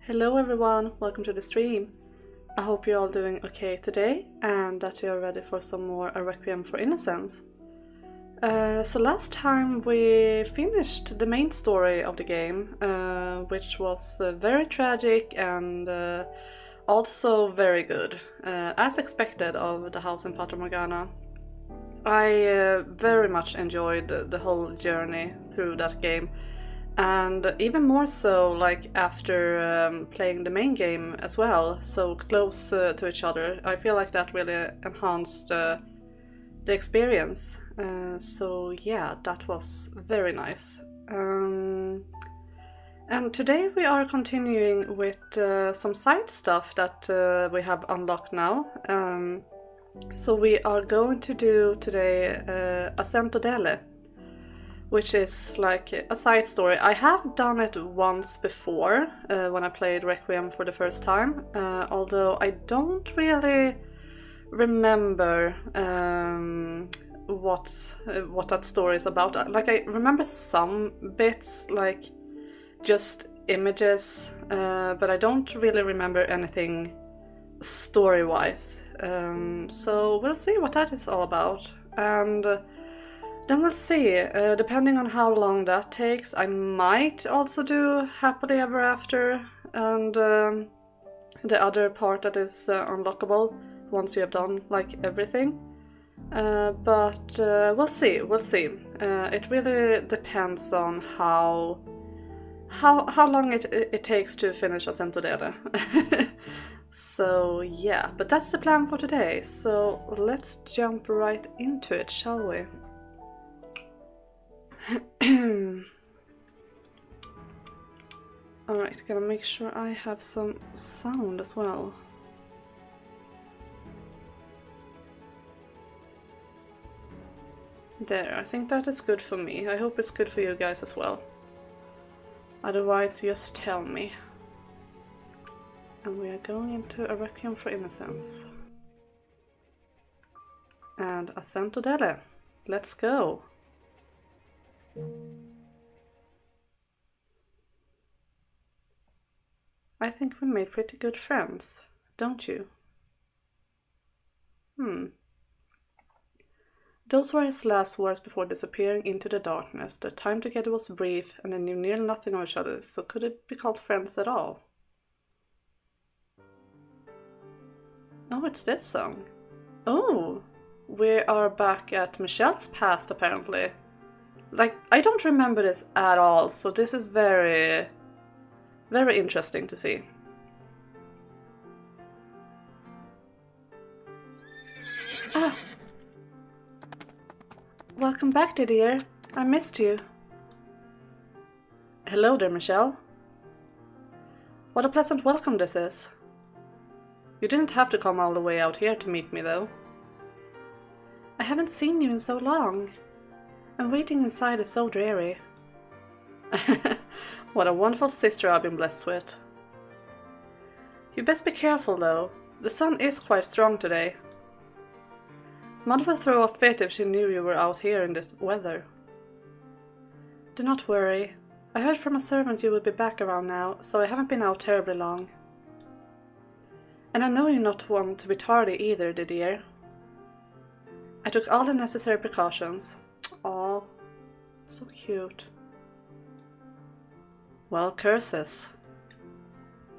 Hello everyone, welcome to the stream. I hope you're all doing okay today and that you're ready for some more A Requiem for Innocence. So last time we finished the main story of the game, which was very tragic and also very good, as expected of the house in Fata Morgana. I very much enjoyed the whole journey through that game. And even more so, like after playing the main game as well, so close to each other, I feel like that really enhanced the experience. So yeah, that was very nice. And today we are continuing with some side stuff that we have unlocked now. So we are going to do today Assento Dele, which is like a side story. I have done it once before when I played Requiem for the first time, although I don't really remember what that story is about. Like I remember some bits, like just images, but I don't really remember anything story-wise. So we'll see what that is all about. And then we'll see, depending on how long that takes, I might also do Happily Ever After and the other part that is unlockable once you have done like everything. But we'll see. It really depends on how long it takes to finish Assento Dele. So yeah, but that's the plan for today. So let's jump right into it, shall we? Alright, gotta make sure I have some sound as well. There, I think that is good for me. I hope it's good for you guys as well. Otherwise, just tell me. And we are going into A Requiem for Innocence. And Assento Dele. Let's go! I think we made pretty good friends, don't you? Those were his last words before disappearing into the darkness. Their time together was brief, and they knew nearly nothing of each other, so could it be called friends at all? Oh, it's this song. Oh, we are back at Michelle's past, apparently. Like, I don't remember this at all, so this is very, very interesting to see. Ah! Welcome back, dear. I missed you. Hello there, Michelle. What a pleasant welcome this is. You didn't have to come all the way out here to meet me, though. I haven't seen you in so long. And waiting inside is so dreary. What a wonderful sister I've been blessed with. You best be careful though. The sun is quite strong today. Mother will throw a fit if she knew you were out here in this weather. Do not worry. I heard from a servant you would be back around now, so I haven't been out terribly long. And I know you're not one to be tardy either, dear. I took all the necessary precautions. Aw, so cute. Well, curses.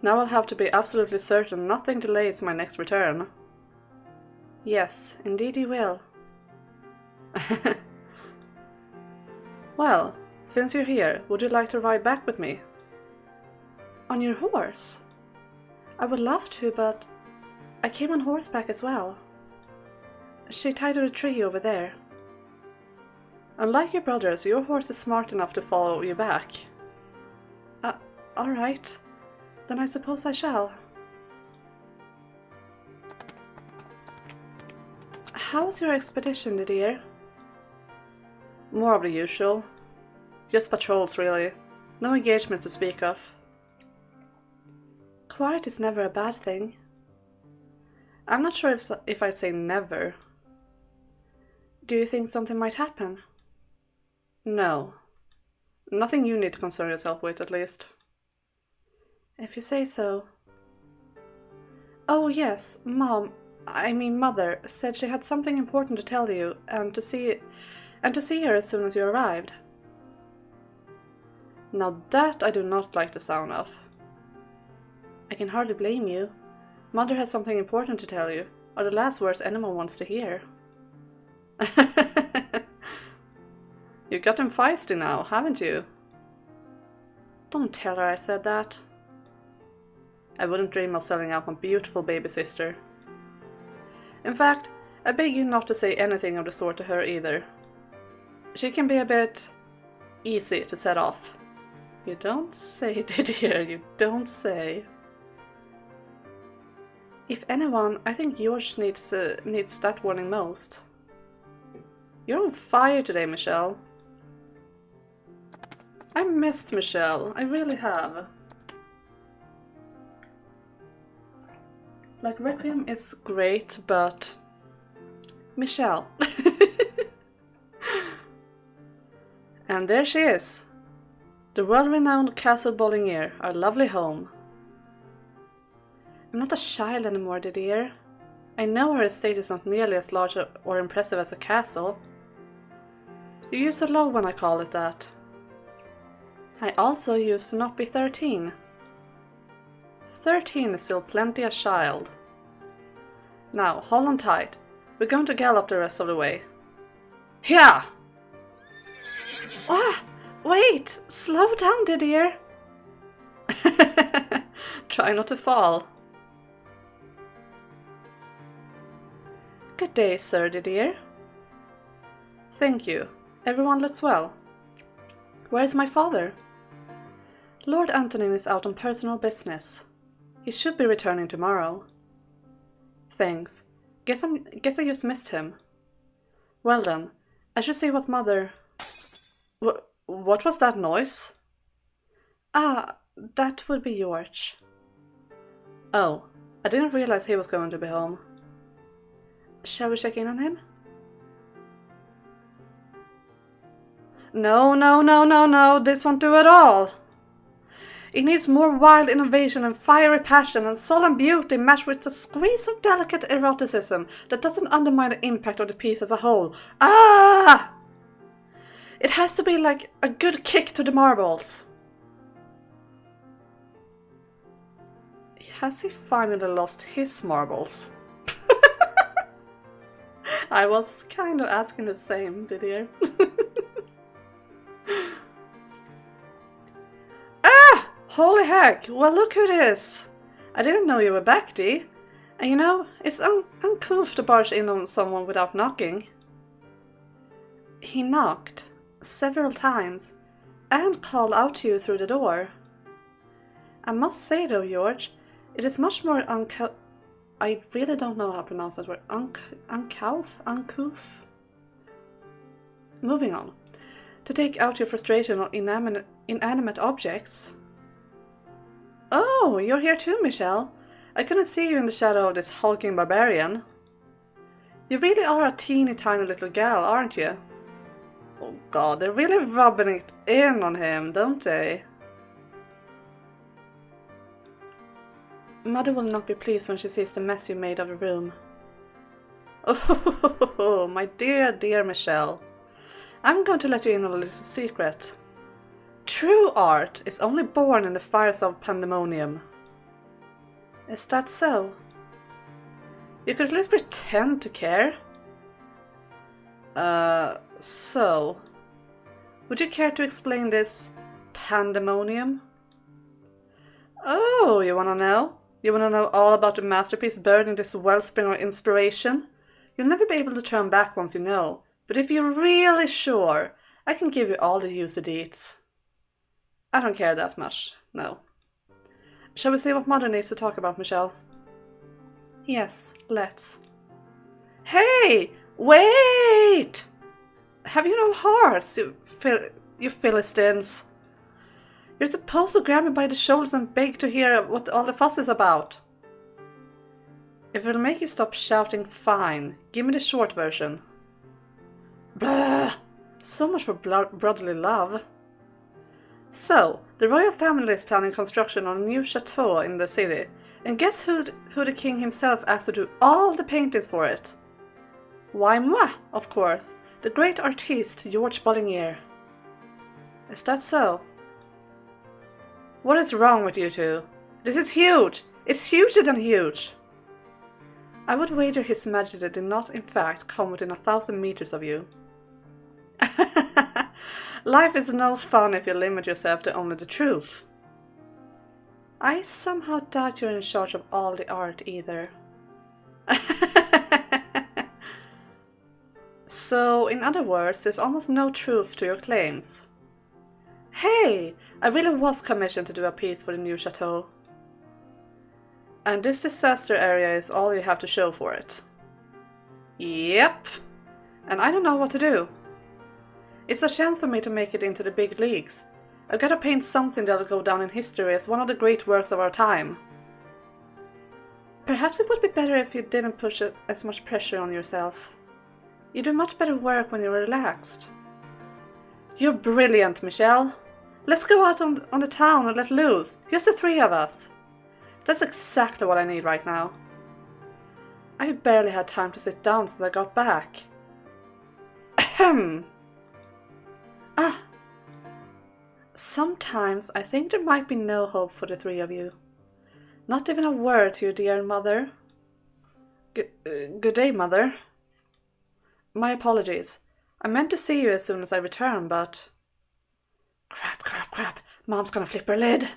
Now I'll have to be absolutely certain nothing delays my next return. Yes, indeed you will. Well, since you're here, would you like to ride back with me? On your horse? I would love to, but I came on horseback as well. She tied to a tree over there. Unlike your brothers, your horse is smart enough to follow you back. Alright. Then I suppose I shall. How was your expedition, dear? More of the usual. Just patrols, really. No engagement to speak of. Quiet is never a bad thing. I'm not sure if I'd say never. Do you think something might happen? No. Nothing you need to concern yourself with, at least. If you say so. Oh yes, Mother said she had something important to tell you and to see her as soon as you arrived. Now that I do not like the sound of. I can hardly blame you. Mother has something important to tell you, or the last words anyone wants to hear. You got them feisty now, haven't you? Don't tell her I said that. I wouldn't dream of selling out my beautiful baby sister. In fact, I beg you not to say anything of the sort to her either. She can be a bit easy to set off. You don't say, dear, you don't say. If anyone, I think George needs that warning most. You're on fire today, Michelle. I missed Michelle, I really have. Like, Requiem is great, but Michelle. And there she is. The world-renowned Castle Bollinger, our lovely home. I'm not a child anymore, dear. I know her estate is not nearly as large or impressive as a castle. You used to love when I call it that. I also used to not be 13. 13 is still plenty a child. Now, hold on tight. We're going to gallop the rest of the way. Here! Ah! Wait! Slow down, dear! Try not to fall. Good day, sir, dear. Thank you. Everyone looks well. Where is my father? Lord Antonin is out on personal business. He should be returning tomorrow. Thanks. Guess I just missed him. Well then, I should see what Mother... What was that noise? Ah, that would be George. Oh, I didn't realize he was going to be home. Shall we check in on him? No, this won't do at all. It needs more wild innovation and fiery passion and solemn beauty matched with a squeeze of delicate eroticism that doesn't undermine the impact of the piece as a whole. Ah! It has to be like a good kick to the marbles. Has he finally lost his marbles? I was kind of asking the same, dear. Ah! Holy heck! Well, look who it is! I didn't know you were back, Dee. And you know, it's uncouth to barge in on someone without knocking. He knocked several times and called out to you through the door. I must say though, George, it is much more I really don't know how to pronounce that word. Uncouth? Moving on. To take out your frustration on inanimate objects. Oh, you're here too, Michelle. I couldn't see you in the shadow of this hulking barbarian. You really are a teeny tiny little gal, aren't you? Oh god, they're really rubbing it in on him, don't they? Mother will not be pleased when she sees the mess you made of the room. Oh, my dear Michelle. I'm going to let you in on a little secret. True art is only born in the fires of pandemonium. Is that so? You could at least pretend to care. So... Would you care to explain this pandemonium? Oh, you wanna know? You wanna know all about the masterpiece buried in this wellspring of inspiration? You'll never be able to turn back once you know, but if you're really sure, I can give you all the juicy deets. I don't care that much, no. Shall we see what Mother needs to talk about, Michelle? Yes, let's. Hey! Wait! Have you no hearts, you Philistines? You're supposed to grab me by the shoulders and beg to hear what all the fuss is about. If it'll make you stop shouting, fine. Give me the short version. Blah! So much for brotherly love. So, the royal family is planning construction on a new chateau in the city, and guess who the king himself asked to do all the paintings for it? Why, moi, of course, the great artiste George Bollinger. Is that so? What is wrong with you two? This is huge! It's huger than huge! I would wager His Majesty did not in fact come within 1,000 meters of you. Life is no fun if you limit yourself to only the truth. I somehow doubt you're in charge of all the art either. So, in other words, there's almost no truth to your claims. Hey! I really was commissioned to do a piece for the new chateau. And this disaster area is all you have to show for it. Yep! And I don't know what to do. It's a chance for me to make it into the big leagues. I've got to paint something that'll go down in history as one of the great works of our time. Perhaps it would be better if you didn't push as much pressure on yourself. You do much better work when you're relaxed. You're brilliant, Michelle. Let's go out on the town and let loose, just the three of us. That's exactly what I need right now. I barely had time to sit down since I got back. Ahem. Sometimes I think there might be no hope for the three of you. Not even a word to your dear mother. Good day, Mother. My apologies. I meant to see you as soon as I return, but... Crap. Mom's gonna flip her lid.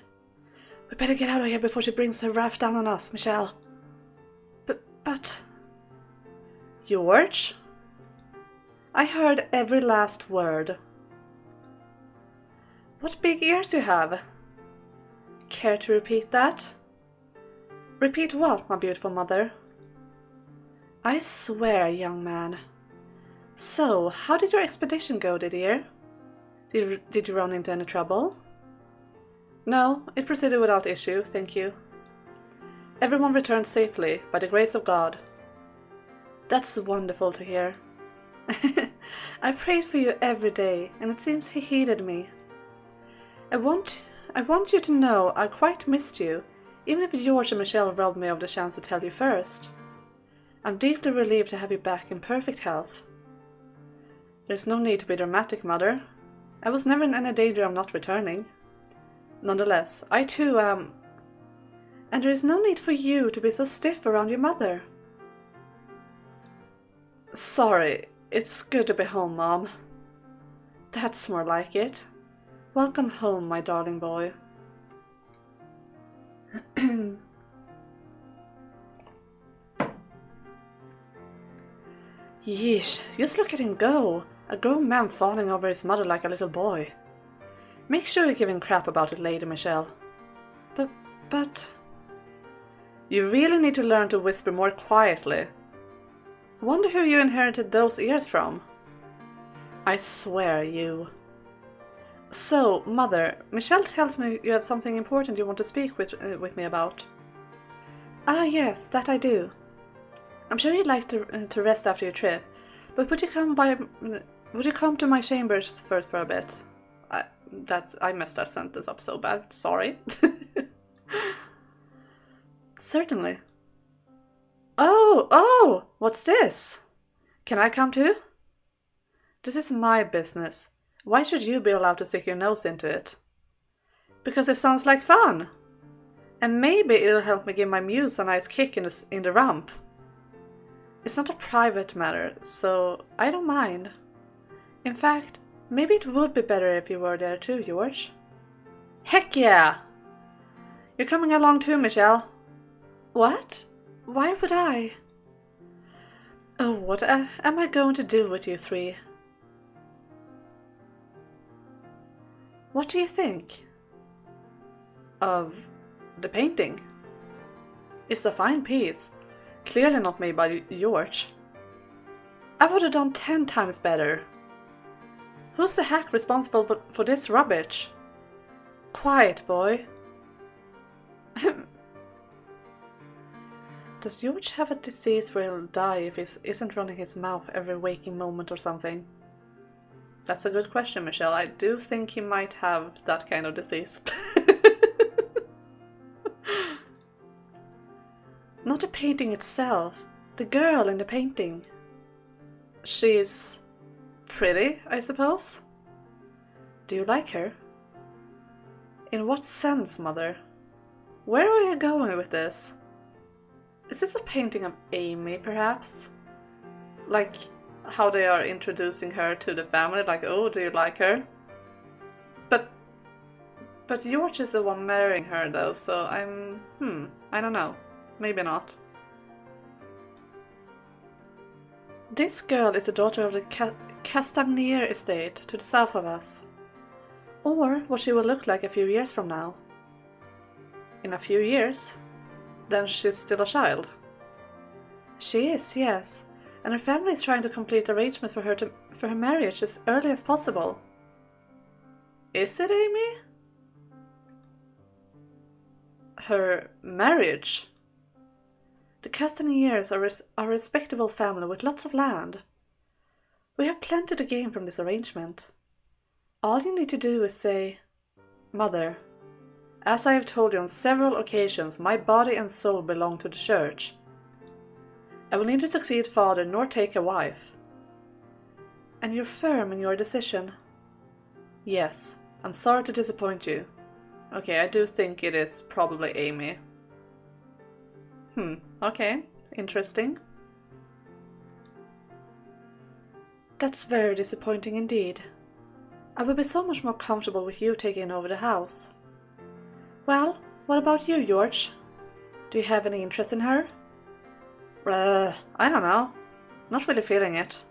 We better get out of here before she brings her wrath down on us, Michelle. But... George? I heard every last word. What big ears you have. Care to repeat that? Repeat what, my beautiful mother? I swear, young man. So, how did your expedition go, dear? Did you run into any trouble? No, it proceeded without issue, thank you. Everyone returned safely, by the grace of God. That's wonderful to hear. I prayed for you every day, and it seems he heeded me. I want you to know I quite missed you, even if George and Michelle robbed me of the chance to tell you first. I'm deeply relieved to have you back in perfect health. There's no need to be dramatic, Mother. I was never in any danger of not returning. Nonetheless, I too am... And there is no need for you to be so stiff around your mother. Sorry, it's good to be home, Mom. That's more like it. Welcome home, my darling boy. Yeesh, just look at him go. A grown man fawning over his mother like a little boy. Make sure you give him crap about it later, Michelle. But... You really need to learn to whisper more quietly. Wonder who you inherited those ears from. I swear, you. So, Mother, Michelle tells me you have something important you want to speak with me about. Ah, yes, that I do. I'm sure you'd like to rest after your trip, but would you come to my chambers first for a bit? I messed that sentence up so bad. Sorry. Certainly. Oh! What's this? Can I come too? This is my business. Why should you be allowed to stick your nose into it? Because it sounds like fun. And maybe it'll help me give my muse a nice kick in the rump. It's not a private matter, so I don't mind. In fact, maybe it would be better if you were there too, George. Heck yeah! You're coming along too, Michelle. What? Why would I? Oh, what am I going to do with you three? What do you think? Of the painting? It's a fine piece. Clearly not made by George. I would have done 10 times better. Who's the heck responsible for this rubbish? Quiet, boy. Does George have a disease where he'll die if he isn't running his mouth every waking moment or something? That's a good question, Michelle. I do think he might have that kind of disease. Not the painting itself, the girl in the painting. She's pretty, I suppose? Do you like her? In what sense, Mother? Where are you going with this? Is this a painting of Amy, perhaps? Like how they are introducing her to the family, like, oh, do you like her? But George is the one marrying her, though, so I don't know. Maybe not. This girl is the daughter of the Castagnier estate to the south of us. Or what she will look like a few years from now. In a few years? Then she's still a child. She is, yes, and her family is trying to complete arrangements for her marriage as early as possible. Is it, Amy? Her marriage? The Castagniers are a respectable family with lots of land. We have plenty to gain from this arrangement. All you need to do is say, Mother, as I have told you on several occasions, my body and soul belong to the church. I will neither succeed father nor take a wife. And you're firm in your decision? Yes, I'm sorry to disappoint you. Okay, I do think it is probably Amy. Okay, interesting. That's very disappointing indeed. I would be so much more comfortable with you taking over the house. Well, what about you, George? Do you have any interest in her? I don't know. Not really feeling it.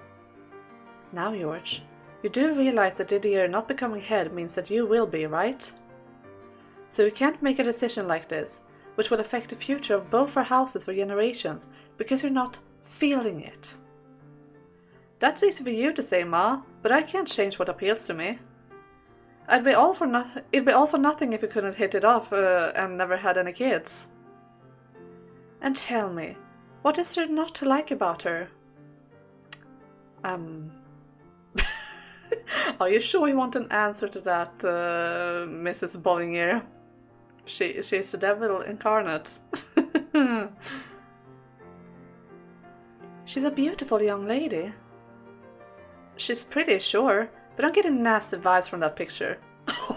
Now, George, you do realize that Didier not becoming head means that you will be, right? So you can't make a decision like this, which will affect the future of both our houses for generations, because you're not feeling it. That's easy for you to say, Ma, but I can't change what appeals to me. It'd be all for nothing if you couldn't hit it off and never had any kids. And tell me, what is there not to like about her? Are you sure you want an answer to that, Mrs. Bollinger? She's the devil incarnate. She's a beautiful young lady. She's pretty, sure, but I'm getting nasty vibes from that picture.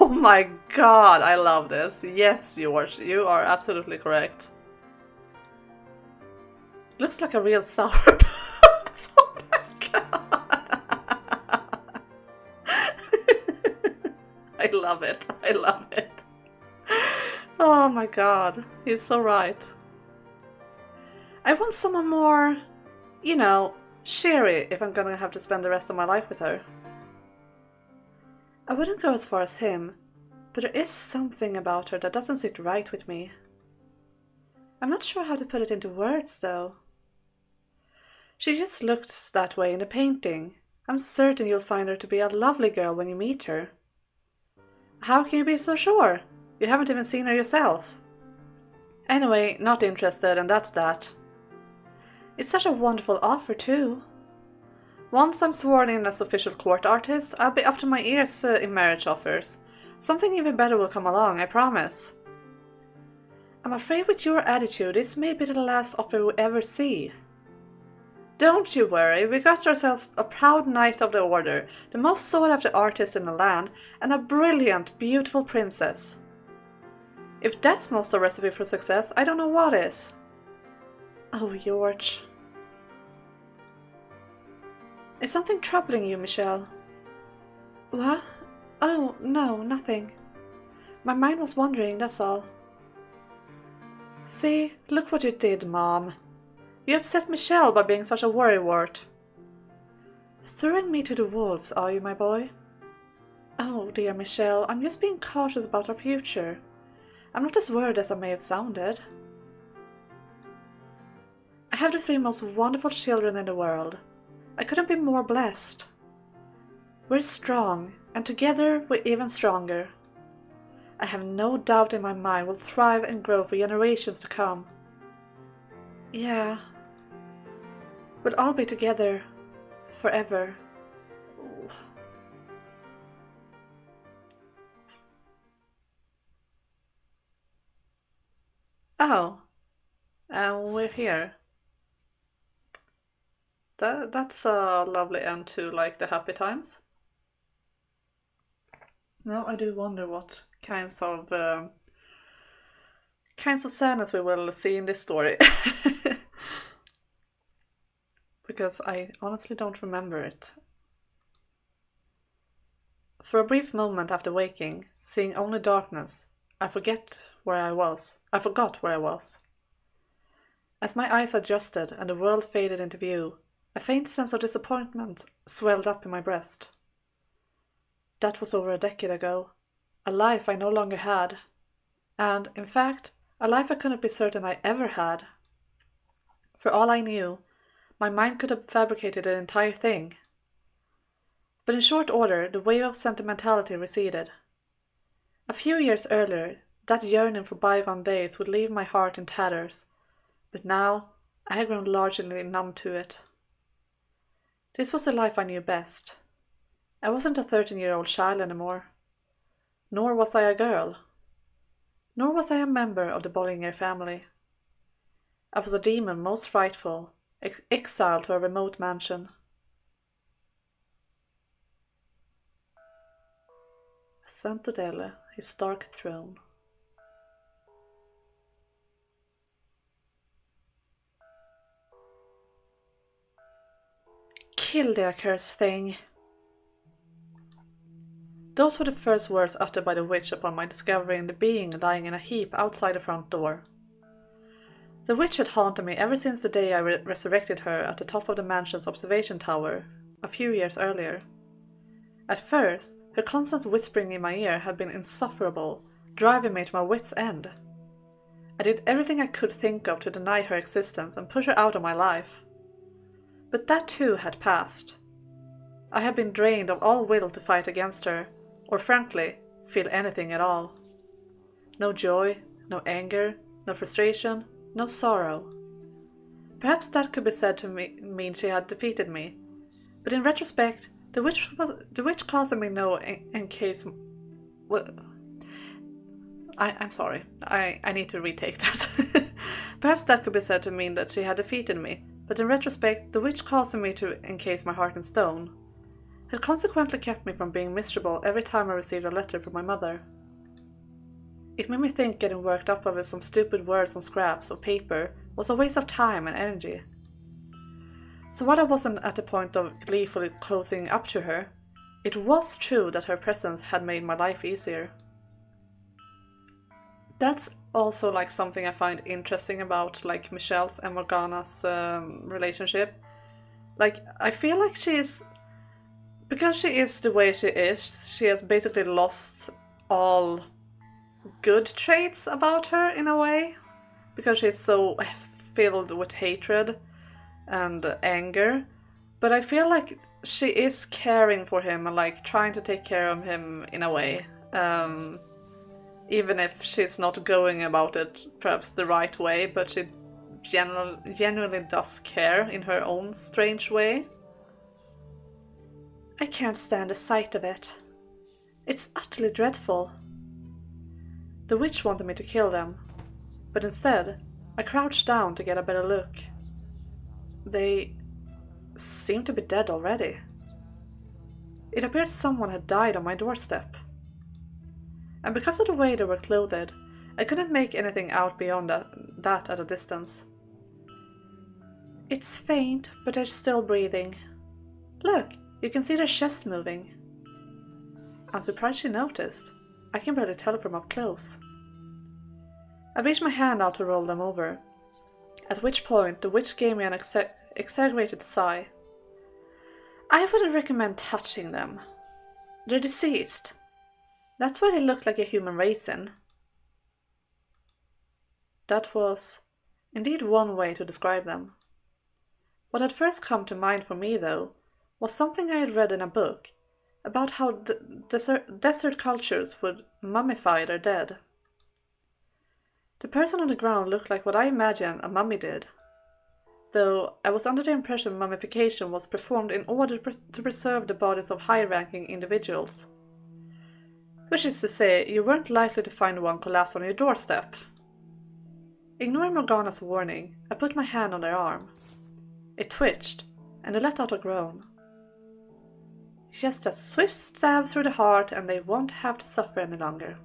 Oh my god, I love this. Yes, George, you are absolutely correct. Looks like a real sourpuss. Oh my god. I love it. I love it. Oh my god, he's so right. I want someone more, you know, cheery if I'm gonna have to spend the rest of my life with her. I wouldn't go as far as him, but there is something about her that doesn't sit right with me. I'm not sure how to put it into words, though. She just looks that way in the painting. I'm certain you'll find her to be a lovely girl when you meet her. How can you be so sure? You haven't even seen her yourself. Anyway, not interested, and that's that. It's such a wonderful offer, too. Once I'm sworn in as official court artist, I'll be up to my ears in marriage offers. Something even better will come along, I promise. I'm afraid with your attitude, this may be the last offer we'll ever see. Don't you worry, we got ourselves a proud knight of the order, the most sought-after artist in the land, and a brilliant, beautiful princess. If that's not the recipe for success, I don't know what is. Oh, George. Is something troubling you, Michelle? What? Oh, no, nothing. My mind was wandering, that's all. See, look what you did, Mom. You upset Michelle by being such a worrywart. Throwing me to the wolves, are you, my boy? Oh, dear Michelle, I'm just being cautious about our future. I'm not as worried as I may have sounded. I have the 3 most wonderful children in the world. I couldn't be more blessed. We're strong, and together we're even stronger. I have no doubt in my mind we'll thrive and grow for generations to come. Yeah. We'll all be together. Forever. Ooh. Oh, and we're here. That's a lovely end to like the happy times. Now I do wonder what kinds of sadness we will see in this story. Because I honestly don't remember it. For a brief moment after waking, seeing only darkness, I forgot where I was. As my eyes adjusted and the world faded into view, a faint sense of disappointment swelled up in my breast. That was over a decade ago, a life I no longer had, and, in fact, a life I couldn't be certain I ever had. For all I knew, my mind could have fabricated the entire thing. But in short order, the wave of sentimentality receded. A few years earlier, that yearning for bygone days would leave my heart in tatters, but now I had grown largely numb to it. This was the life I knew best. I wasn't a 13-year-old child anymore. Nor was I a girl. Nor was I a member of the Bollinger family. I was a demon most frightful, exiled to a remote mansion. Assento Dele, his dark throne. Kill the accursed thing! Those were the first words uttered by the witch upon my discovering the being lying in a heap outside the front door. The witch had haunted me ever since the day I resurrected her at the top of the mansion's observation tower, a few years earlier. At first, her constant whispering in my ear had been insufferable, driving me to my wits' end. I did everything I could think of to deny her existence and push her out of my life. But that too had passed. I had been drained of all will to fight against her, or frankly, feel anything at all. No joy, no anger, no frustration, no sorrow. Perhaps that could be said to mean she had defeated me, but in retrospect, the witch causing me no encase. Well, I'm sorry. I need to retake that. Perhaps that could be said to mean that she had defeated me, but in retrospect, the witch causing me to encase my heart in stone had consequently kept me from being miserable every time I received a letter from my mother. It made me think getting worked up over some stupid words on scraps of paper was a waste of time and energy. So while I wasn't at the point of gleefully cozying up to her, it was true that her presence had made my life easier. That's also like something I find interesting about like Michelle's and Morgana's relationship. Like, I feel like because she is the way she is, she has basically lost all good traits about her in a way. Because she's so filled with hatred and anger. But I feel like she is caring for him and like trying to take care of him in a way. Even if she's not going about it perhaps the right way, but she genuinely does care in her own strange way. I can't stand the sight of it. It's utterly dreadful. The witch wanted me to kill them, but instead I crouched down to get a better look. They seemed to be dead already. It appeared someone had died on my doorstep. And because of the way they were clothed, I couldn't make anything out beyond that at a distance. It's faint, but they're still breathing. Look, you can see their chest moving. I'm surprised she noticed. I can barely tell it from up close. I reached my hand out to roll them over, at which point the witch gave me an exaggerated sigh. I wouldn't recommend touching them. They're deceased. That's why they look like a human raisin. That was indeed one way to describe them. What had first come to mind for me, though, was something I had read in a book about how desert cultures would mummify their dead. The person on the ground looked like what I imagine a mummy did, though I was under the impression mummification was performed in order to preserve the bodies of high-ranking individuals. Which is to say, you weren't likely to find one collapse on your doorstep. Ignoring Morgana's warning, I put my hand on their arm. It twitched, and they let out a groan. Just a swift stab through the heart, and they won't have to suffer any longer.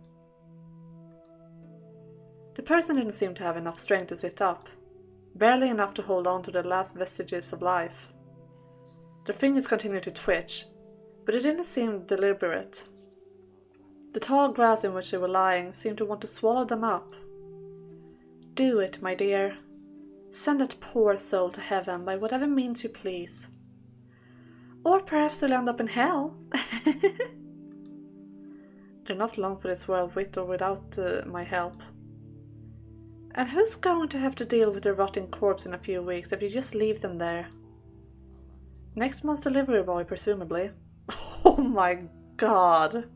The person didn't seem to have enough strength to sit up, barely enough to hold on to the last vestiges of life. Their fingers continued to twitch, but it didn't seem deliberate. The tall grass in which they were lying seemed to want to swallow them up. Do it, my dear. Send that poor soul to heaven by whatever means you please. Or perhaps they'll end up in hell. They're not long for this world with or without my help. And who's going to have to deal with their rotting corpse in a few weeks if you just leave them there? Next month's delivery boy, presumably. Oh my god.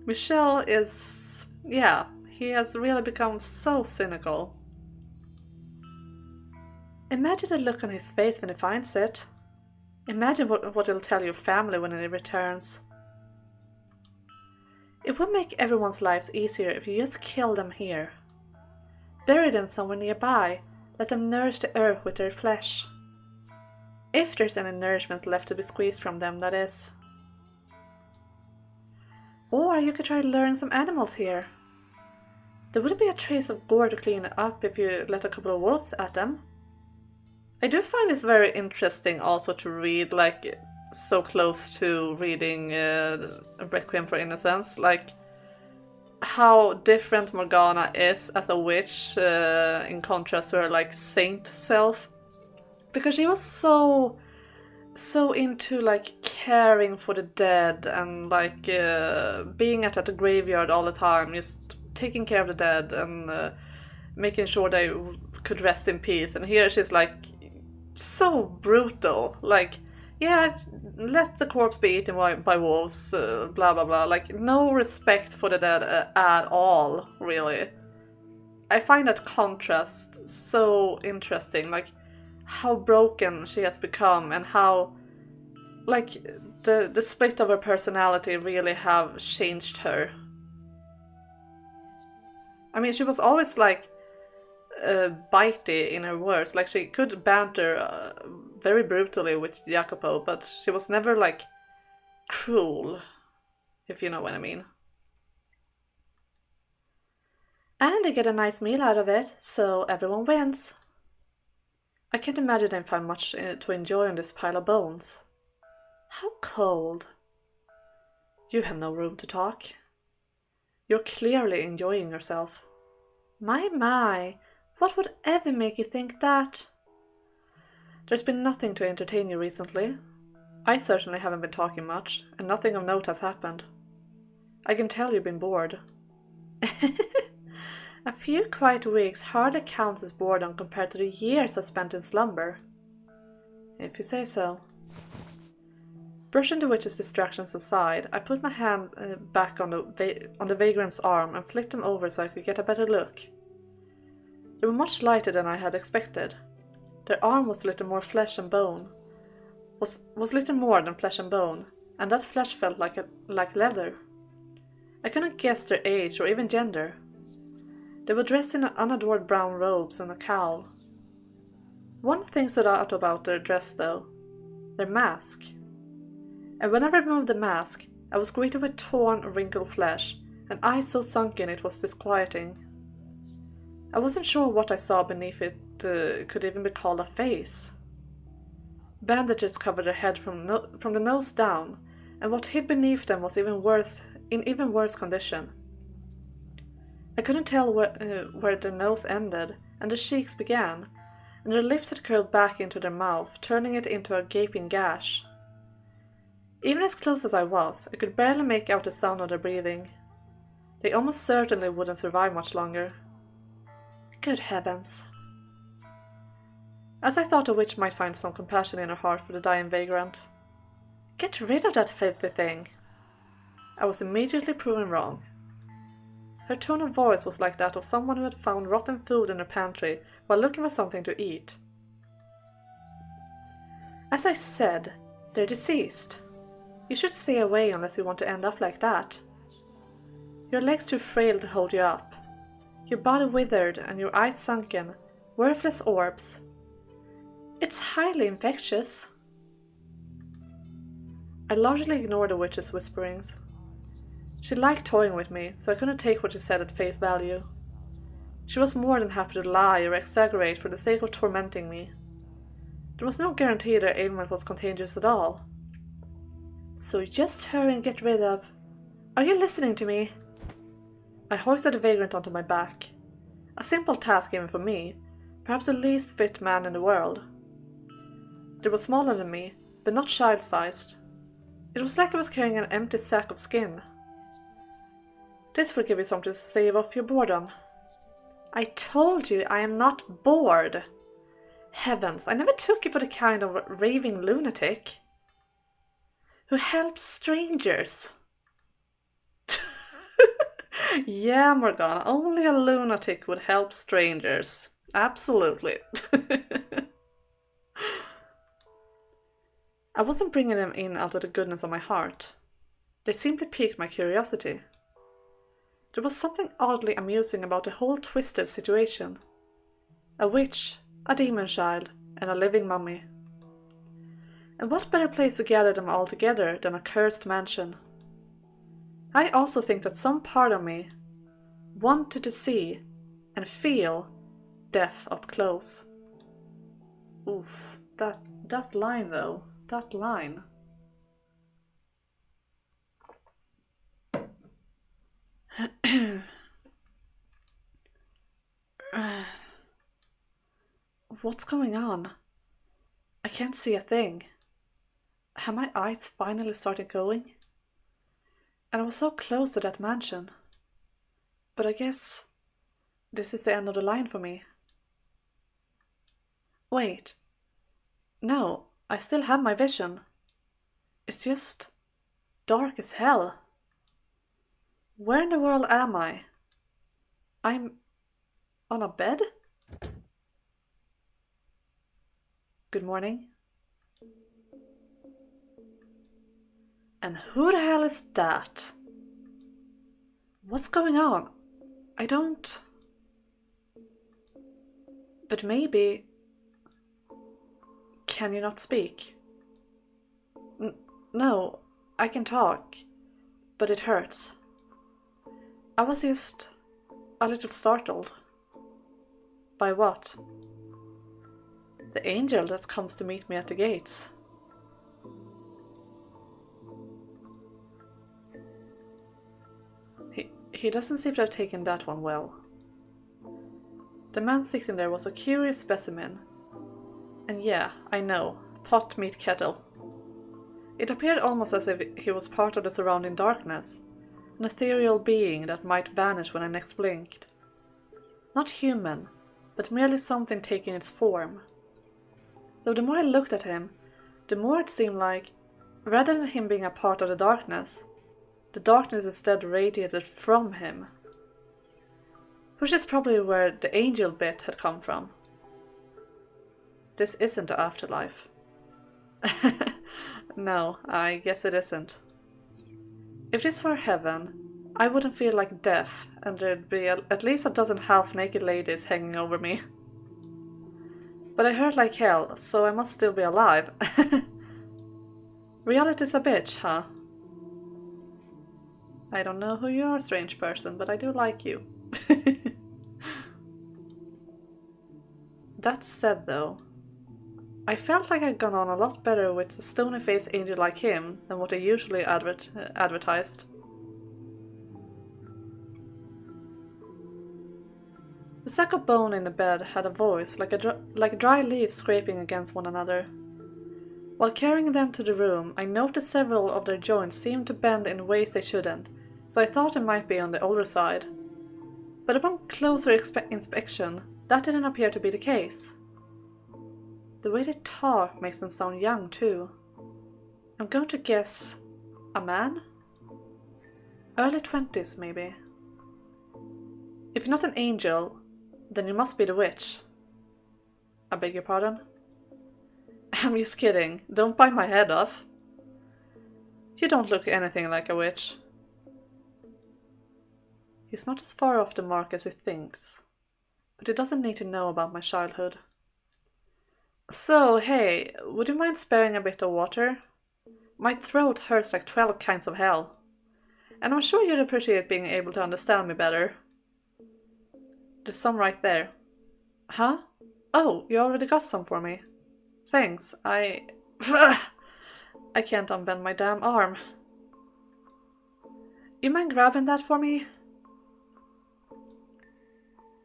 Michel is... yeah, he has really become so cynical. Imagine the look on his face when he finds it. Imagine what he'll tell your family when he returns. It would make everyone's lives easier if you just kill them here. Bury them somewhere nearby, let them nourish the earth with their flesh. If there's any nourishment left to be squeezed from them, that is. Or you could try luring some animals here. There wouldn't be a trace of gore to clean up if you let a couple of wolves at them. I do find this very interesting also to read, like, so close to reading Requiem for Innocence, like how different Morgana is as a witch in contrast to her like saint self, because she was so into like caring for the dead and like being at the graveyard all the time, just taking care of the dead and making sure they could rest in peace. And here she's like so brutal, like, yeah, let the corpse be eaten by wolves, blah blah blah, like no respect for the dead at all, really. I find that contrast so interesting, like how broken she has become and how like the split of her personality really have changed her. I mean, she was always like bitey in her words, like she could banter very brutally with Jacopo, but she was never like cruel, if you know what I mean. And they get a nice meal out of it, so everyone wins. I can't imagine they find much to enjoy on this pile of bones. How cold. You have no room to talk. You're clearly enjoying yourself. My, what would ever make you think that? There's been nothing to entertain you recently. I certainly haven't been talking much, and nothing of note has happened. I can tell you've been bored. A few quiet weeks hardly counts as boredom compared to the years I spent in slumber. If you say so. Brushing the witch's distractions aside, I put my hand back on the vagrant's arm and flicked him over so I could get a better look. They were much lighter than I had expected. Their arm was little more flesh and bone. Was little more than flesh and bone, and that flesh felt like leather. I couldn't guess their age or even gender. They were dressed in unadored brown robes and a cowl. One thing stood out about their dress though, their mask. And when I removed the mask, I was greeted with torn, wrinkled flesh, and eyes so sunken it was disquieting. I wasn't sure what I saw beneath it could even be called a face. Bandages covered their head from the nose down, and what hid beneath them was even worse condition. I couldn't tell where their nose ended and their cheeks began, and their lips had curled back into their mouth, turning it into a gaping gash. Even as close as I was, I could barely make out the sound of their breathing. They almost certainly wouldn't survive much longer. Good heavens. As I thought a witch might find some compassion in her heart for the dying vagrant. Get rid of that filthy thing! I was immediately proven wrong. Her tone of voice was like that of someone who had found rotten food in her pantry while looking for something to eat. As I said, they're deceased. You should stay away unless you want to end up like that. Your leg's too frail to hold you up. your body withered and your eyes sunken, worthless orbs. It's highly infectious. I largely ignored the witch's whisperings. She liked toying with me, so I couldn't take what she said at face value. She was more than happy to lie or exaggerate for the sake of tormenting me. There was no guarantee their ailment was contagious at all. So just hurry and get rid of... Are you listening to me? I hoisted the vagrant onto my back. A simple task even for me, perhaps the least fit man in the world. They were smaller than me, but not child-sized. It was like I was carrying an empty sack of skin. This will give you something to save off your boredom. I told you I am not bored. Heavens, I never took you for the kind of raving lunatic who helps strangers. Yeah, Morgana, only a lunatic would help strangers. Absolutely. I wasn't bringing them in out of the goodness of my heart. They simply piqued my curiosity. There was something oddly amusing about the whole twisted situation. A witch, a demon child, and a living mummy. And what better place to gather them all together than a cursed mansion? I also think that some part of me wanted to see and feel death up close. Oof, that line though, that line. What's going on? I can't see a thing. Have my eyes finally started going? And I was so close to that mansion. But I guess this is the end of the line for me. Wait. No, I still have my vision. It's just dark as hell. Where in the world am I? I'm on a bed? Good morning. And who the hell is that? What's going on? I don't... But maybe... Can you not speak? No, I can talk, but it hurts. I was just a little startled. By what? The angel that comes to meet me at the gates. He doesn't seem to have taken that one well. The man sitting there was a curious specimen. And yeah, I know, pot meet kettle. It appeared almost as if he was part of the surrounding darkness, an ethereal being that might vanish when I next blinked. Not human, but merely something taking its form. Though the more I looked at him, the more it seemed like, rather than him being a part of the darkness instead radiated from him. Which is probably where the angel bit had come from. This isn't the afterlife. No, I guess it isn't. If this were heaven, I wouldn't feel like death, and there'd be at least a dozen half-naked ladies hanging over me. But I hurt like hell, so I must still be alive. Reality's a bitch, huh? I don't know who you are, strange person, but I do like you. That said though, I felt like I'd gone on a lot better with a stony-faced angel like him than what they usually advertised. The sack of bone in the bed had a voice like dry leaves scraping against one another. While carrying them to the room, I noticed several of their joints seemed to bend in ways they shouldn't, so I thought they might be on the older side. But upon closer inspection, that didn't appear to be the case. The way they talk makes them sound young too. I'm going to guess... a man? Early 20s maybe. If you're not an angel, then you must be the witch. I beg your pardon? I'm just kidding, don't bite my head off. You don't look anything like a witch. He's not as far off the mark as he thinks, but he doesn't need to know about my childhood. So, hey, would you mind sparing a bit of water? My throat hurts like 12 kinds of hell, and I'm sure you'd appreciate being able to understand me better. There's some right there. Huh? Oh, you already got some for me. Thanks, I can't unbend my damn arm. You mind grabbing that for me?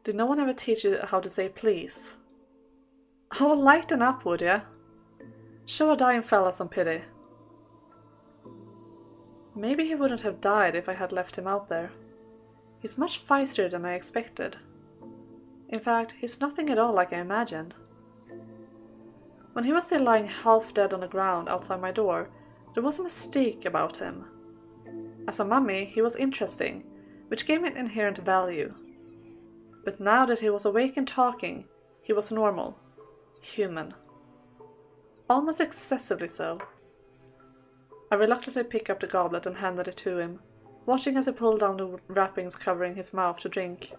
Did no one ever teach you how to say please? Oh, lighten up, would ya? Show a dying fella some pity. Maybe he wouldn't have died if I had left him out there. He's much feistier than I expected. In fact, he's nothing at all like I imagined. When he was still lying half dead on the ground outside my door, there was a mystique about him. As a mummy, he was interesting, which gave it inherent value. But now that he was awake and talking, he was normal, human. Almost excessively so. I reluctantly picked up the goblet and handed it to him, watching as he pulled down the wrappings covering his mouth to drink.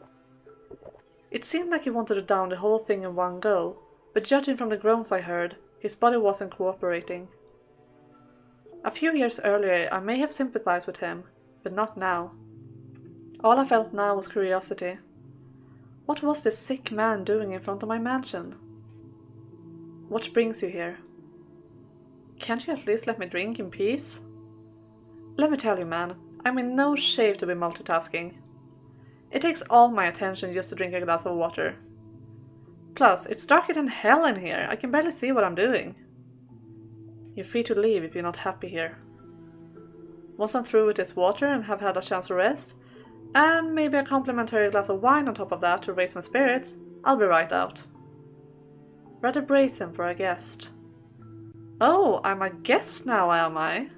It seemed like he wanted to down the whole thing in one go, but judging from the groans I heard, his body wasn't cooperating. A few years earlier I may have sympathized with him, but not now. All I felt now was curiosity. What was this sick man doing in front of my mansion? What brings you here? Can't you at least let me drink in peace? Let me tell you, man, I'm in no shape to be multitasking. It takes all my attention just to drink a glass of water. Plus, it's darker than hell in here. I can barely see what I'm doing. You're free to leave if you're not happy here. Once I'm through with this water and have had a chance to rest, and maybe a complimentary glass of wine on top of that to raise my spirits, I'll be right out. Rather brazen for a guest. Oh, I'm a guest now, am I?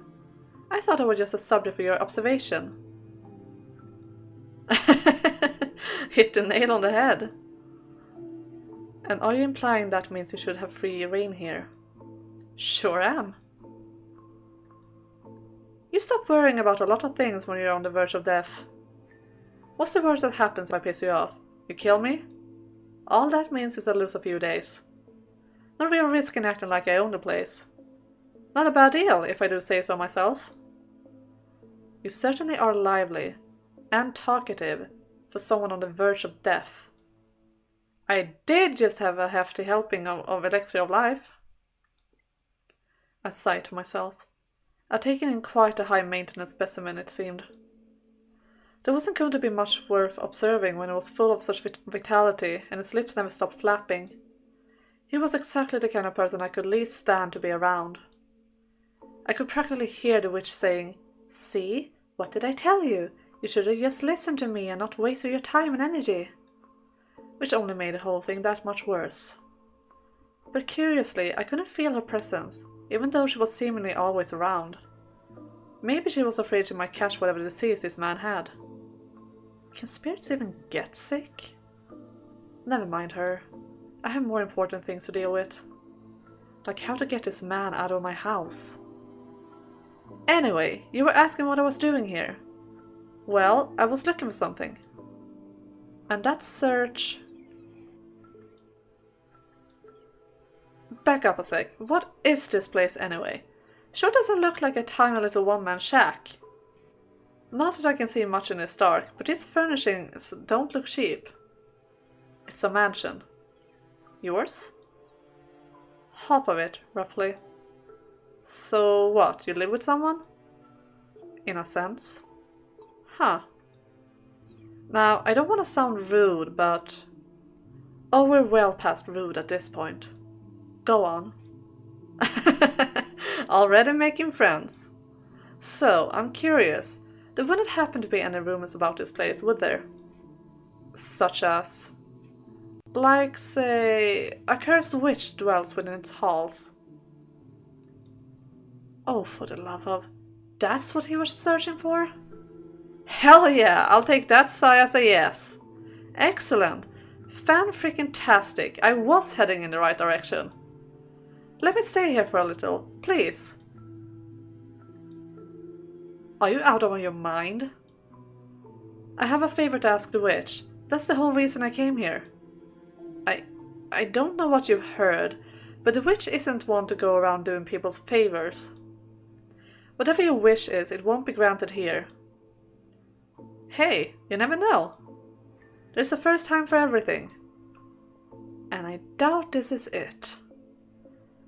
I thought I was just a subject for your observation. Hit the nail on the head. And are you implying that means you should have free reign here? Sure am. You stop worrying about a lot of things when you're on the verge of death. What's the worst that happens if I piss you off? You kill me? All that means is I lose a few days. No real risk in acting like I own the place. Not a bad deal, if I do say so myself. You certainly are lively and talkative for someone on the verge of death. I did just have a hefty helping of elixir of life. I sighed to myself. I'd taken in quite a high-maintenance specimen, it seemed. There wasn't going to be much worth observing when it was full of such vitality and his lips never stopped flapping. He was exactly the kind of person I could least stand to be around. I could practically hear the witch saying, "See, what did I tell you? You should have just listened to me and not wasted your time and energy." Which only made the whole thing that much worse. But curiously, I couldn't feel her presence, even though she was seemingly always around. Maybe she was afraid she might catch whatever disease this man had. Can spirits even get sick? Never mind her. I have more important things to deal with. Like how to get this man out of my house. Anyway, you were asking what I was doing here. Well, I was looking for something. And that search... Back up a sec. What is this place anyway? Sure doesn't look like a tiny little one-man shack. Not that I can see much in this dark, but its furnishings don't look cheap. It's a mansion. Yours? Half of it, roughly. So what, you live with someone? In a sense. Huh. Now, I don't want to sound rude, but... Oh, we're well past rude at this point. Go on. Already making friends. So, I'm curious. There wouldn't happen to be any rumors about this place, would there? Such as... Like, say, a cursed witch dwells within its halls. Oh, for the love of... That's what he was searching for? Hell yeah, I'll take that sigh as a yes. Excellent. Fan-freaking-tastic. I was heading in the right direction. Let me stay here for a little, please. Are you out of your mind? I have a favor to ask the witch. That's the whole reason I came here. I don't know what you've heard, but the witch isn't one to go around doing people's favors. Whatever your wish is, it won't be granted here. Hey, you never know. There's a first time for everything. And I doubt this is it.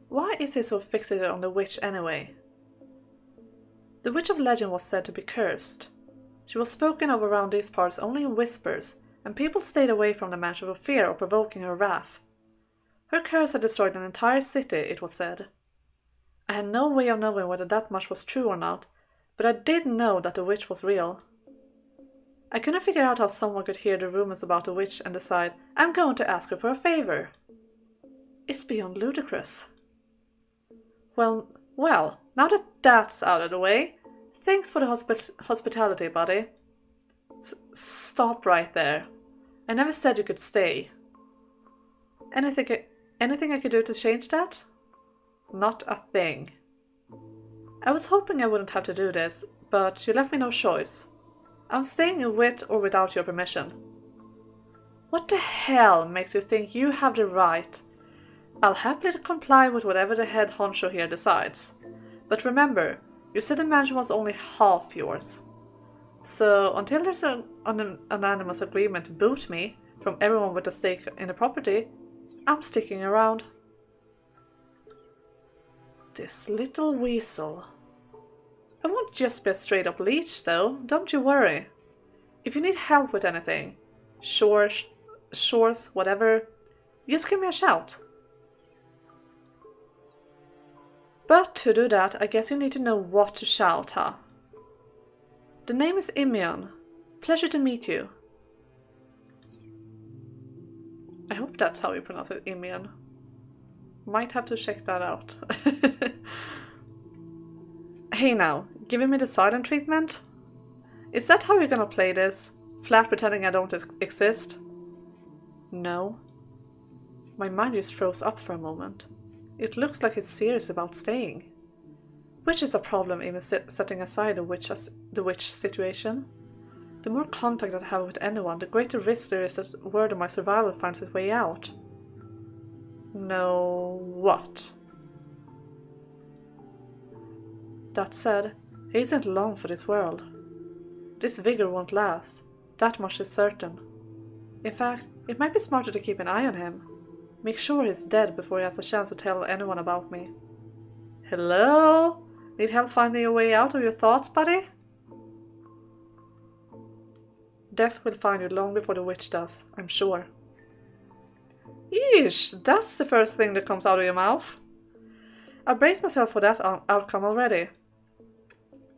Why is he so fixated on the witch anyway? The witch of legend was said to be cursed. She was spoken of around these parts only in whispers, and people stayed away from the mansion for fear of provoking her wrath. Her curse had destroyed an entire city, it was said. I had no way of knowing whether that much was true or not, but I did know that the witch was real. I couldn't figure out how someone could hear the rumors about the witch and decide, I'm going to ask her for a favor. It's beyond ludicrous. Well, now that that's out of the way, thanks for the hospitality, buddy. Stop right there. I never said you could stay. Anything I could do to change that? Not a thing. I was hoping I wouldn't have to do this, but you left me no choice. I'm staying with or without your permission. What the hell makes you think you have the right? I'll happily comply with whatever the head honcho here decides. But remember, you said the mansion was only half yours. So until there's an unanimous agreement to boot me from everyone with a stake in the property, I'm sticking around. This little weasel. I won't just be a straight up leech though, don't you worry. If you need help with anything, chores, whatever, just give me a shout. But to do that, I guess you need to know what to shout, huh? The name is Imion. Pleasure to meet you. I hope that's how you pronounce it, Imion. Might have to check that out. Hey now, giving me the silent treatment? Is that how you're gonna play this? Flat pretending I don't exist? No. My mind just froze up for a moment. It looks like he's serious about staying. Which is a problem even setting aside the witch situation. The more contact I have with anyone, the greater risk there is that word of my survival finds its way out. No, what? That said, he isn't long for this world. This vigor won't last, that much is certain. In fact, it might be smarter to keep an eye on him. Make sure he's dead before he has a chance to tell anyone about me. Hello? Need help finding your way out of your thoughts, buddy? Death will find you long before the witch does, I'm sure. Yeesh, that's the first thing that comes out of your mouth. I braced myself for that outcome already.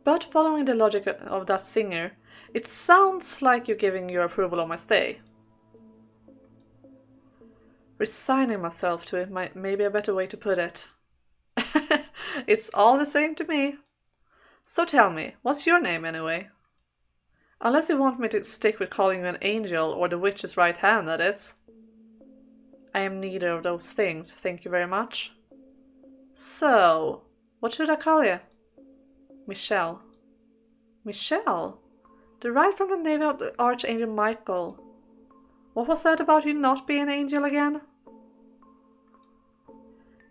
But following the logic of that singer, it sounds like you're giving your approval on my stay. Resigning myself to it may be a better way to put it. It's all the same to me. So tell me, what's your name anyway? Unless you want me to stick with calling you an angel or the witch's right hand, that is. I am neither of those things, thank you very much. So, what should I call you? Michelle. Michelle? Derived from the name of the Archangel Michael. What was that about you not being an angel again?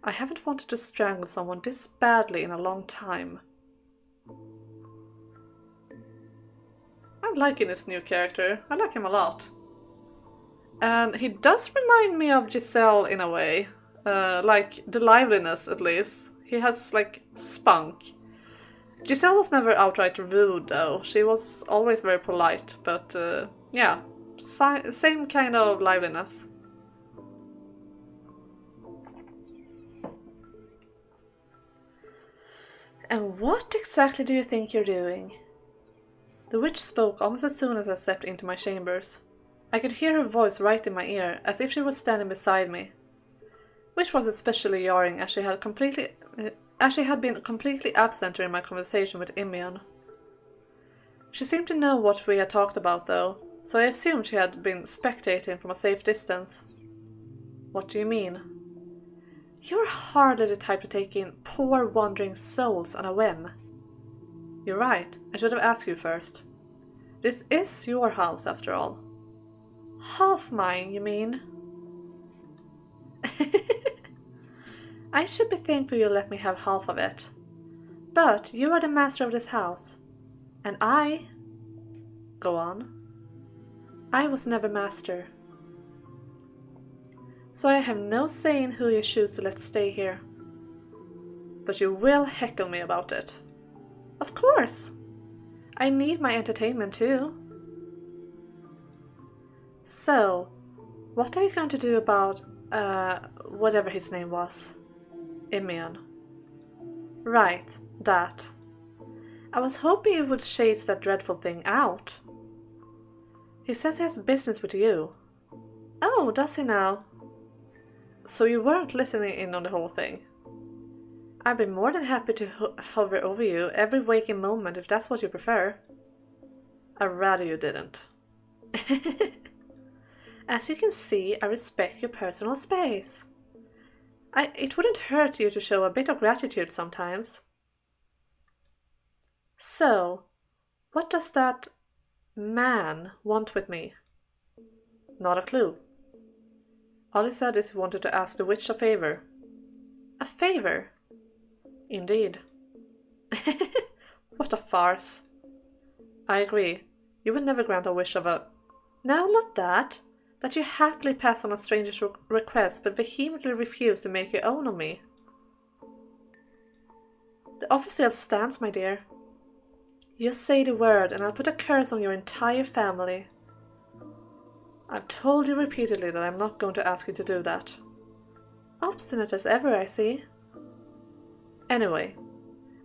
I haven't wanted to strangle someone this badly in a long time. I'm liking this new character. I like him a lot. And he does remind me of Giselle in a way. Like, the liveliness at least. He has, like, spunk. Giselle was never outright rude though. She was always very polite, but yeah. Same kind of liveliness. And what exactly do you think you're doing? The witch spoke almost as soon as I stepped into my chambers. I could hear her voice right in my ear, as if she was standing beside me. Which was especially jarring as she had been completely absent during my conversation with Imion. She seemed to know what we had talked about though, so I assumed she had been spectating from a safe distance. What do you mean? You're hardly the type to take in poor wandering souls on a whim. You're right, I should have asked you first. This is your house, after all. Half mine, you mean? I should be thankful you let me have half of it. But you are the master of this house. And I... Go on. I was never master. So I have no say in who you choose to let stay here. But you will heckle me about it. Of course! I need my entertainment too. So, what are you going to do about, whatever his name was? Imion. Right, that. I was hoping you would chase that dreadful thing out. He says he has business with you. Oh, does he now? So you weren't listening in on the whole thing? I'd be more than happy to hover over you every waking moment if that's what you prefer. I'd rather you didn't. As you can see, I respect your personal space. It wouldn't hurt you to show a bit of gratitude sometimes. So, what does that man want with me? Not a clue. All he said is he wanted to ask the witch a favor. A favor? Indeed. What a farce. I agree. You would never grant a wish of a... No, not that. That you happily pass on a stranger's request but vehemently refuse to make your own of me. The offer still stands, my dear. Just say the word and I'll put a curse on your entire family. I've told you repeatedly that I'm not going to ask you to do that. Obstinate as ever, I see. Anyway,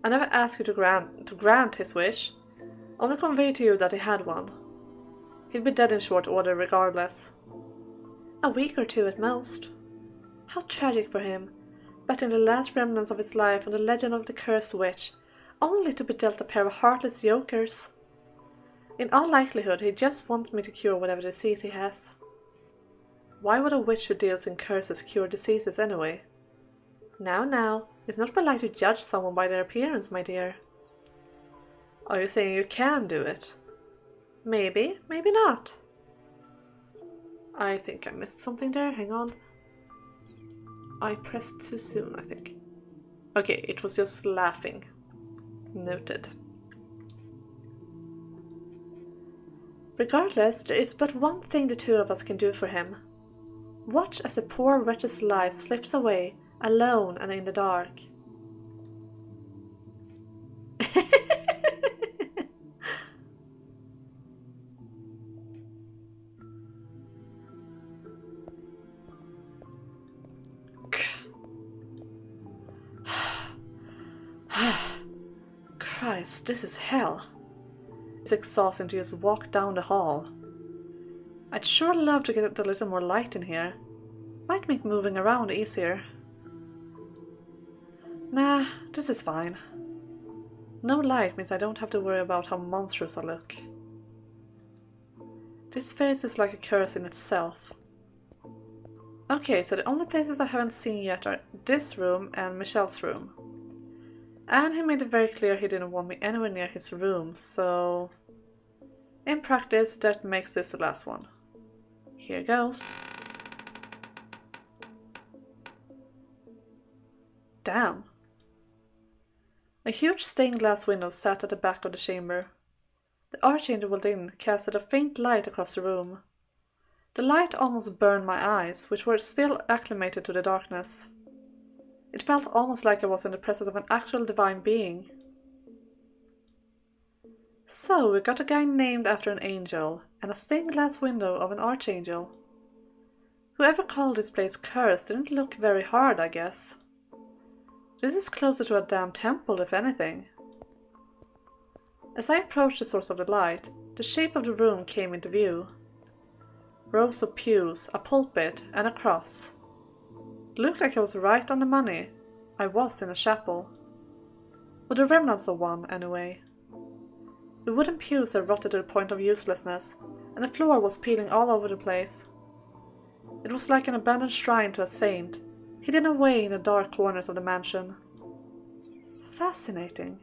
I never asked you to grant his wish, only convey to you that he had one. He'd be dead in short order regardless. A week or two at most. How tragic for him, betting the last remnants of his life on the legend of the cursed witch, only to be dealt a pair of heartless jokers. In all likelihood, he just wants me to cure whatever disease he has. Why would a witch who deals in curses cure diseases anyway? Now, it's not polite to judge someone by their appearance, my dear. Are you saying you can do it? Maybe, maybe not. I think I missed something there, hang on. I pressed too soon, I think. Okay, it was just laughing. Noted. Regardless, there is but one thing the two of us can do for him. Watch as the poor wretch's life slips away, alone and in the dark. Christ, this is hell. It's exhausting to just walk down the hall. I'd sure love to get a little more light in here. Might make moving around easier. Nah, this is fine. No light means I don't have to worry about how monstrous I look. This face is like a curse in itself. Okay, so the only places I haven't seen yet are this room and Michelle's room. And he made it very clear he didn't want me anywhere near his room, so... in practice, that makes this the last one. Here goes. Damn. A huge stained glass window sat at the back of the chamber. The archangel within casted a faint light across the room. The light almost burned my eyes, which were still acclimated to the darkness. It felt almost like I was in the presence of an actual divine being. So, we got a guy named after an angel, and a stained glass window of an archangel. Whoever called this place cursed didn't look very hard, I guess. This is closer to a damn temple, if anything. As I approached the source of the light, the shape of the room came into view. Rows of pews, a pulpit, and a cross. It looked like I was right on the money. I was in a chapel. Or the remnants of one, anyway. The wooden pews had rotted to the point of uselessness, and the floor was peeling all over the place. It was like an abandoned shrine to a saint, hidden away in the dark corners of the mansion. Fascinating.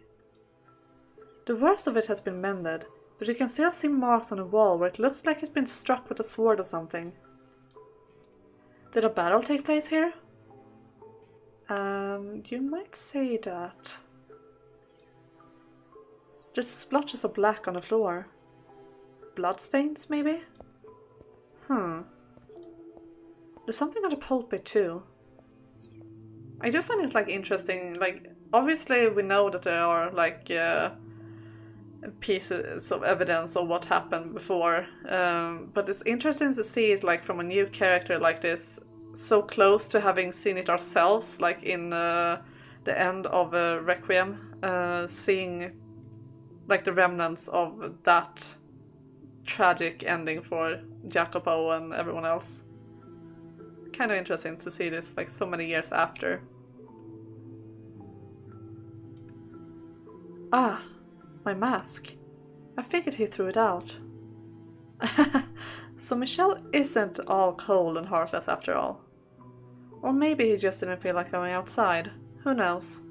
The worst of it has been mended, but you can still see marks on the wall where it looks like it's been struck with a sword or something. Did a battle take place here? You might say that. There's splotches of black on the floor. Bloodstains, maybe? There's something on the pulpit too. I do find it like interesting, like obviously we know that there are like pieces of evidence of what happened before, but it's interesting to see it like from a new character like this, so close to having seen it ourselves, like in the end of Requiem, seeing like the remnants of that tragic ending for Jacopo and everyone else. Kind of interesting to see this like so many years after. Ah, my mask. I figured he threw it out. So Michel isn't all cold and heartless after all. Or maybe he just didn't feel like going outside. Who knows?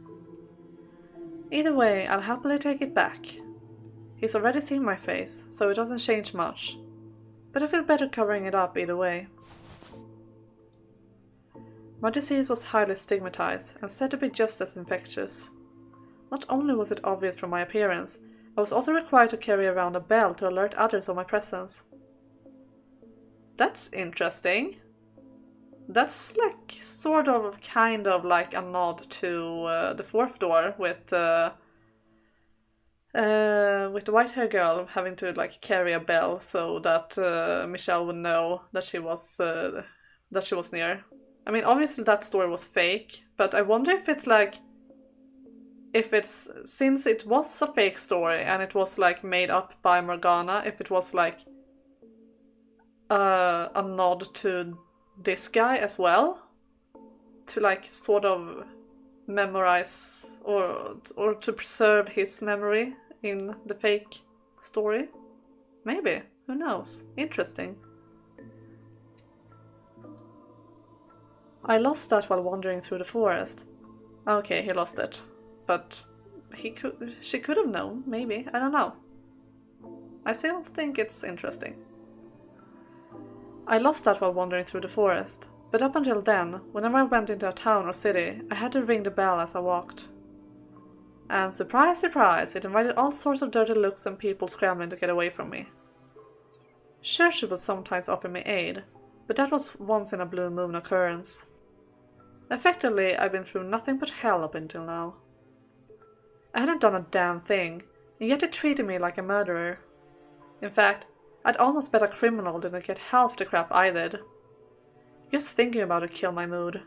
Either way, I'll happily take it back. He's already seen my face, so it doesn't change much. But I feel better covering it up either way. My disease was highly stigmatized and said to be just as infectious. Not only was it obvious from my appearance, I was also required to carry around a bell to alert others of my presence. That's interesting. That's like sort of kind of like a nod to the fourth door with the white-haired girl having to like carry a bell so that Michelle would know that she was near. I mean, obviously that story was fake, but I wonder if it's like, since it was a fake story and it was like made up by Morgana, if it was like a nod to this guy as well, to like sort of memorize or to preserve his memory in the fake story. Maybe, who knows? Interesting. I lost that while wandering through the forest. Okay, he lost it. But she could have known, maybe, I don't know. I still think it's interesting. I lost that while wandering through the forest, but up until then, whenever I went into a town or city, I had to ring the bell as I walked. And surprise, surprise, it invited all sorts of dirty looks and people scrambling to get away from me. Sure, she would sometimes offer me aid, but that was once in a blue moon occurrence. Effectively, I've been through nothing but hell up until now. I hadn't done a damn thing, and yet it treated me like a murderer. In fact, I'd almost bet a criminal didn't get half the crap I did. Just thinking about it killed my mood.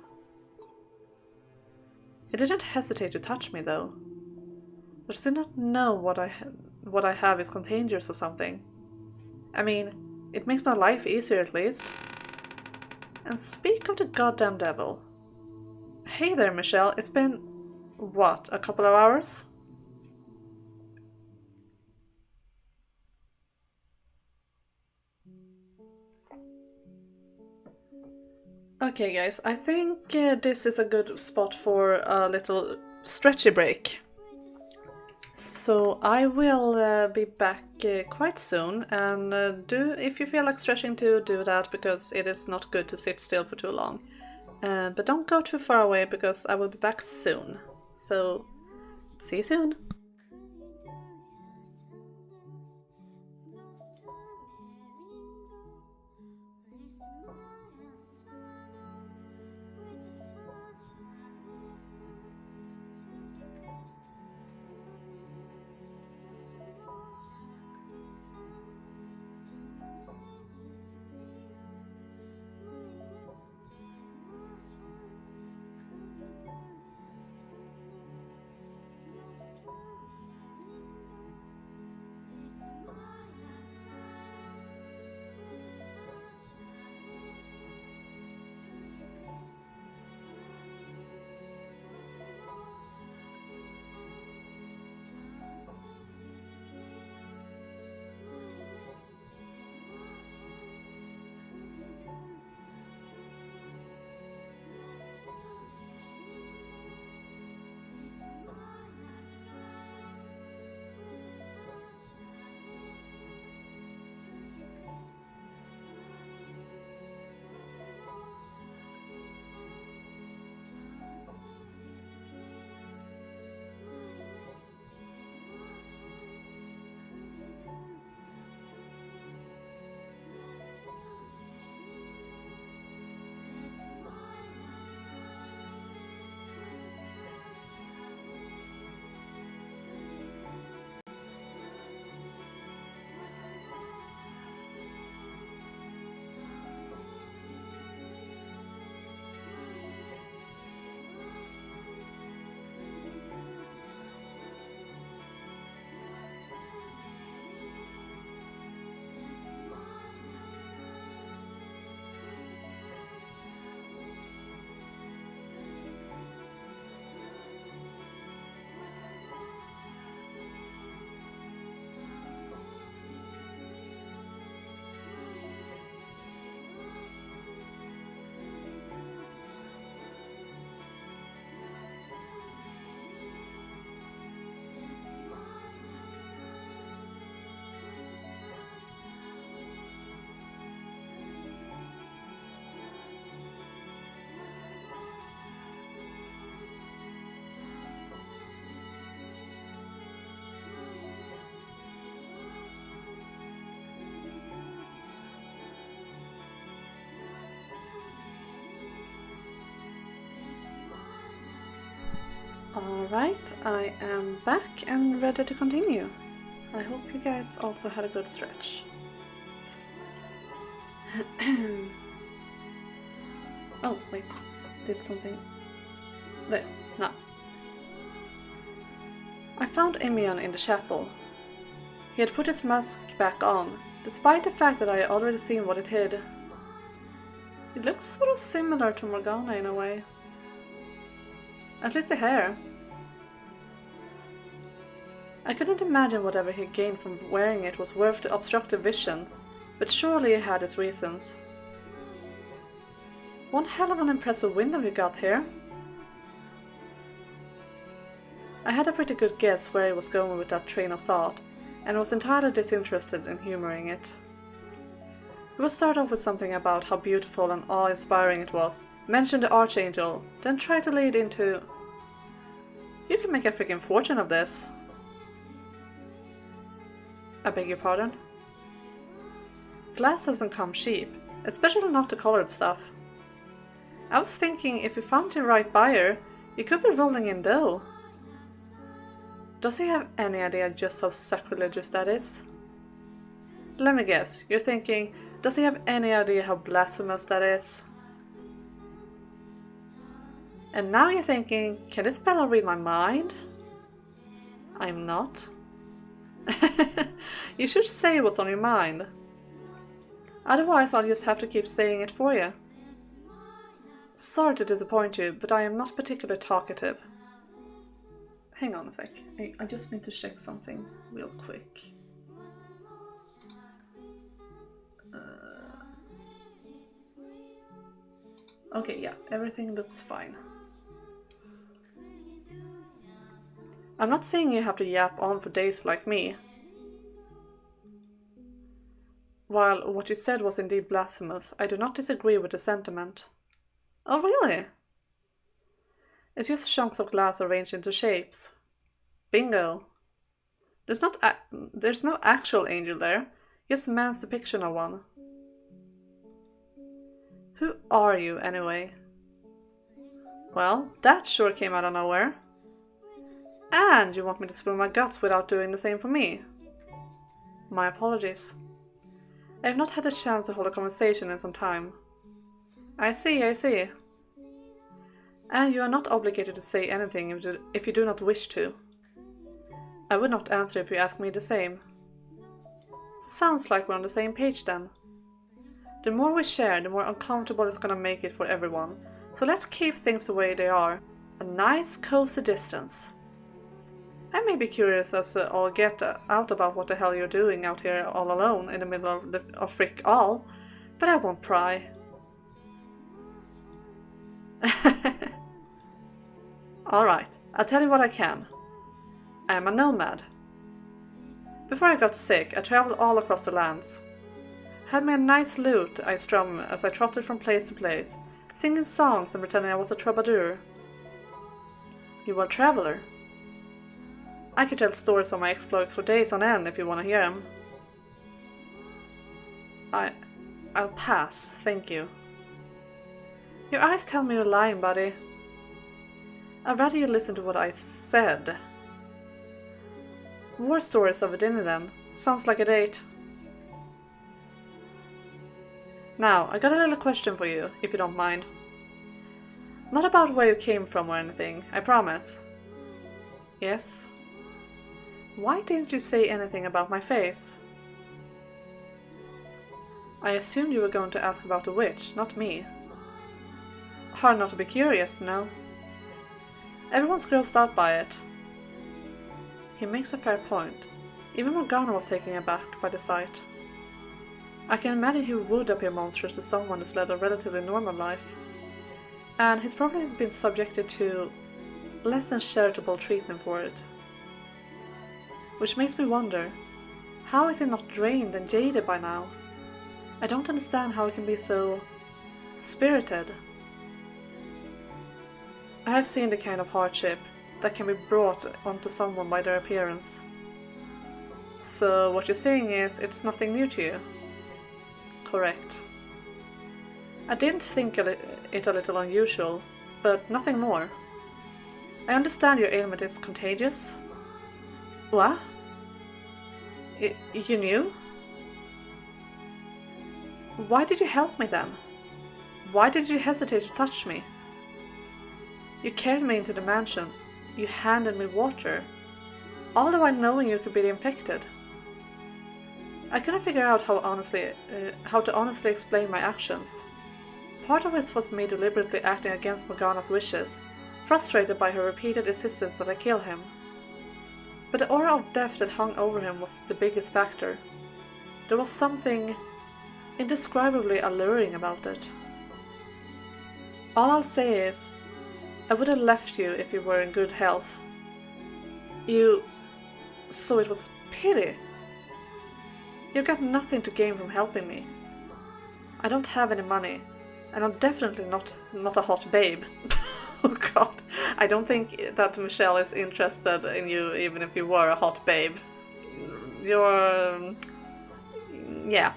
He didn't hesitate to touch me, though. But I did not know what I have is contagious or something. I mean, it makes my life easier at least. And speak of the goddamn devil. Hey there, Michelle, it's been, what, a couple of hours? Okay guys, I think this is a good spot for a little stretchy break. So I will be back quite soon, and if you feel like stretching too, do that, because it is not good to sit still for too long. But don't go too far away, because I will be back soon. So, see you soon! Alright, I am back and ready to continue. I hope you guys also had a good stretch. Oh, wait, did something... There, now. I found Emion in the chapel. He had put his mask back on, despite the fact that I had already seen what it hid. It looks sort of similar to Morgana in a way. At least the hair. I couldn't imagine whatever he gained from wearing it was worth the obstructive vision, but surely he had his reasons. One hell of an impressive window he got here. I had a pretty good guess where he was going with that train of thought, and was entirely disinterested in humoring it. He would start off with something about how beautiful and awe-inspiring it was, mention the Archangel, then try to lead into... You can make a freaking fortune of this. I beg your pardon? Glass doesn't come cheap, especially not the colored stuff. I was thinking if you found the right buyer, you could be rolling in dough. Does he have any idea just how sacrilegious that is? Let me guess, you're thinking, does he have any idea how blasphemous that is? And now you're thinking, can this fellow read my mind? I'm not. You should say what's on your mind. Otherwise I'll just have to keep saying it for you. Sorry to disappoint you, but I am not particularly talkative. Hang on a sec, I just need to check something real quick. Okay, yeah, everything looks fine. I'm not saying you have to yap on for days like me. While what you said was indeed blasphemous, I do not disagree with the sentiment. Oh really? It's just chunks of glass arranged into shapes. Bingo! There's no actual angel there, just man's depiction of one. Who are you, anyway? Well, that sure came out of nowhere. And you want me to spill my guts without doing the same for me? My apologies. I have not had a chance to hold a conversation in some time. I see. And you are not obligated to say anything if you do not wish to. I would not answer if you asked me the same. Sounds like we're on the same page then. The more we share, the more uncomfortable it's gonna make it for everyone, so let's keep things the way they are. A nice cozy distance. I may be curious as all get out about what the hell you're doing out here all alone in the middle of Frick all, but I won't pry. Alright, I'll tell you what I can. I am a nomad. Before I got sick, I traveled all across the lands. Had me a nice lute I strum as I trotted from place to place, singing songs and pretending I was a troubadour. You were a traveler. I could tell stories of my exploits for days on end if you want to hear them. I'll pass, thank you. Your eyes tell me you're lying, buddy. I'd rather you listen to what I said. War stories of a dinner then. Sounds like a date. Now, I got a little question for you, if you don't mind. Not about where you came from or anything, I promise. Yes? Why didn't you say anything about my face? I assumed you were going to ask about the witch, not me. Hard not to be curious, no? Everyone's grossed out by it. He makes a fair point. Even Morgana was taken aback by the sight. I can imagine he would appear monstrous to someone who's led a relatively normal life. And he's probably been subjected to less than charitable treatment for it. Which makes me wonder, how is he not drained and jaded by now? I don't understand how he can be so spirited. I have seen the kind of hardship that can be brought onto someone by their appearance. So what you're saying is it's nothing new to you? Correct. I did think it a little unusual, but nothing more. I understand your ailment is contagious. What? You knew? Why did you help me then? Why did you hesitate to touch me? You carried me into the mansion. You handed me water. All the while knowing you could be infected. I couldn't figure out how to honestly explain my actions. Part of it was me deliberately acting against Morgana's wishes, frustrated by her repeated insistence that I kill him. But the aura of death that hung over him was the biggest factor. There was something indescribably alluring about it. All I'll say is, I would have left you if you were in good health. So it was pity. You got nothing to gain from helping me. I don't have any money, and I'm definitely not a hot babe. Oh god, I don't think that Michelle is interested in you even if you were a hot babe. You're... yeah.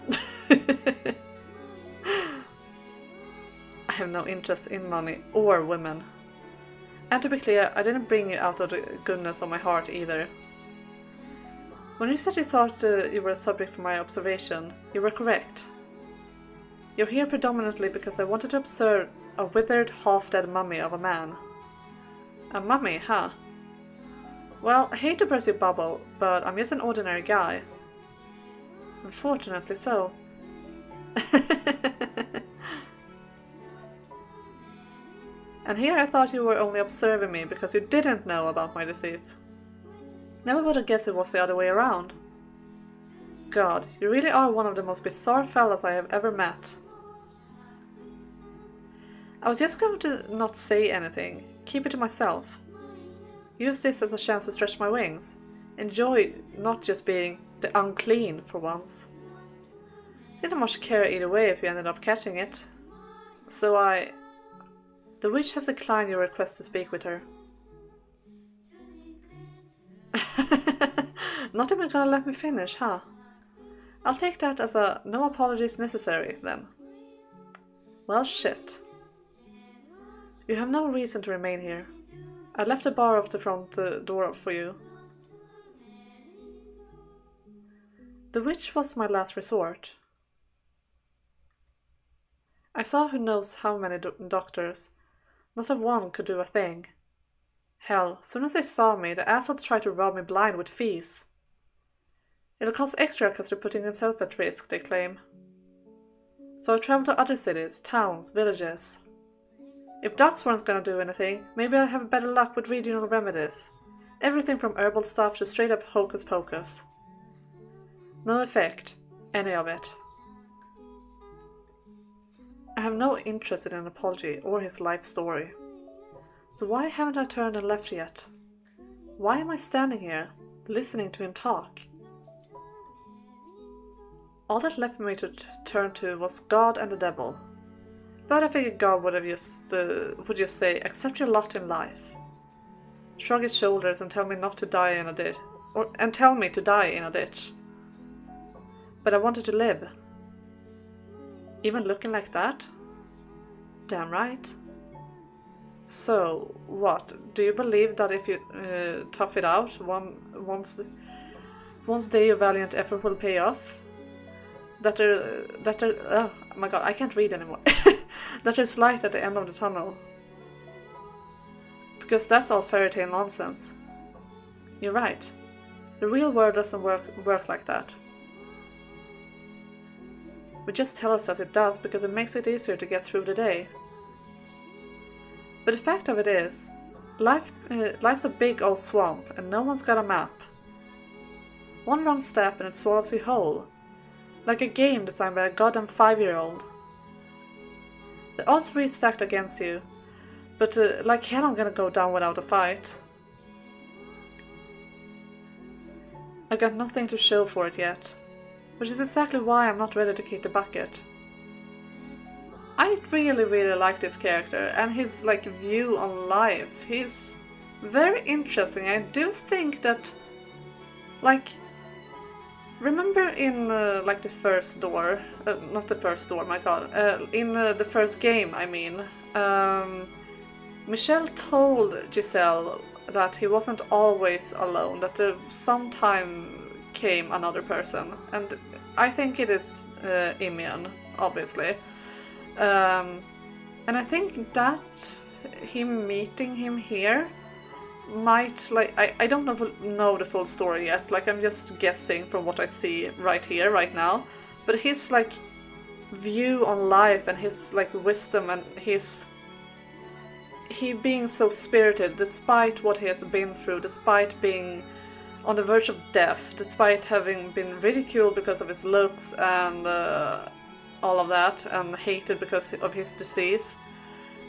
I have no interest in money or women. And to be clear, I didn't bring you out of the goodness of my heart either. When you said you thought you were a subject for my observation, you were correct. You're here predominantly because I wanted to observe a withered, half-dead mummy of a man. A mummy, huh? Well, I hate to burst your bubble, but I'm just an ordinary guy. Unfortunately so. And here I thought you were only observing me because you didn't know about my disease. Never would have guessed it was the other way around. God, you really are one of the most bizarre fellas I have ever met. I was just going to not say anything, keep it to myself. Use this as a chance to stretch my wings. Enjoy not just being the unclean for once. Didn't much care either way if you ended up catching it. So The witch has declined your request to speak with her. Not even gonna let me finish, huh? I'll take that as a no apologies necessary, then. Well, shit. You have no reason to remain here. I left the bar off the front door for you. The witch was my last resort. I saw who knows how many doctors. Not a one could do a thing. Hell, soon as they saw me, the assholes tried to rob me blind with fees. It'll cost extra because they're putting themselves at risk, they claim. So I traveled to other cities, towns, villages. If docs weren't gonna do anything, maybe I'd have better luck with regional remedies. Everything from herbal stuff to straight up hocus pocus. No effect. Any of it. I have no interest in an apology or his life story. So why haven't I turned and left yet? Why am I standing here, listening to him talk? All that left me to turn to was God and the devil. But I figured God would just say, accept your lot in life. Shrug his shoulders and tell me not to die in a ditch. And tell me to die in a ditch. But I wanted to live. Even looking like that? Damn right. So, what? Do you believe that if you tough it out, once day your valiant effort will pay off? That oh my god, I can't read anymore. That there's light at the end of the tunnel. Because that's all fairy tale nonsense. You're right. The real world doesn't work like that. We just tell us that it does because it makes it easier to get through the day. But the fact of it is, life's a big old swamp and no one's got a map. One wrong step and it swallows you whole. Like a game designed by a goddamn 5-year-old. The odds are really stacked against you, but like hell I'm gonna go down without a fight. I got nothing to show for it yet, which is exactly why I'm not ready to kick the bucket. I really like this character and his view on life. He's very interesting. I do think that remember in the first door, not the first door, my god, in the first game, I mean, Michel told Giselle that he wasn't always alone, that there sometime came another person, and I think it is Imian, obviously. And I think that him meeting him here might, like, I don't know the full story yet, like I'm just guessing from what I see right here, right now, but his like view on life and his like wisdom and he being so spirited despite what he has been through, despite being on the verge of death, despite having been ridiculed because of his looks and all of that, and hated because of his disease,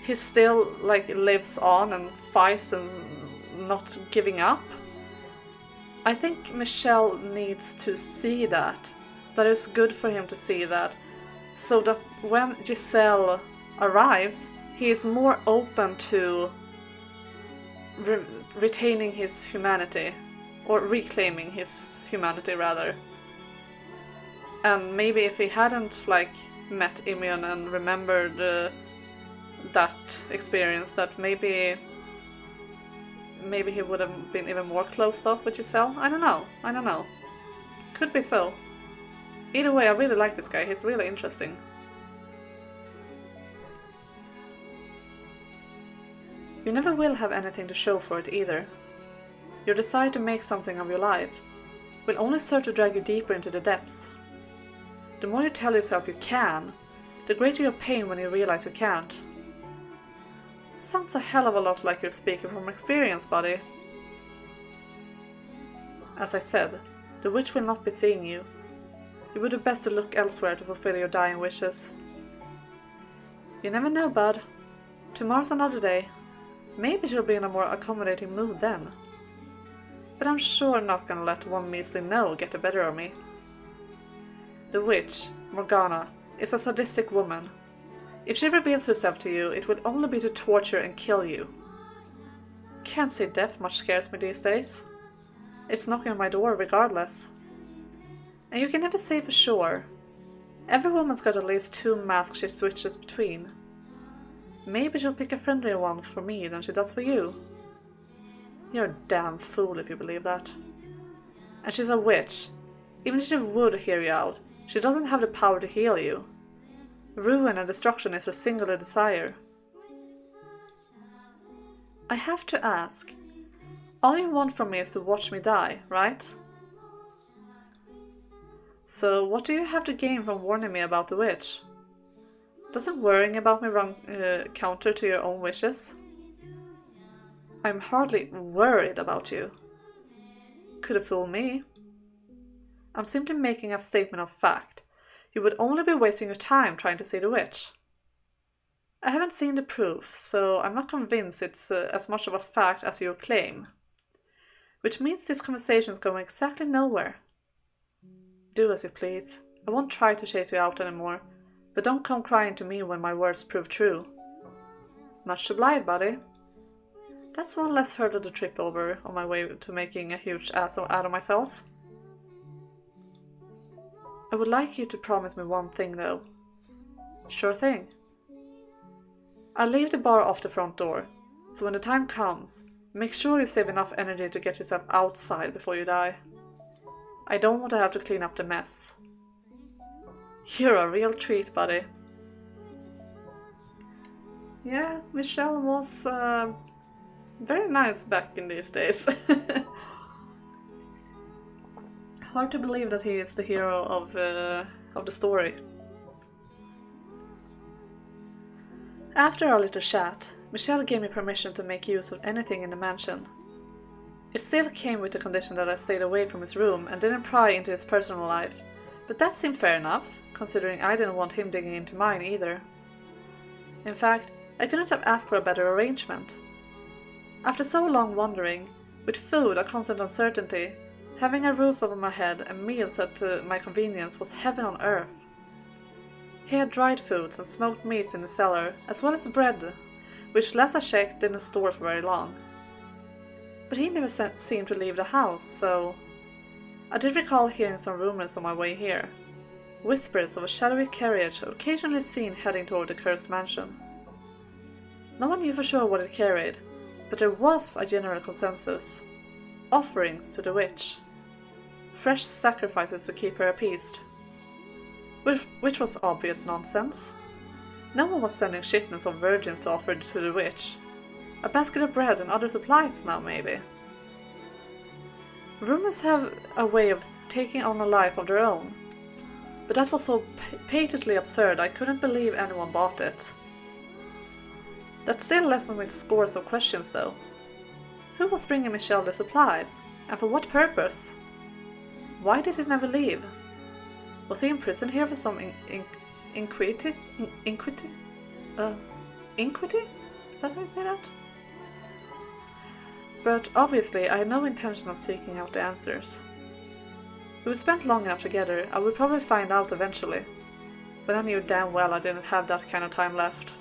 he still like lives on and fights and not giving up. I think Michel needs to see that. That is good for him to see that, so that when Giselle arrives, he is more open to retaining his humanity, or reclaiming his humanity rather. And maybe if he hadn't like met Imian and remembered that experience, that maybe he would have been even more closed off with Giselle. I don't know. Could be so. Either way, I really like this guy. He's really interesting. You never will have anything to show for it either. Your desire to make something of your life will only serve to drag you deeper into the depths. The more you tell yourself you can, the greater your pain when you realize you can't. Sounds a hell of a lot like you're speaking from experience, buddy. As I said, the witch will not be seeing you. You would do best to look elsewhere to fulfill your dying wishes. You never know, bud. Tomorrow's another day. Maybe she'll be in a more accommodating mood then. But I'm sure not gonna let one measly no get the better of me. The witch, Morgana, is a sadistic woman. If she reveals herself to you, it will only be to torture and kill you. Can't say death much scares me these days. It's knocking on my door regardless. And you can never say for sure. Every woman's got at least 2 masks she switches between. Maybe she'll pick a friendlier one for me than she does for you. You're a damn fool if you believe that. And she's a witch. Even if she would hear you out, she doesn't have the power to heal you. Ruin and destruction is her singular desire. I have to ask, all you want from me is to watch me die, right? So what do you have to gain from warning me about the witch? Doesn't worrying about me run counter to your own wishes? I'm hardly worried about you. Could have fooled me. I'm simply making a statement of fact. You would only be wasting your time trying to see the witch. I haven't seen the proof, so I'm not convinced it's as much of a fact as you claim. Which means this conversation is going exactly nowhere. Do as you please. I won't try to chase you out anymore, but don't come crying to me when my words prove true. Much obliged, buddy. That's one less hurdle to trip over on my way to making a huge ass out of myself. I would like you to promise me one thing, though. Sure thing. I'll leave the bar off the front door, so when the time comes, make sure you save enough energy to get yourself outside before you die. I don't want to have to clean up the mess. You're a real treat, buddy. Yeah, Michel was very nice back in these days. Hard to believe that he is the hero of the story. After our little chat, Michel gave me permission to make use of anything in the mansion. It still came with the condition that I stayed away from his room and didn't pry into his personal life, but that seemed fair enough, considering I didn't want him digging into mine either. In fact, I couldn't have asked for a better arrangement. After so long wandering, with food a constant uncertainty, having a roof over my head and meals at my convenience was heaven on earth. He had dried foods and smoked meats in the cellar, as well as bread, which last I checked didn't store for very long. But he never seemed to leave the house, so I did recall hearing some rumors on my way here. Whispers of a shadowy carriage occasionally seen heading toward the cursed mansion. No one knew for sure what it carried, but there was a general consensus. Offerings to the witch. Fresh sacrifices to keep her appeased. Which was obvious nonsense. No one was sending shipments of virgins to offer to the witch. A basket of bread and other supplies now, maybe. Rumors have a way of taking on a life of their own. But that was so patently absurd I couldn't believe anyone bought it. That still left me with scores of questions though. Who was bringing Michelle the supplies? And for what purpose? Why did he never leave? Was he in prison here for some inquity? Is that how you say that? But obviously I had no intention of seeking out the answers. If we spent long enough together, I would probably find out eventually. But I knew damn well I didn't have that kind of time left.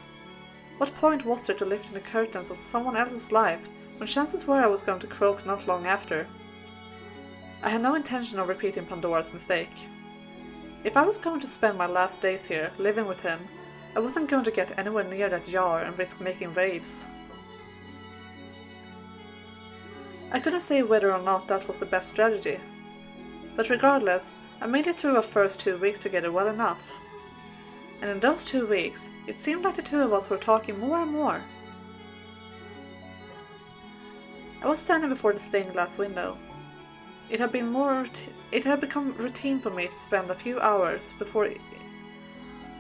What point was there to lifting the curtains of someone else's life when chances were I was going to croak not long after? I had no intention of repeating Pandora's mistake. If I was going to spend my last days here, living with him, I wasn't going to get anywhere near that jar and risk making waves. I couldn't say whether or not that was the best strategy. But regardless, I made it through our first 2 weeks together well enough. And in those 2 weeks, it seemed like the two of us were talking more and more. I was standing before the stained glass window. It had become routine for me to spend a few hours before...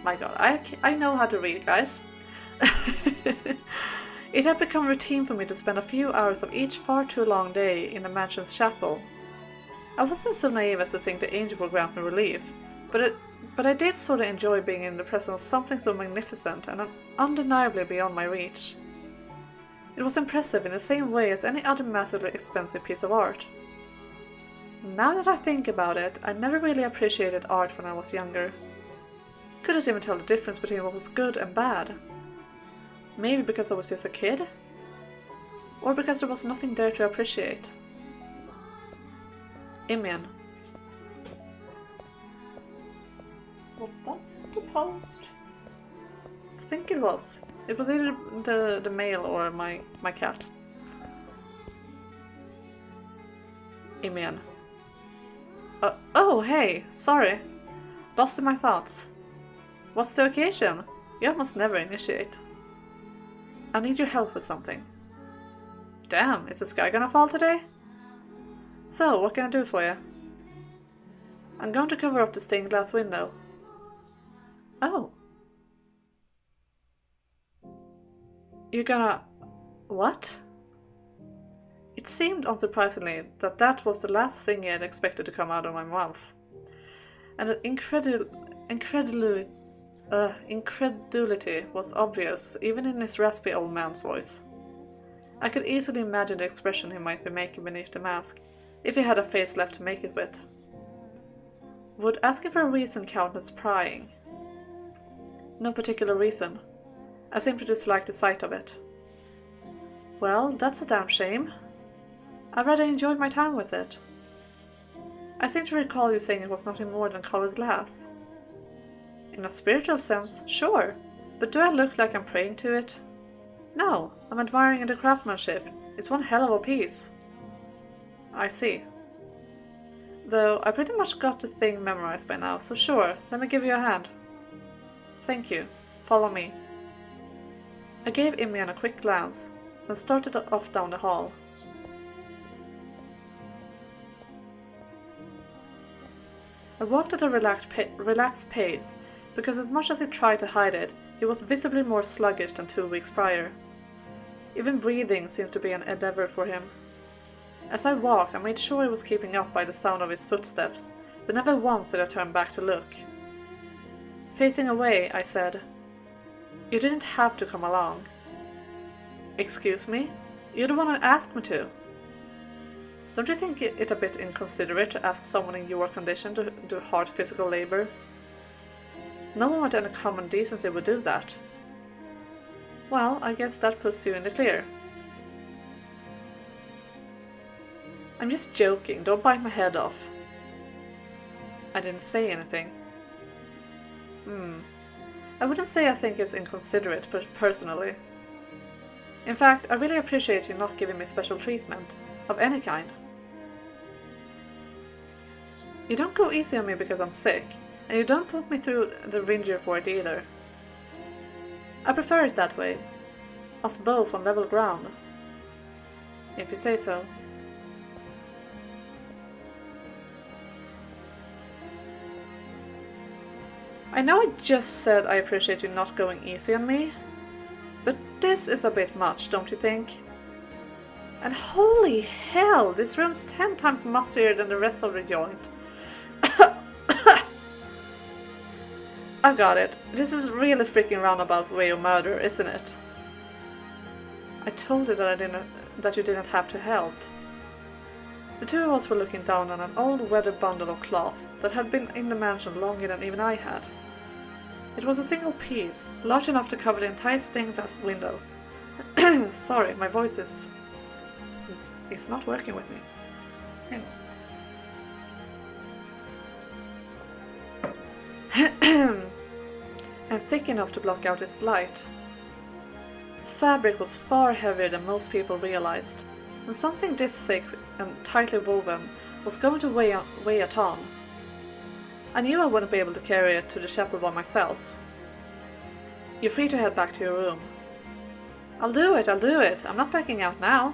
My god, I know how to read, guys. It had become routine for me to spend a few hours of each far too long day in the mansion's chapel. I wasn't so naive as to think the angel would grant me relief, but I did sort of enjoy being in the presence of something so magnificent and undeniably beyond my reach. It was impressive in the same way as any other massively expensive piece of art. Now that I think about it, I never really appreciated art when I was younger. Couldn't even tell the difference between what was good and bad. Maybe because I was just a kid? Or because there was nothing there to appreciate. Imian. Was that the post? I think it was. It was either the mail or my cat. Imian. Oh, hey, sorry. Lost in my thoughts. What's the occasion? You almost never initiate. I need your help with something. Damn, is the sky gonna fall today? So, what can I do for you? I'm going to cover up the stained glass window. Oh. You're gonna... What? It seemed, unsurprisingly, that was the last thing he had expected to come out of my mouth. And the incredulity was obvious, even in his raspy old man's voice. I could easily imagine the expression he might be making beneath the mask, if he had a face left to make it with. Would asking for a reason count as prying? No particular reason. I simply disliked the sight of it. Well, that's a damn shame. I rather enjoyed my time with it. I seem to recall you saying it was nothing more than colored glass. In a spiritual sense, sure, but do I look like I'm praying to it? No, I'm admiring the craftsmanship. It's one hell of a piece. I see. Though I pretty much got the thing memorized by now, so sure, let me give you a hand. Thank you. Follow me. I gave Imian a quick glance, and started off down the hall. I walked at a relaxed pace, because as much as he tried to hide it, he was visibly more sluggish than 2 weeks prior. Even breathing seemed to be an endeavor for him. As I walked, I made sure he was keeping up by the sound of his footsteps, but never once did I turn back to look. Facing away, I said, "You didn't have to come along." "Excuse me? You're the one who asked me to." Don't you think it a bit inconsiderate to ask someone in your condition to do hard physical labor? No one with any common decency would do that. Well, I guess that puts you in the clear. I'm just joking, don't bite my head off. I didn't say anything. I wouldn't say I think it's inconsiderate, personally. In fact, I really appreciate you not giving me special treatment, of any kind. You don't go easy on me because I'm sick, and you don't put me through the ringer for it either. I prefer it that way. Us both on level ground. If you say so. I know I just said I appreciate you not going easy on me, but this is a bit much, don't you think? And holy hell, this room's 10 times mustier than the rest of the joint. I got it. This is really freaking roundabout way of murder, isn't it? I told you that you didn't have to help. The two of us were looking down on an old weathered bundle of cloth that had been in the mansion longer than even I had. It was a single piece, large enough to cover the entire stained glass window. Sorry, my voice is not working with me. Hang on. And thick enough to block out its light. The fabric was far heavier than most people realized, and something this thick and tightly woven was going to weigh a ton. I knew I wouldn't be able to carry it to the chapel by myself. You're free to head back to your room. I'll do it, I'm not backing out now.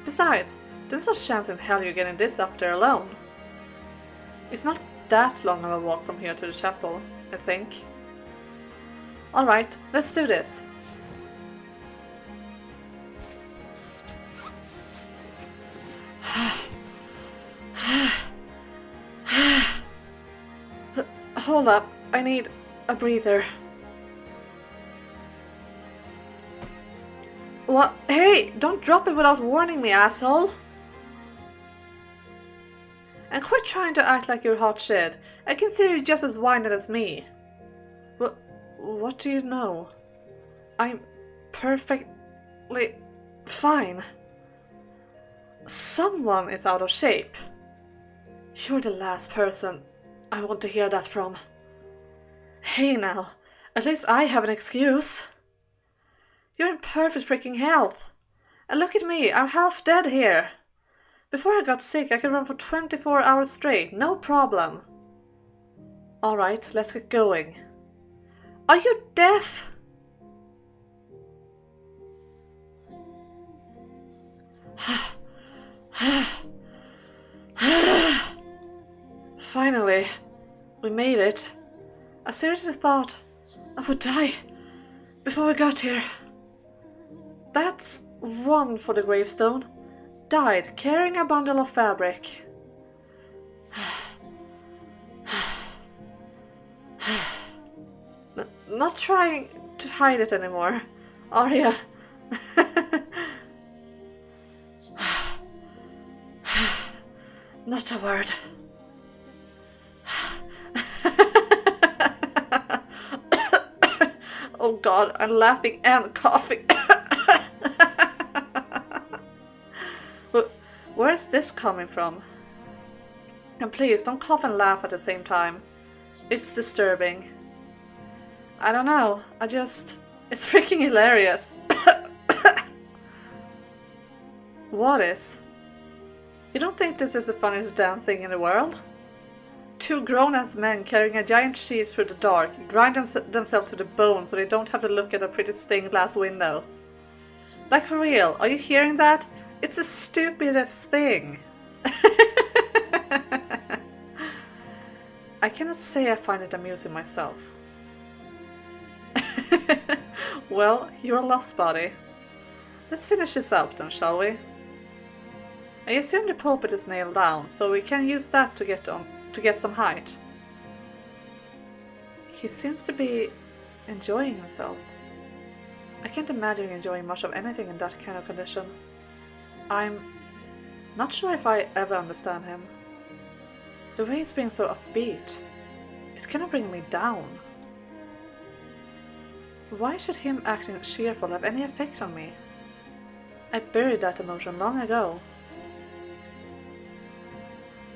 Besides, there's no chance in hell you're getting this up there alone. It's not that long of a walk from here to the chapel, I think. Alright, let's do this. Hold up, I need a breather. What? Hey, don't drop it without warning me, asshole! And quit trying to act like you're hot shit. I consider you just as winded as me. What do you know? I'm perfectly fine. Someone is out of shape. You're the last person I want to hear that from. Hey now, at least I have an excuse. You're in perfect freaking health. And look at me, I'm half dead here. Before I got sick, I could run for 24 hours straight, no problem. Alright, let's get going. Are you deaf? Finally, we made it. I seriously thought I would die before we got here. That's one for the gravestone. Died carrying a bundle of fabric. Not trying to hide it anymore, are you? Not a word. Oh god, I'm laughing and coughing. Where's this coming from? And please, don't cough and laugh at the same time. It's disturbing. I don't know, it's freaking hilarious. What is? You don't think this is the funniest damn thing in the world? Two grown-ass men carrying a giant sheet through the dark, grind themselves to the bone so they don't have to look at a pretty stained glass window. Like for real, are you hearing that? It's the stupidest thing. I cannot say I find it amusing myself. Well, you're a lost body. Let's finish this up then, shall we? I assume the pulpit is nailed down, so we can use that to get some height. He seems to be enjoying himself. I can't imagine enjoying much of anything in that kind of condition. I'm not sure if I ever understand him. The way he's being so upbeat is kind of bringing me down. Why should him acting cheerful have any effect on me? I buried that emotion long ago.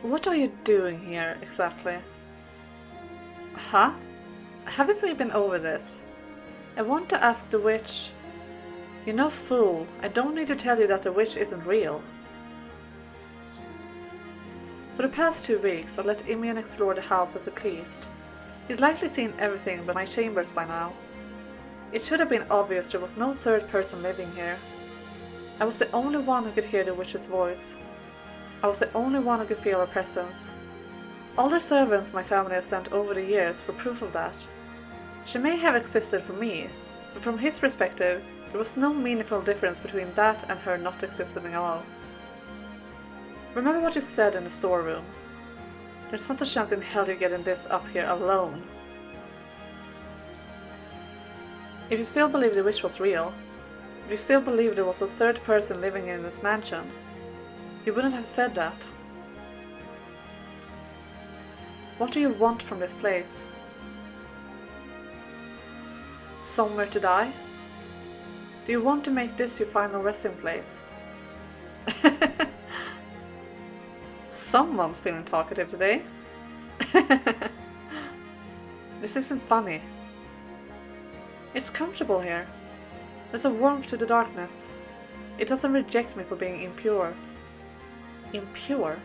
What are you doing here, exactly? Huh? Haven't we been over this? I want to ask the witch... You're no fool. I don't need to tell you that the witch isn't real. For the past 2 weeks, I let Imian explore the house as he pleased. He'd likely seen everything but my chambers by now. It should have been obvious there was no third person living here. I was the only one who could hear the witch's voice. I was the only one who could feel her presence. All the servants my family has sent over the years were proof of that. She may have existed for me, but from his perspective, there was no meaningful difference between that and her not existing at all. Remember what you said in the storeroom. There's not a chance in hell you're getting this up here alone. If you still believe the witch was real, if you still believe there was a third person living in this mansion, you wouldn't have said that. What do you want from this place? Somewhere to die? Do you want to make this your final resting place? Someone's feeling talkative today. This isn't funny. It's comfortable here. There's a warmth to the darkness. It doesn't reject me for being impure. Impure?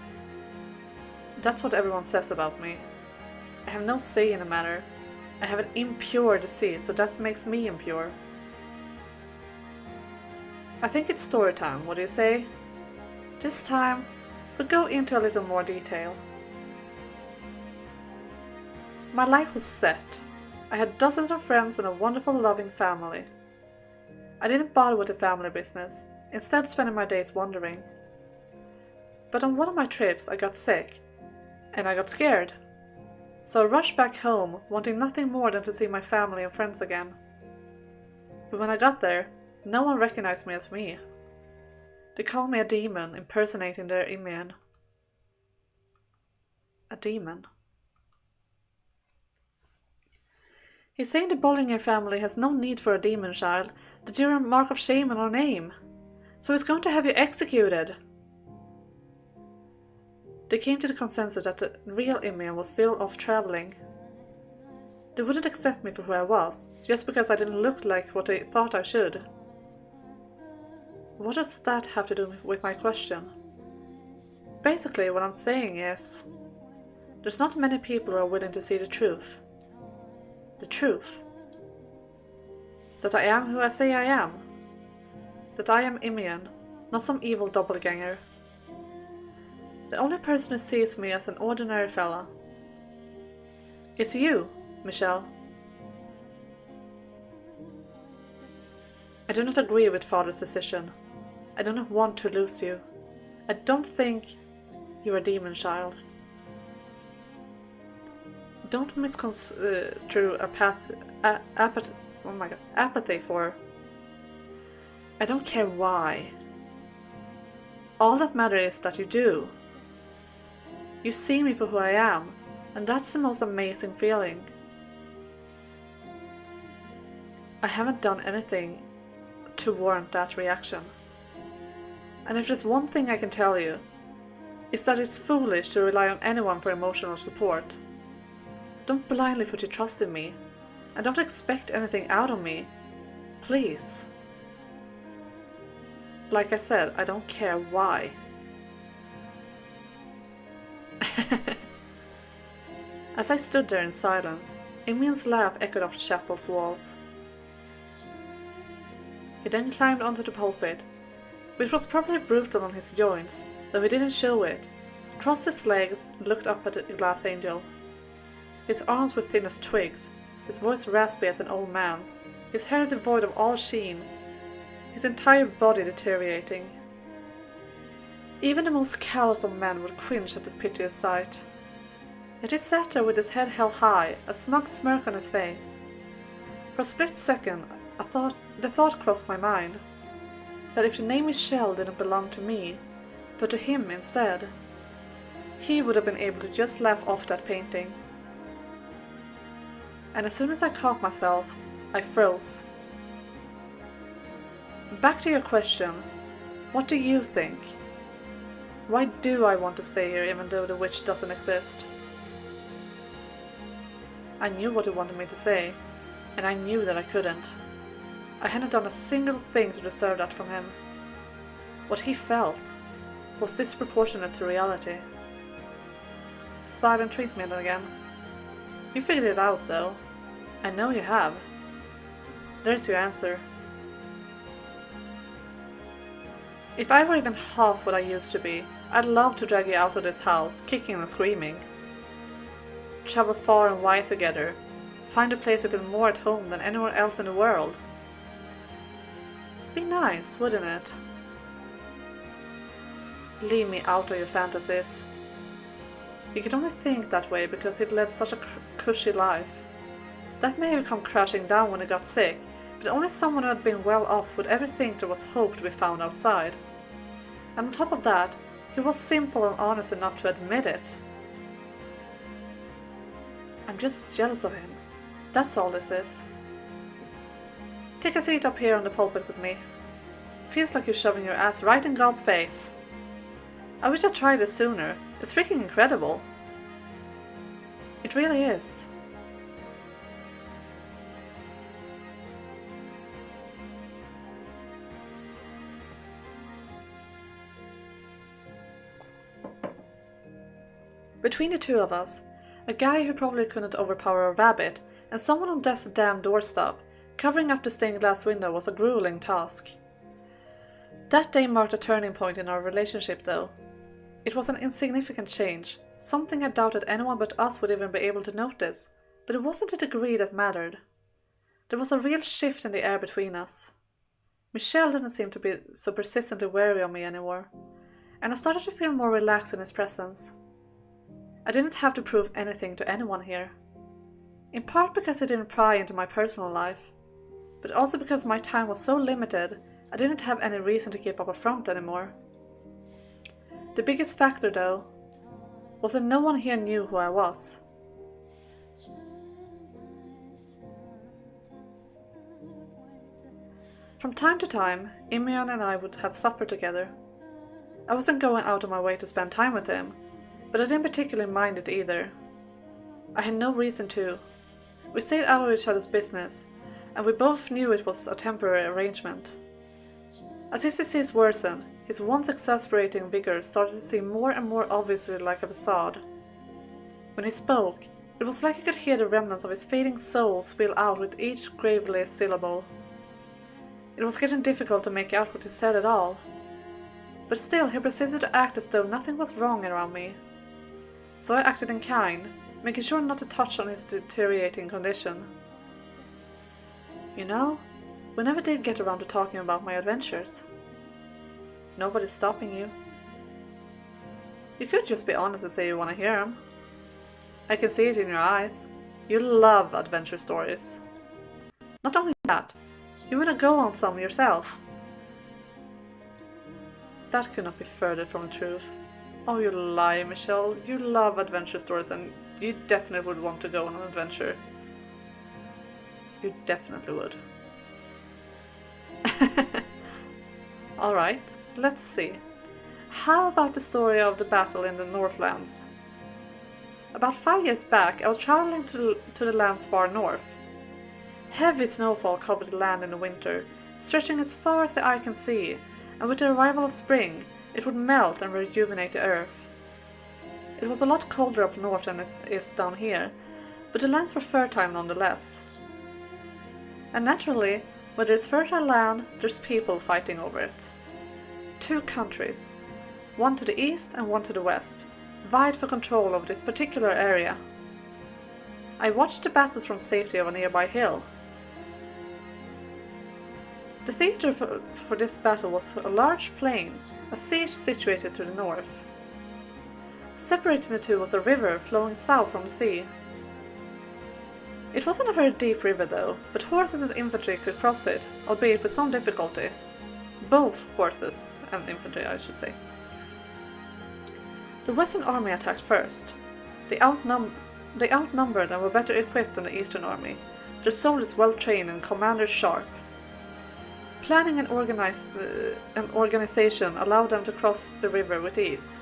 That's what everyone says about me. I have no say in the matter. I have an impure disease, so that makes me impure. I think it's story time, what do you say? This time, we'll go into a little more detail. My life was set. I had dozens of friends and a wonderful, loving family. I didn't bother with the family business, instead spending my days wandering. But on one of my trips I got sick, and I got scared. So I rushed back home, wanting nothing more than to see my family and friends again. But when I got there, no one recognized me as me. They called me a demon impersonating their Imian. A demon. He's saying the Bollinger family has no need for a demon child, that you're a mark of shame on our name. So he's going to have you executed. They came to the consensus that the real Imian was still off traveling. They wouldn't accept me for who I was, just because I didn't look like what they thought I should. What does that have to do with my question? Basically, what I'm saying is, there's not many people who are willing to see the truth. The truth. That I am who I say I am. That I am Imian, not some evil doppelganger. The only person who sees me as an ordinary fella is you, Michelle. I do not agree with Father's decision. I do not want to lose you. I don't think you're a demon child. Don't misconstrue apathy for. I don't care why. All that matters is that you do. You see me for who I am, and that's the most amazing feeling. I haven't done anything to warrant that reaction. And if there's one thing I can tell you, it's that it's foolish to rely on anyone for emotional support. Don't blindly put your trust in me, and don't expect anything out of me. Please. Like I said, I don't care why. As I stood there in silence, Imian's laugh echoed off the chapel's walls. He then climbed onto the pulpit, which was probably brutal on his joints, though he didn't show it, crossed his legs and looked up at the glass angel. His arms were thin as twigs, his voice raspy as an old man's, his hair devoid of all sheen, his entire body deteriorating. Even the most callous of men would cringe at this piteous sight. Yet he sat there with his head held high, a smug smirk on his face. For a split second, the thought crossed my mind, that if the name Michelle didn't belong to me, but to him instead, he would have been able to just laugh off that painting. And as soon as I caught myself, I froze. Back to your question, what do you think? Why do I want to stay here even though the witch doesn't exist? I knew what he wanted me to say, and I knew that I couldn't. I hadn't done a single thing to deserve that from him. What he felt was disproportionate to reality. Silent treatment again. You figured it out though. I know you have. There's your answer. If I were even half what I used to be, I'd love to drag you out of this house, kicking and screaming. Travel far and wide together. Find a place you feel more at home than anywhere else in the world. Be nice, wouldn't it? Leave me out of your fantasies. You could only think that way because he'd led such a cushy life. That may have come crashing down when he got sick, but only someone who had been well off would ever think there was hope to be found outside. And on top of that, he was simple and honest enough to admit it. I'm just jealous of him. That's all this is. Take a seat up here on the pulpit with me. Feels like you're shoving your ass right in God's face. I wish I tried this sooner. It's freaking incredible. It really is. Between the two of us, a guy who probably couldn't overpower a rabbit, and someone on this damn doorstep, covering up the stained glass window was a grueling task. That day marked a turning point in our relationship though. It was an insignificant change, something I doubted anyone but us would even be able to notice, but it wasn't the degree that mattered. There was a real shift in the air between us. Michel didn't seem to be so persistently wary of me anymore, and I started to feel more relaxed in his presence. I didn't have to prove anything to anyone here. In part because I didn't pry into my personal life, but also because my time was so limited, I didn't have any reason to keep up a front anymore. The biggest factor, though, was that no one here knew who I was. From time to time, Imian and I would have supper together. I wasn't going out of my way to spend time with him, but I didn't particularly mind it either. I had no reason to. We stayed out of each other's business, and we both knew it was a temporary arrangement. As his disease worsened, his once exasperating vigor started to seem more and more obviously like a facade. When he spoke, it was like I could hear the remnants of his fading soul spill out with each gravely syllable. It was getting difficult to make out what he said at all. But still, he persisted to act as though nothing was wrong around me. So I acted in kind, making sure not to touch on his deteriorating condition. You know, we never did get around to talking about my adventures. Nobody's stopping you. You could just be honest and say you want to hear them. I can see it in your eyes. You love adventure stories. Not only that, you want to go on some yourself. That could not be further from the truth. Oh, you lie, Michelle. You love adventure stories and you definitely would want to go on an adventure. You definitely would. Alright, let's see. How about the story of the battle in the Northlands? About 5 years back, I was traveling to the lands far north. Heavy snowfall covered the land in the winter, stretching as far as the eye can see, and with the arrival of spring, it would melt and rejuvenate the earth. It was a lot colder up north than it is down here, but the lands were fertile nonetheless. And naturally, where there's fertile land, there's people fighting over it. 2 countries, one to the east and one to the west, vied for control of this particular area. I watched the battles from safety of a nearby hill. The theater for this battle was a large plain, a siege situated to the north. Separating the two was a river flowing south from the sea. It wasn't a very deep river though, but horses and infantry could cross it, albeit with some difficulty. Both horses and infantry, I should say. The Western Army attacked first. They outnumbered and were better equipped than the Eastern Army, their soldiers well trained and commanders sharp. Planning and organization allowed them to cross the river with ease.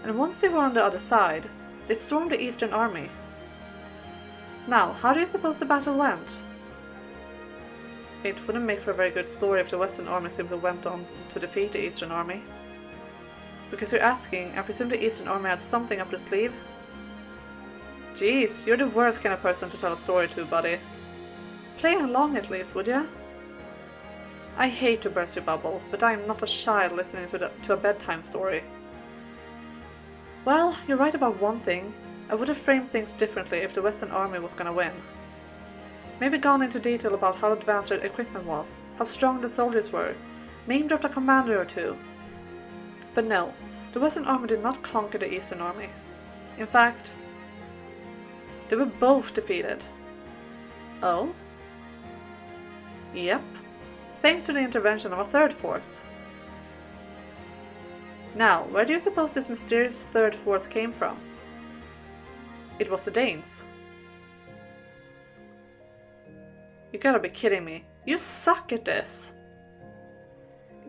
And once they were on the other side, they stormed the Eastern Army. Now, how do you suppose the battle went? It wouldn't make for a very good story if the Western Army simply went on to defeat the Eastern Army. Because you're asking, I presume the Eastern Army had something up their sleeve? Jeez, you're the worst kind of person to tell a story to, buddy. Play along at least, would ya? I hate to burst your bubble, but I am not a child listening to a bedtime story. Well, you're right about one thing. I would have framed things differently if the Western Army was gonna win. Maybe gone into detail about how advanced their equipment was, how strong the soldiers were, name dropped a commander or two. But no, the Western Army did not conquer the Eastern Army. In fact, they were both defeated. Oh? Yep. Thanks to the intervention of a third force. Now, where do you suppose this mysterious third force came from? It was the Danes. You gotta be kidding me. You suck at this!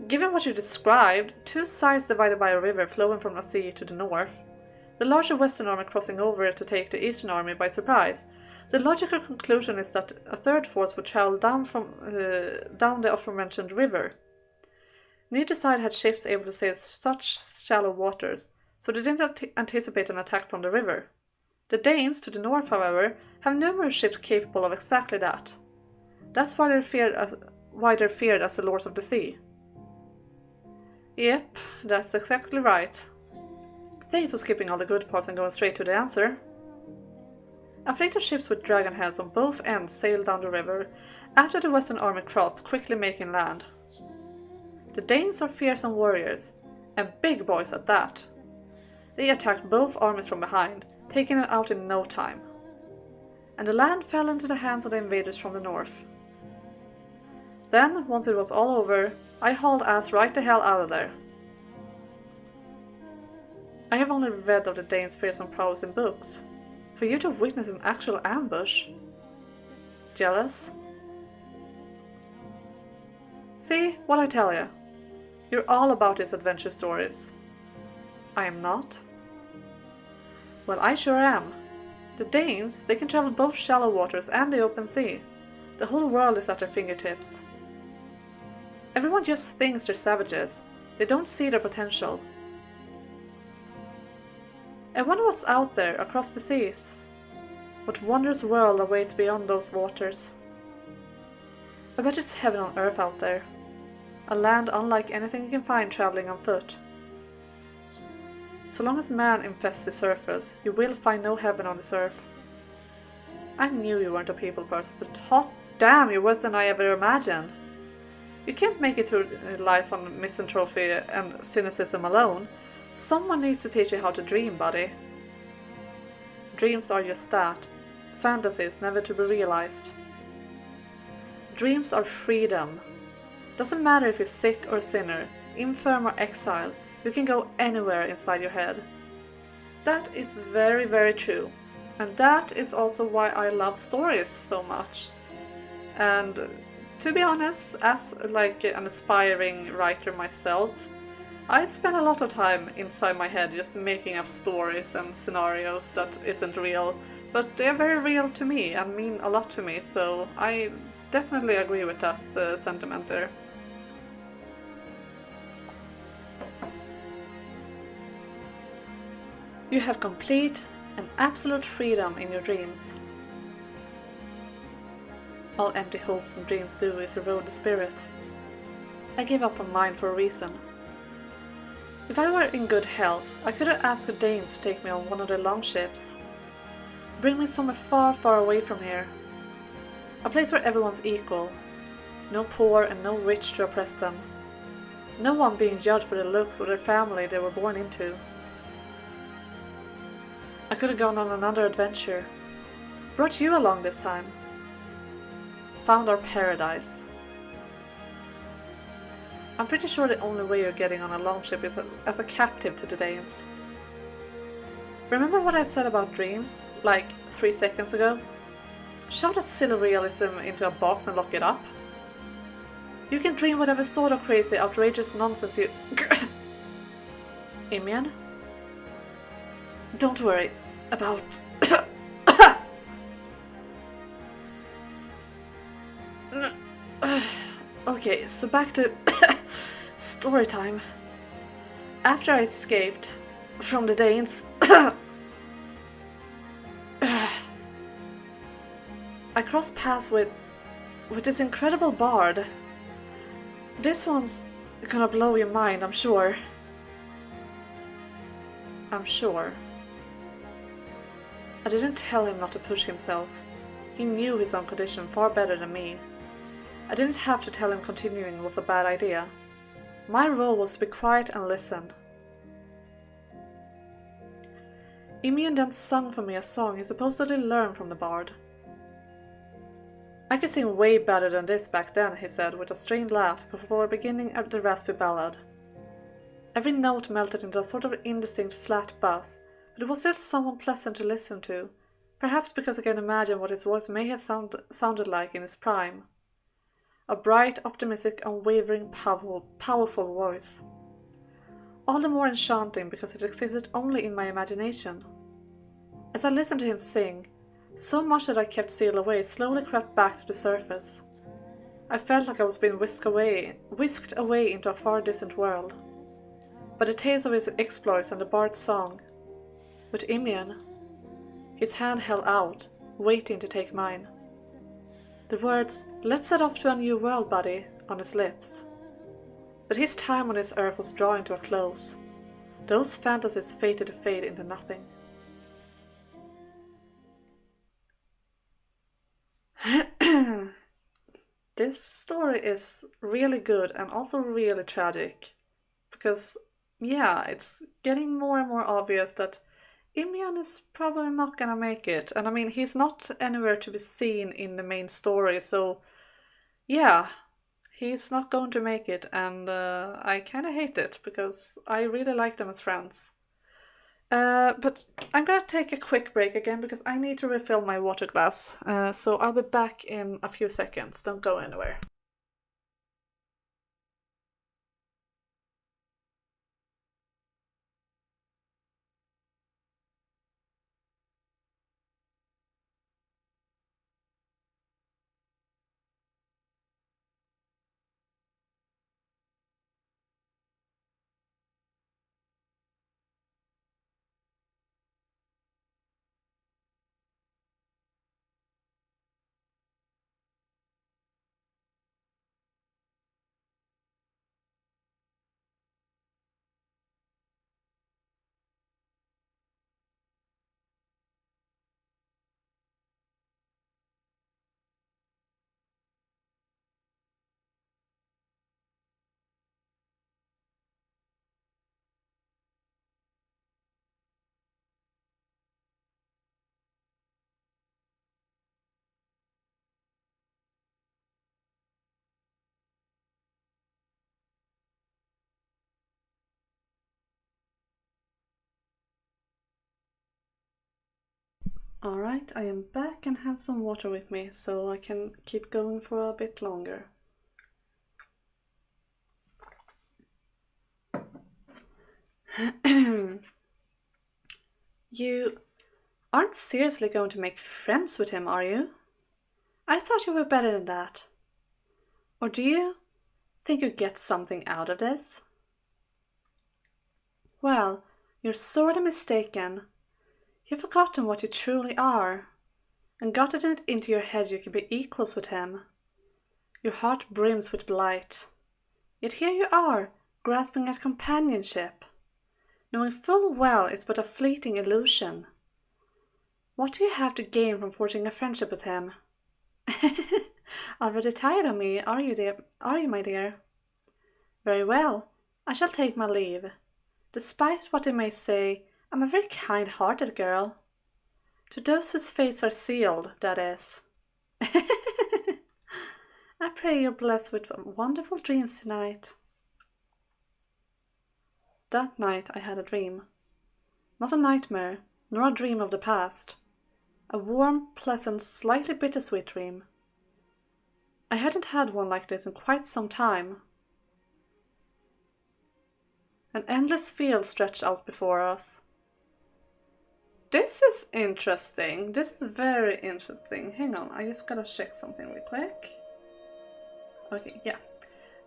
Given what you described, two sides divided by a river flowing from the sea to the north, the larger Western Army crossing over it to take the Eastern Army by surprise, the logical conclusion is that a third force would travel down the aforementioned river. Neither side had ships able to sail such shallow waters, so they didn't anticipate an attack from the river. The Danes, to the north, however, have numerous ships capable of exactly that. That's why they're feared as the Lords of the Sea. Yep, that's exactly right. Thank you for skipping all the good parts and going straight to the answer. A fleet of ships with dragon heads on both ends sailed down the river after the Western Army crossed, quickly making land. The Danes are fearsome warriors, and big boys at that. They attacked both armies from behind, taking it out in no time. And the land fell into the hands of the invaders from the north. Then, once it was all over, I hauled ass right the hell out of there. I have only read of the Danes' fearsome prowess in books. For you to witness an actual ambush? Jealous? See, what I tell you. You're all about these adventure stories. I am not? Well, I sure am. The Danes, they can travel both shallow waters and the open sea. The whole world is at their fingertips. Everyone just thinks they're savages. They don't see their potential. I wonder what's out there across the seas. What wondrous world awaits beyond those waters. I bet it's heaven on earth out there. A land unlike anything you can find traveling on foot. So long as man infests the surface, you will find no heaven on this earth. I knew you weren't a people person, but hot damn, you're worse than I ever imagined. You can't make it through life on misanthropy and cynicism alone. Someone needs to teach you how to dream, buddy. Dreams are just that. Fantasies never to be realized. Dreams are freedom. Doesn't matter if you're sick or sinner, infirm or exile, you can go anywhere inside your head. That is very, very true. And that is also why I love stories so much. And to be honest, as like an aspiring writer myself, I spend a lot of time inside my head just making up stories and scenarios that isn't real, but they're very real to me and mean a lot to me, so I definitely agree with that sentiment there. You have complete and absolute freedom in your dreams. All empty hopes and dreams do is erode the spirit. I gave up on mine for a reason. If I were in good health, I could have asked the Danes to take me on one of their longships. Bring me somewhere far, far away from here. A place where everyone's equal. No poor and no rich to oppress them. No one being judged for the looks or their family they were born into. I could have gone on another adventure. Brought you along this time. Found our paradise. I'm pretty sure the only way you're getting on a longship is as a captive to the Danes. Remember what I said about dreams, like 3 seconds ago? Shove that silly realism into a box and lock it up. You can dream whatever sort of crazy, outrageous nonsense you... Imian? Don't worry about... Okay, so back to story time. After I escaped from the Danes, I crossed paths with this incredible bard. This one's gonna blow your mind, I'm sure. I'm sure. I didn't tell him not to push himself. He knew his own condition far better than me. I didn't have to tell him continuing was a bad idea. My role was to be quiet and listen. Imian then sung for me a song he supposedly learned from the bard. I could sing way better than this back then, he said with a strained laugh before beginning the raspy ballad. Every note melted into a sort of indistinct flat buzz, but it was still somewhat pleasant to listen to, perhaps because I can imagine what his voice may have sounded like in his prime. A bright, optimistic, unwavering, powerful voice. All the more enchanting because it existed only in my imagination. As I listened to him sing, so much that I kept sealed away slowly crept back to the surface. I felt like I was being whisked away into a far distant world. By the tales of his exploits and the bard's song. But Imian, his hand held out, waiting to take mine. The words, "Let's set off to a new world, buddy," on his lips. But his time on this earth was drawing to a close. Those fantasies fated to fade into nothing. This story is really good and also really tragic. Because, yeah, it's getting more and more obvious that Imian is probably not gonna make it. And I mean, he's not anywhere to be seen in the main story, so yeah, he's not going to make it. And I kinda hate it, because I really like them as friends. But I'm gonna take a quick break again, because I need to refill my water glass. So I'll be back in a few seconds. Don't go anywhere. Alright, I am back and have some water with me, so I can keep going for a bit longer. You aren't seriously going to make friends with him, are you? I thought you were better than that. Or do you think you get something out of this? Well, you're sorely mistaken. You've forgotten what you truly are, and gotten it into your head you can be equals with him. Your heart brims with blight. Yet here you are, grasping at companionship, knowing full well it's but a fleeting illusion. What do you have to gain from forging a friendship with him? Already tired of me, are you, my dear? Very well, I shall take my leave. Despite what they may say, I'm a very kind-hearted girl. To those whose fates are sealed, that is. I pray you're blessed with wonderful dreams tonight. That night I had a dream. Not a nightmare, nor a dream of the past. A warm, pleasant, slightly bittersweet dream. I hadn't had one like this in quite some time. An endless field stretched out before us. This is interesting. This is very interesting. Hang on, I just gotta check something real quick. Okay, yeah.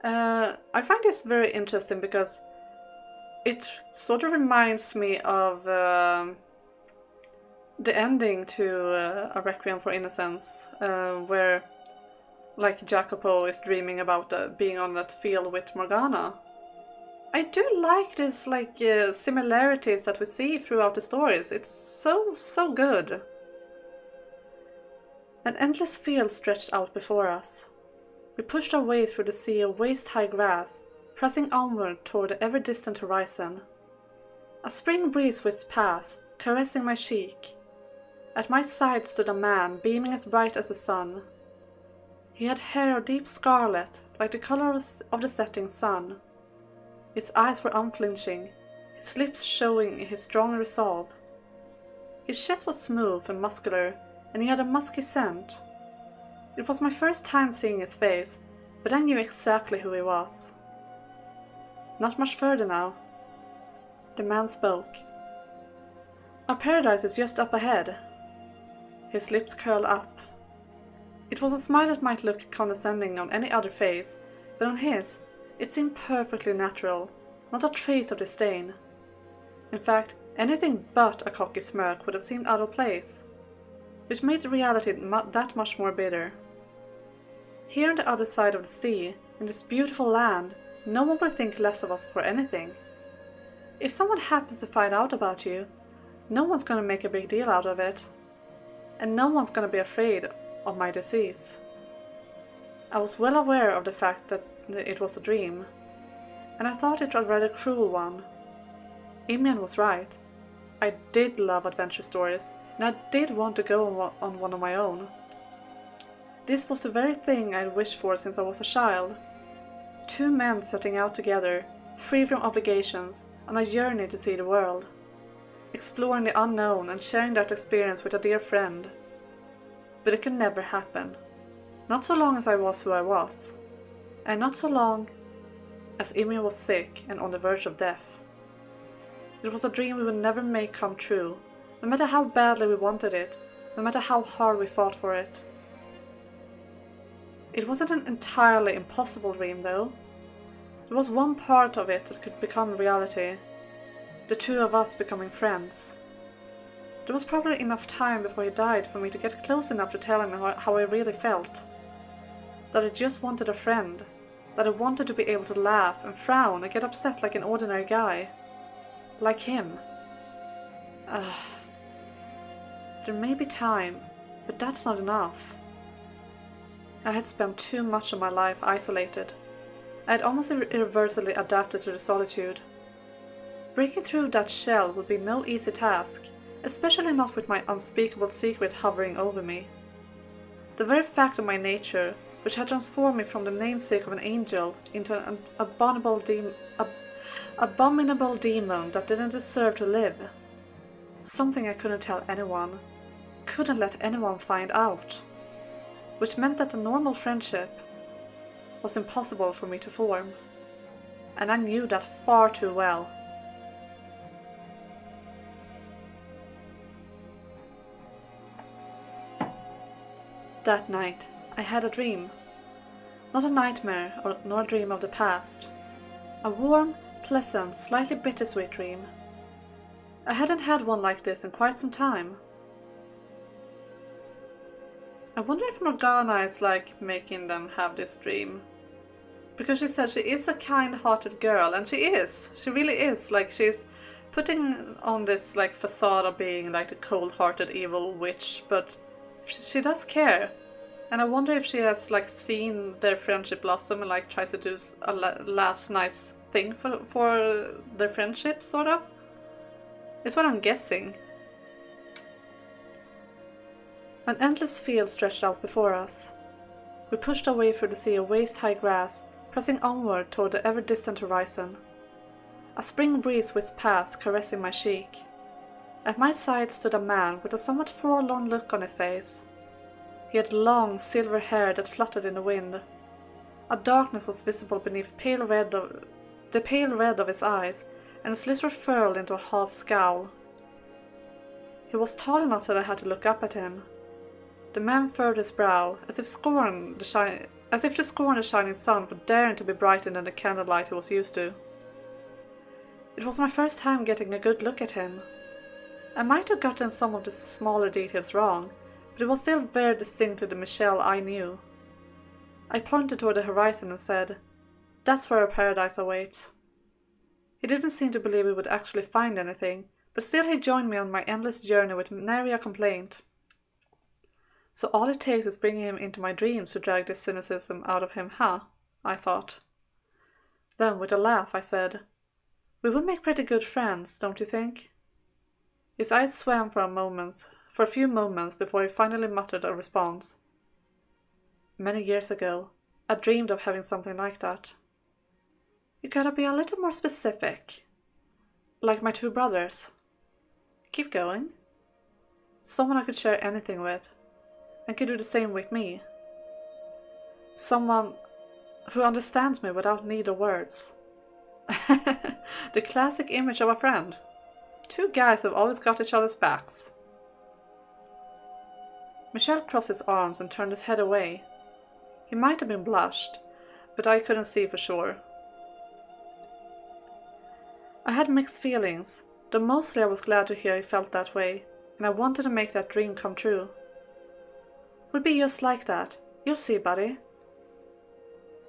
I find this very interesting because it sort of reminds me of the ending to A Requiem for Innocence, where like Jacopo is dreaming about being on that field with Morgana. I do like this similarities that we see throughout the stories. It's so good. An endless field stretched out before us. We pushed our way through the sea of waist-high grass, pressing onward toward the ever-distant horizon. A spring breeze whisked past, caressing my cheek. At my side stood a man, beaming as bright as the sun. He had hair of deep scarlet, like the color of the setting sun. His eyes were unflinching, his lips showing his strong resolve. His chest was smooth and muscular, and he had a musky scent. It was my first time seeing his face, but I knew exactly who he was. Not much further now. The man spoke. Our paradise is just up ahead. His lips curled up. It was a smile that might look condescending on any other face, but on his, it seemed perfectly natural, not a trace of disdain. In fact, anything but a cocky smirk would have seemed out of place, which made the reality that much more bitter. Here on the other side of the sea, in this beautiful land, no one will think less of us for anything. If someone happens to find out about you, no one's gonna make a big deal out of it. And no one's gonna be afraid of my disease. I was well aware of the fact that it was a dream, and I thought it a rather cruel one. Imian was right. I did love adventure stories, and I did want to go on one of my own. This was the very thing I'd wished for since I was a child. Two men setting out together, free from obligations, on a journey to see the world. Exploring the unknown and sharing that experience with a dear friend. But it could never happen. Not so long as I was who I was. And not so long as Imian was sick and on the verge of death. It was a dream we would never make come true, no matter how badly we wanted it, no matter how hard we fought for it. It wasn't an entirely impossible dream, though. There was one part of it that could become reality. The two of us becoming friends. There was probably enough time before he died for me to get close enough to tell him how I really felt. That I just wanted a friend. That I wanted to be able to laugh and frown and get upset like an ordinary guy. Like him. There may be time, but that's not enough. I had spent too much of my life isolated. I had almost irreversibly adapted to the solitude. Breaking through that shell would be no easy task, especially not with my unspeakable secret hovering over me. The very fact of my nature, which had transformed me from the namesake of an angel into an abominable demon that didn't deserve to live. Something I couldn't tell anyone, couldn't let anyone find out. Which meant that a normal friendship was impossible for me to form. And I knew that far too well. That night, I had a dream. Not a nightmare nor a dream of the past. A warm, pleasant, slightly bittersweet dream. I hadn't had one like this in quite some time. I wonder if Morgana is making them have this dream. Because she said she is a kind-hearted girl, and she is. She really is. She's putting on this facade of being the cold-hearted evil witch, but she does care. And I wonder if she has seen their friendship blossom and tries to do a last nice thing for their friendship, sort of. It's what I'm guessing. An endless field stretched out before us. We pushed our way through the sea of waist-high grass, pressing onward toward the ever-distant horizon. A spring breeze whisked past, caressing my cheek. At my side stood a man with a somewhat forlorn look on his face. He had long, silver hair that fluttered in the wind. A darkness was visible beneath the pale red of his eyes, and his lips were furled into a half scowl. He was tall enough that I had to look up at him. The man furrowed his brow, as if as if to scorn the shining sun for daring to be brighter than the candlelight he was used to. It was my first time getting a good look at him. I might have gotten some of the smaller details wrong, but it was still very distinctly the Michelle I knew. I pointed toward the horizon and said, "That's where our paradise awaits." He didn't seem to believe we would actually find anything, but still he joined me on my endless journey with nary a complaint. So all it takes is bringing him into my dreams to drag this cynicism out of him, huh? I thought. Then, with a laugh, I said, "We would make pretty good friends, don't you think?" His eyes swam for a few moments before he finally muttered a response. "Many years ago, I dreamed of having something like that." "You gotta be a little more specific." "Like my two brothers." "Keep going." "Someone I could share anything with, and could do the same with me. Someone who understands me without need of words." The classic image of a friend. Two guys who've always got each other's backs. Michel crossed his arms and turned his head away. He might have been blushed, but I couldn't see for sure. I had mixed feelings, though mostly I was glad to hear he felt that way, and I wanted to make that dream come true. "We'll be just like that. You'll see, buddy."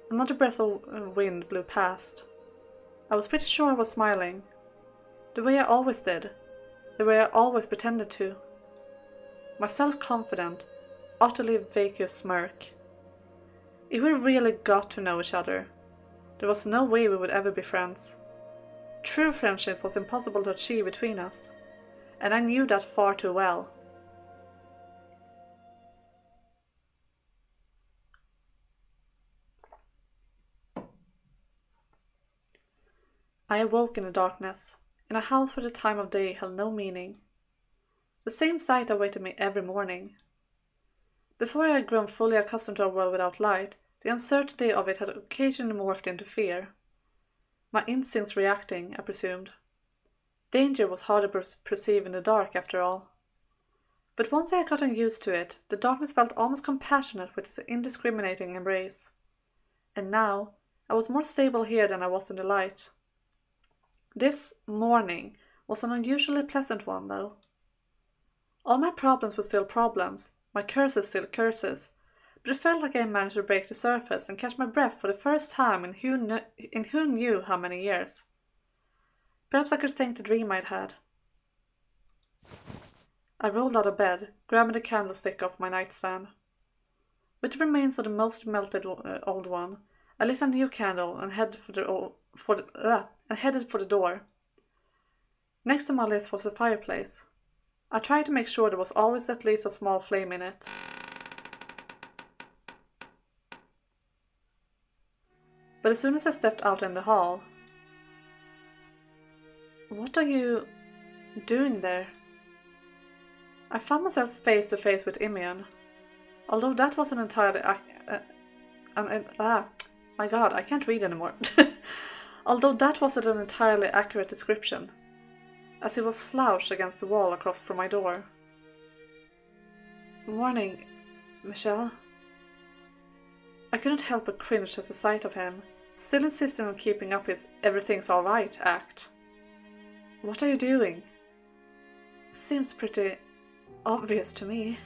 Another breath of wind blew past. I was pretty sure I was smiling. The way I always did. The way I always pretended to. My self-confident, utterly vacuous smirk. If we really got to know each other, there was no way we would ever be friends. True friendship was impossible to achieve between us, and I knew that far too well. I awoke in the darkness, in a house where the time of day held no meaning. The same sight awaited me every morning. Before I had grown fully accustomed to a world without light, the uncertainty of it had occasionally morphed into fear. My instincts reacting, I presumed. Danger was harder to perceive in the dark, after all. But once I had gotten used to it, the darkness felt almost compassionate with its indiscriminating embrace. And now, I was more stable here than I was in the light. This morning was an unusually pleasant one, though. All my problems were still problems, my curses still curses, but it felt like I managed to break the surface and catch my breath for the first time in who knew how many years. Perhaps I could thank the dream I'd had. I rolled out of bed, grabbing the candlestick off my nightstand. With the remains of the most melted old one, I lit a new candle and headed for the door. Next on my list was the fireplace. I tried to make sure there was always at least a small flame in it. But as soon as I stepped out in the hall... "What are you doing there?" I found myself face to face with Imian. Although that wasn't entirely... my god, I can't read anymore. Although that wasn't an entirely accurate description, as he was slouched against the wall across from my door. "Morning, Michelle." I couldn't help but cringe at the sight of him, still insisting on keeping up his "everything's alright" act. "What are you doing?" "Seems pretty obvious to me."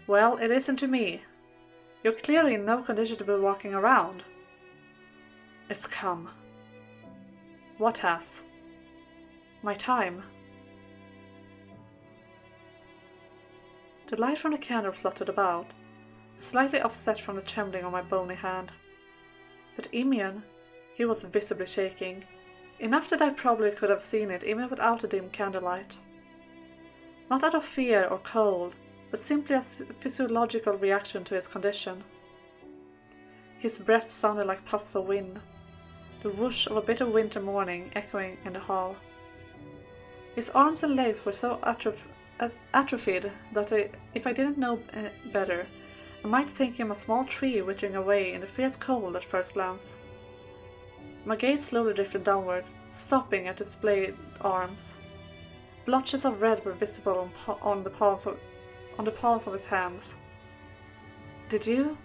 "Well, it isn't to me. You're clearly in no condition to be walking around." "It's come." "What has?" "My time." The light from the candle fluttered about, slightly offset from the trembling on my bony hand. But Imian, he was visibly shaking, enough that I probably could have seen it even without the dim candlelight. Not out of fear or cold, but simply a physiological reaction to his condition. His breath sounded like puffs of wind, the whoosh of a bitter winter morning echoing in the hall. His arms and legs were so atrophied that if I didn't know better, I might think him a small tree withering away in the fierce cold at first glance. My gaze slowly drifted downward, stopping at his splayed arms. Blotches of red were visible on the palms of his hands. "Did you?"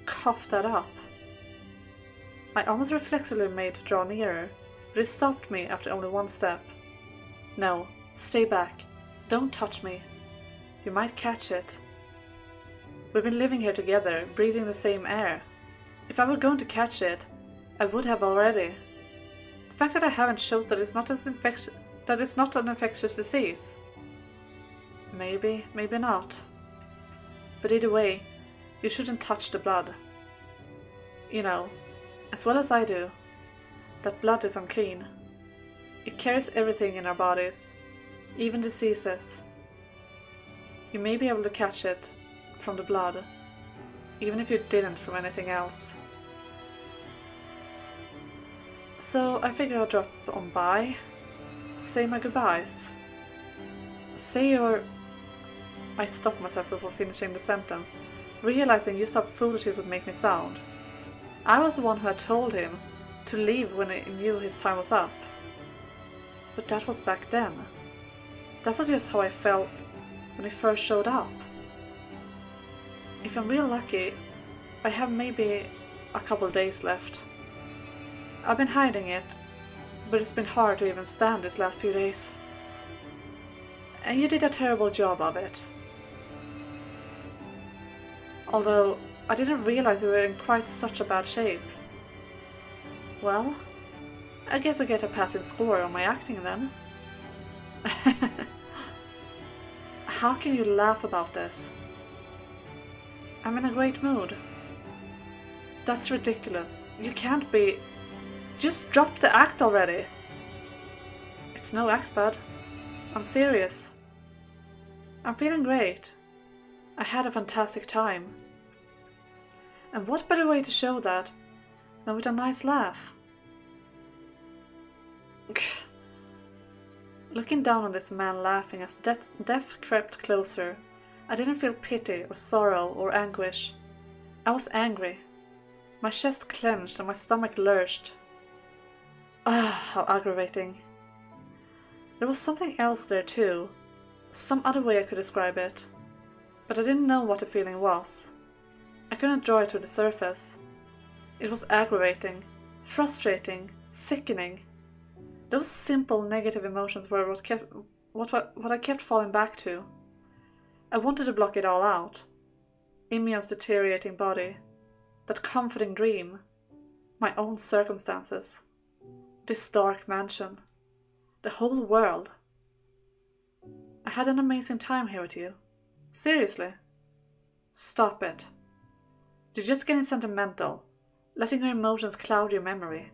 coughed that up. I almost reflexively made to draw nearer, but he stopped me after only one step. No, stay back. Don't touch me. You might catch it. We've been living here together, breathing the same air. If I were going to catch it, I would have already. The fact that I haven't shows that it's not an infectious disease. Maybe, maybe not. But either way, you shouldn't touch the blood. You know, as well as I do, that blood is unclean. It carries everything in our bodies, even diseases. You may be able to catch it from the blood, even if you didn't from anything else. So I figured I'd drop on by, say my goodbyes. Say your... I stopped myself before finishing the sentence, realizing just how foolish it would make me sound. I was the one who had told him to leave when he knew his time was up. But that was back then. That was just how I felt when he first showed up. If I'm real lucky, I have maybe a couple days left. I've been hiding it, but it's been hard to even stand these last few days. And you did a terrible job of it. Although, I didn't realize we were in quite such a bad shape. Well, I guess I get a passing score on my acting then. How can you laugh about this? I'm in a great mood. That's ridiculous. You can't be... Just drop the act already. It's no act, bud. I'm serious. I'm feeling great. I had a fantastic time. And what better way to show that than with a nice laugh? Looking down on this man laughing as death crept closer, I didn't feel pity or sorrow or anguish. I was angry. My chest clenched and my stomach lurched. Ah, how aggravating. There was something else there too, some other way I could describe it, but I didn't know what the feeling was. I couldn't draw it to the surface. It was aggravating, frustrating, sickening. Those simple negative emotions were what I kept falling back to. I wanted to block it all out. Imion's deteriorating body, that comforting dream, my own circumstances, this dark mansion, the whole world. I had an amazing time here with you. Seriously. Stop it. You're just getting sentimental, letting your emotions cloud your memory.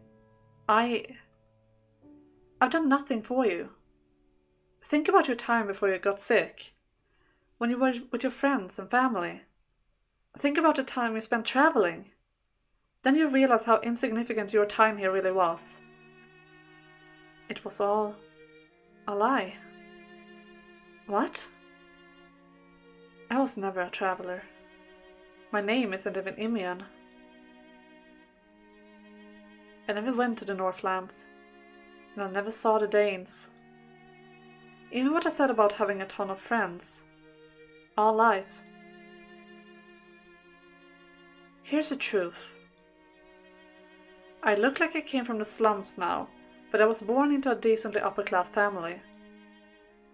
I've done nothing for you. Think about your time before you got sick, when you were with your friends and family. Think about the time you spent traveling. Then you realize how insignificant your time here really was. It was all a lie. What? I was never a traveler. My name isn't even Imion. I never went to the Northlands, and I never saw the Danes. Even what I said about having a ton of friends, all lies. Here's the truth. I look like I came from the slums now, but I was born into a decently upper-class family.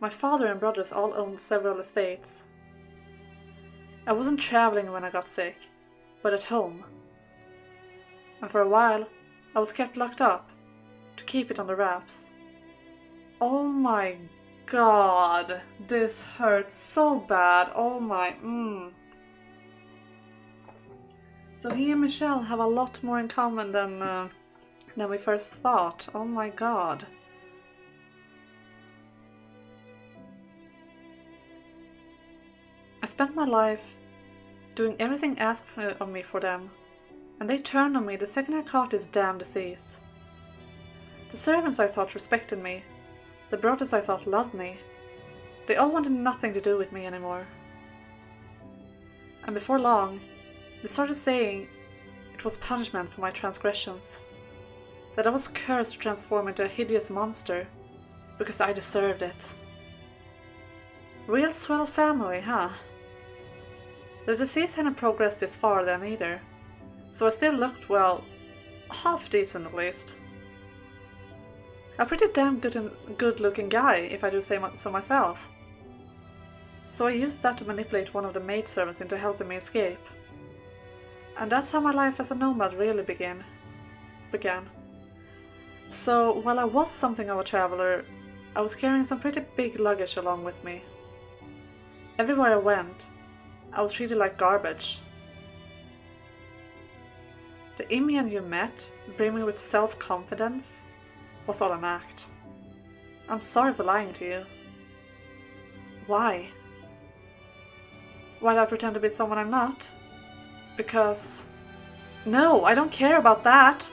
My father and brothers all owned several estates. I wasn't traveling when I got sick, but at home. And for a while, I was kept locked up, to keep it on the wraps. Oh my god, this hurts so bad, oh my, So he and Michelle have a lot more in common than we first thought, oh my god. I spent my life doing everything asked of me for them, and they turned on me the second I caught this damn disease. The servants I thought respected me, the brothers I thought loved me, they all wanted nothing to do with me anymore. And before long, they started saying it was punishment for my transgressions, that I was cursed to transform into a hideous monster, because I deserved it. Real swell family, huh? The disease hadn't progressed this far then either, so I still looked, well, half decent at least. A pretty damn good looking guy, if I do say so myself. So I used that to manipulate one of the maidservants into helping me escape. And that's how my life as a nomad really began. So while I was something of a traveler, I was carrying some pretty big luggage along with me. Everywhere I went, I was treated like garbage. The Imian you met, brimming with self-confidence, was all an act. I'm sorry for lying to you. Why? Why'd I pretend to be someone I'm not? Because... No, I don't care about that!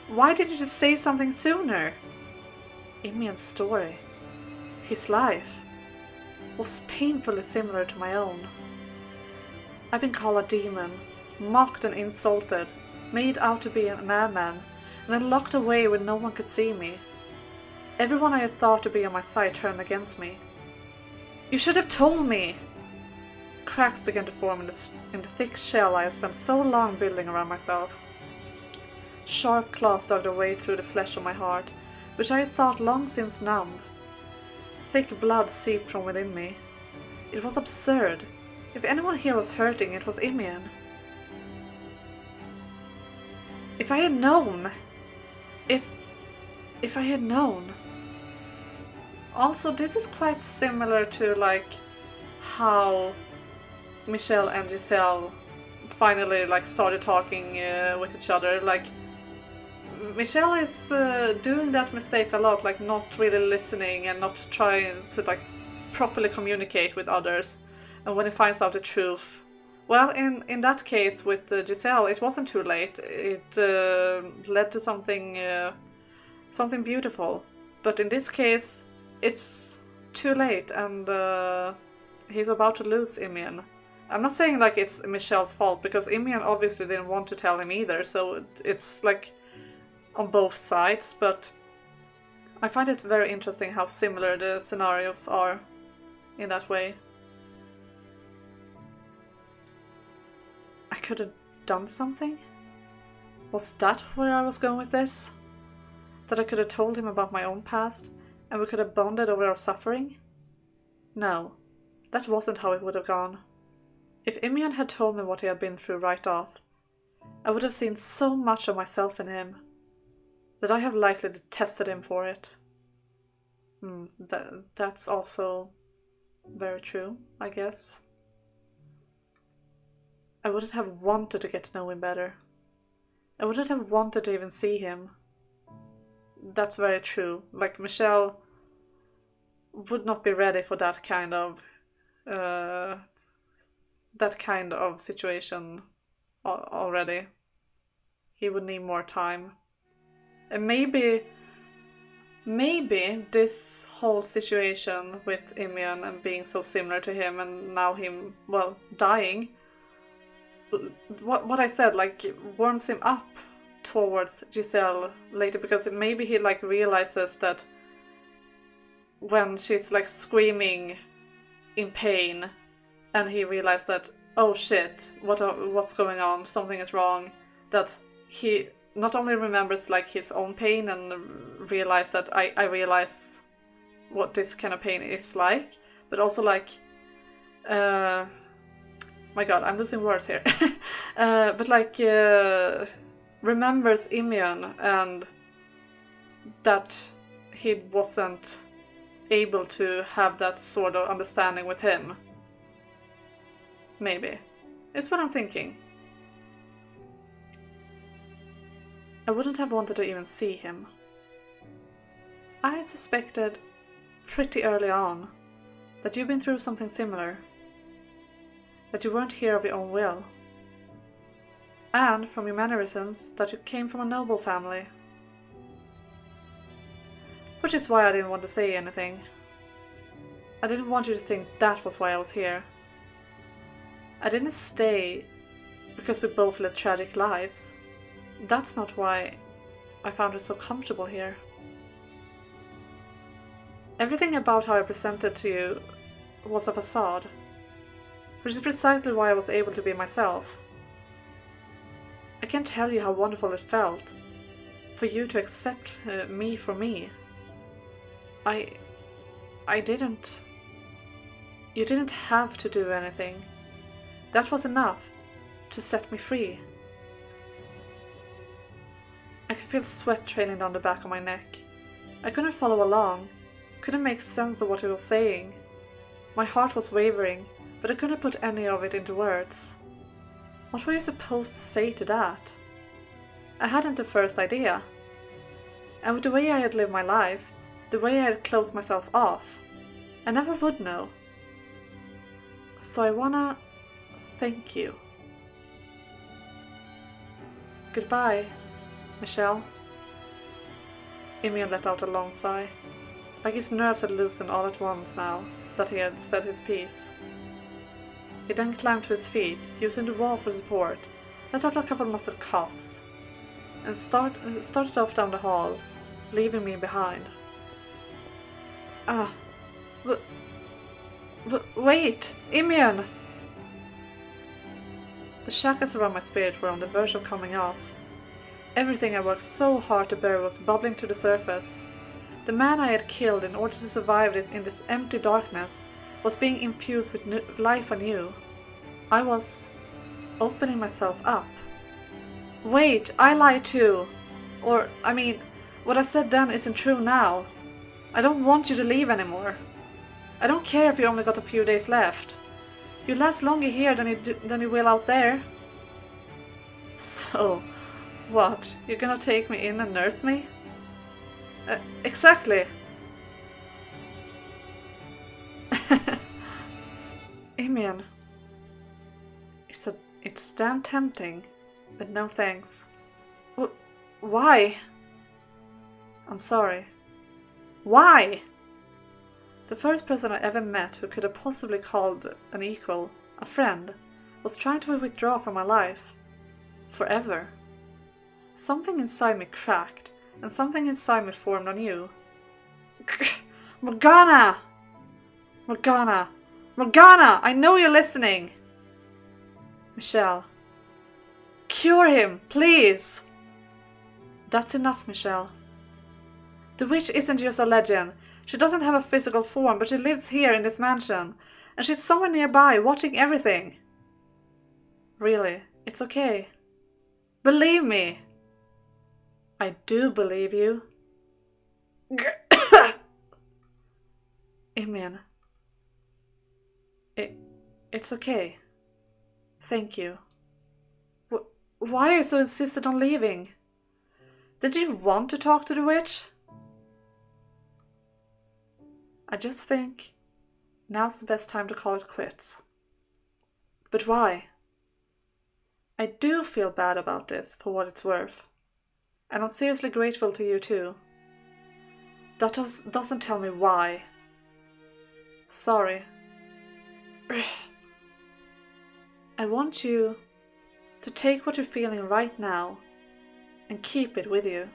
Why did you just say something sooner? Imian's story, his life, was painfully similar to my own. I've been called a demon, mocked and insulted, made out to be a madman, and then locked away where no one could see me. Everyone I had thought to be on my side turned against me. You should have told me! Cracks began to form in the thick shell I had spent so long building around myself. Sharp claws dug their way through the flesh of my heart, which I had thought long since numb. Thick blood seeped from within me. It was absurd. If anyone here was hurting, it was Imian. If I had known... If I had known... Also, this is quite similar to, like, how Michelle and Giselle finally, like, started talking with each other. Like, Michelle is doing that mistake a lot, like, not really listening and not trying to, like, properly communicate with others. And when he finds out the truth, well, in that case with Giselle, it wasn't too late. It led to something beautiful. But in this case, it's too late, and he's about to lose Imian. I'm not saying like it's Michelle's fault, because Imian obviously didn't want to tell him either, so it's like on both sides, but I find it very interesting how similar the scenarios are in that way. I could have done something? Was that where I was going with this? That I could have told him about my own past, and we could have bonded over our suffering? No, that wasn't how it would have gone. If Imian had told me what he had been through right off, I would have seen so much of myself in him that I have likely detested him for it. That's also very true, I guess. I wouldn't have wanted to get to know him better. I wouldn't have wanted to even see him. That's very true. Like, Michelle would not be ready for that kind of situation already. He would need more time. And maybe this whole situation with Imian and being so similar to him, and now him, well, dying, what I said, like, warms him up towards Giselle later, because maybe he, like, realizes that when she's, like, screaming in pain, and he realized that, oh shit, what's going on, something is wrong, that he not only remembers, like, his own pain and realize that I realize what this kind of pain is like, but also, like, my god, I'm losing words here. But, like, remembers Imian, and that he wasn't able to have that sort of understanding with him. Maybe. It's what I'm thinking. I wouldn't have wanted to even see him. I suspected pretty early on that you've been through something similar. That you weren't here of your own will. And from your mannerisms, that you came from a noble family. Which is why I didn't want to say anything. I didn't want you to think that was why I was here. I didn't stay because we both led tragic lives. That's not why I found it so comfortable here. Everything about how I presented to you was a facade, which is precisely why I was able to be myself. can't tell you how wonderful it felt for you to accept me for me. I didn't. You didn't have to do anything. That was enough to set me free. I could feel sweat trailing down the back of my neck. I couldn't follow along, couldn't make sense of what he was saying. My heart was wavering, but I couldn't put any of it into words. What were you supposed to say to that? I hadn't the first idea. And with the way I had lived my life, the way I had closed myself off, I never would know. So I wanna thank you. Goodbye, Michelle. Emil let out a long sigh, like his nerves had loosened all at once now that he had said his piece. He then climbed to his feet, using the wall for support, let out a couple muffled coughs, and started off down the hall, leaving me behind. Wait, Emil! The shackles around my spirit were on the verge of coming off. Everything I worked so hard to bury was bubbling to the surface. The man I had killed in order to survive in this empty darkness was being infused with life anew. I was opening myself up. Wait, I lied too. Or, I mean, what I said then isn't true now. I don't want you to leave anymore. I don't care if you only got a few days left. You last longer here than you will out there. So, what? You're gonna take me in and nurse me? Exactly. Emil. It's damn tempting, but no thanks. Why? I'm sorry. Why? The first person I ever met who could have possibly called an equal, a friend, was trying to withdraw from my life. Forever. Something inside me cracked, and something inside me formed anew. Morgana! Morgana! Morgana! I know you're listening! Michelle. Cure him, please! That's enough, Michelle. The witch isn't just a legend. She doesn't have a physical form, but she lives here in this mansion. And she's somewhere nearby, watching everything. Really, it's okay. Believe me. I do believe you. Emil. It's okay. Thank you. Why are you so insistent on leaving? Did you want to talk to the witch? I just think now's the best time to call it quits. But why? I do feel bad about this, for what it's worth. And I'm seriously grateful to you too. That doesn't tell me why. Sorry. I want you to take what you're feeling right now and keep it with you.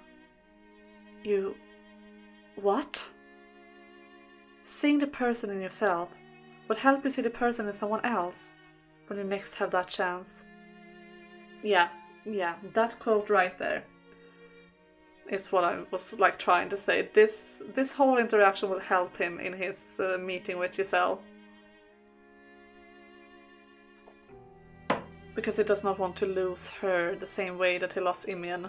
You... What? Seeing the person in yourself will help you see the person in someone else when you next have that chance. Yeah, that quote right there is what I was like trying to say. This whole interaction will help him in his meeting with Giselle. Because he does not want to lose her the same way that he lost Emil.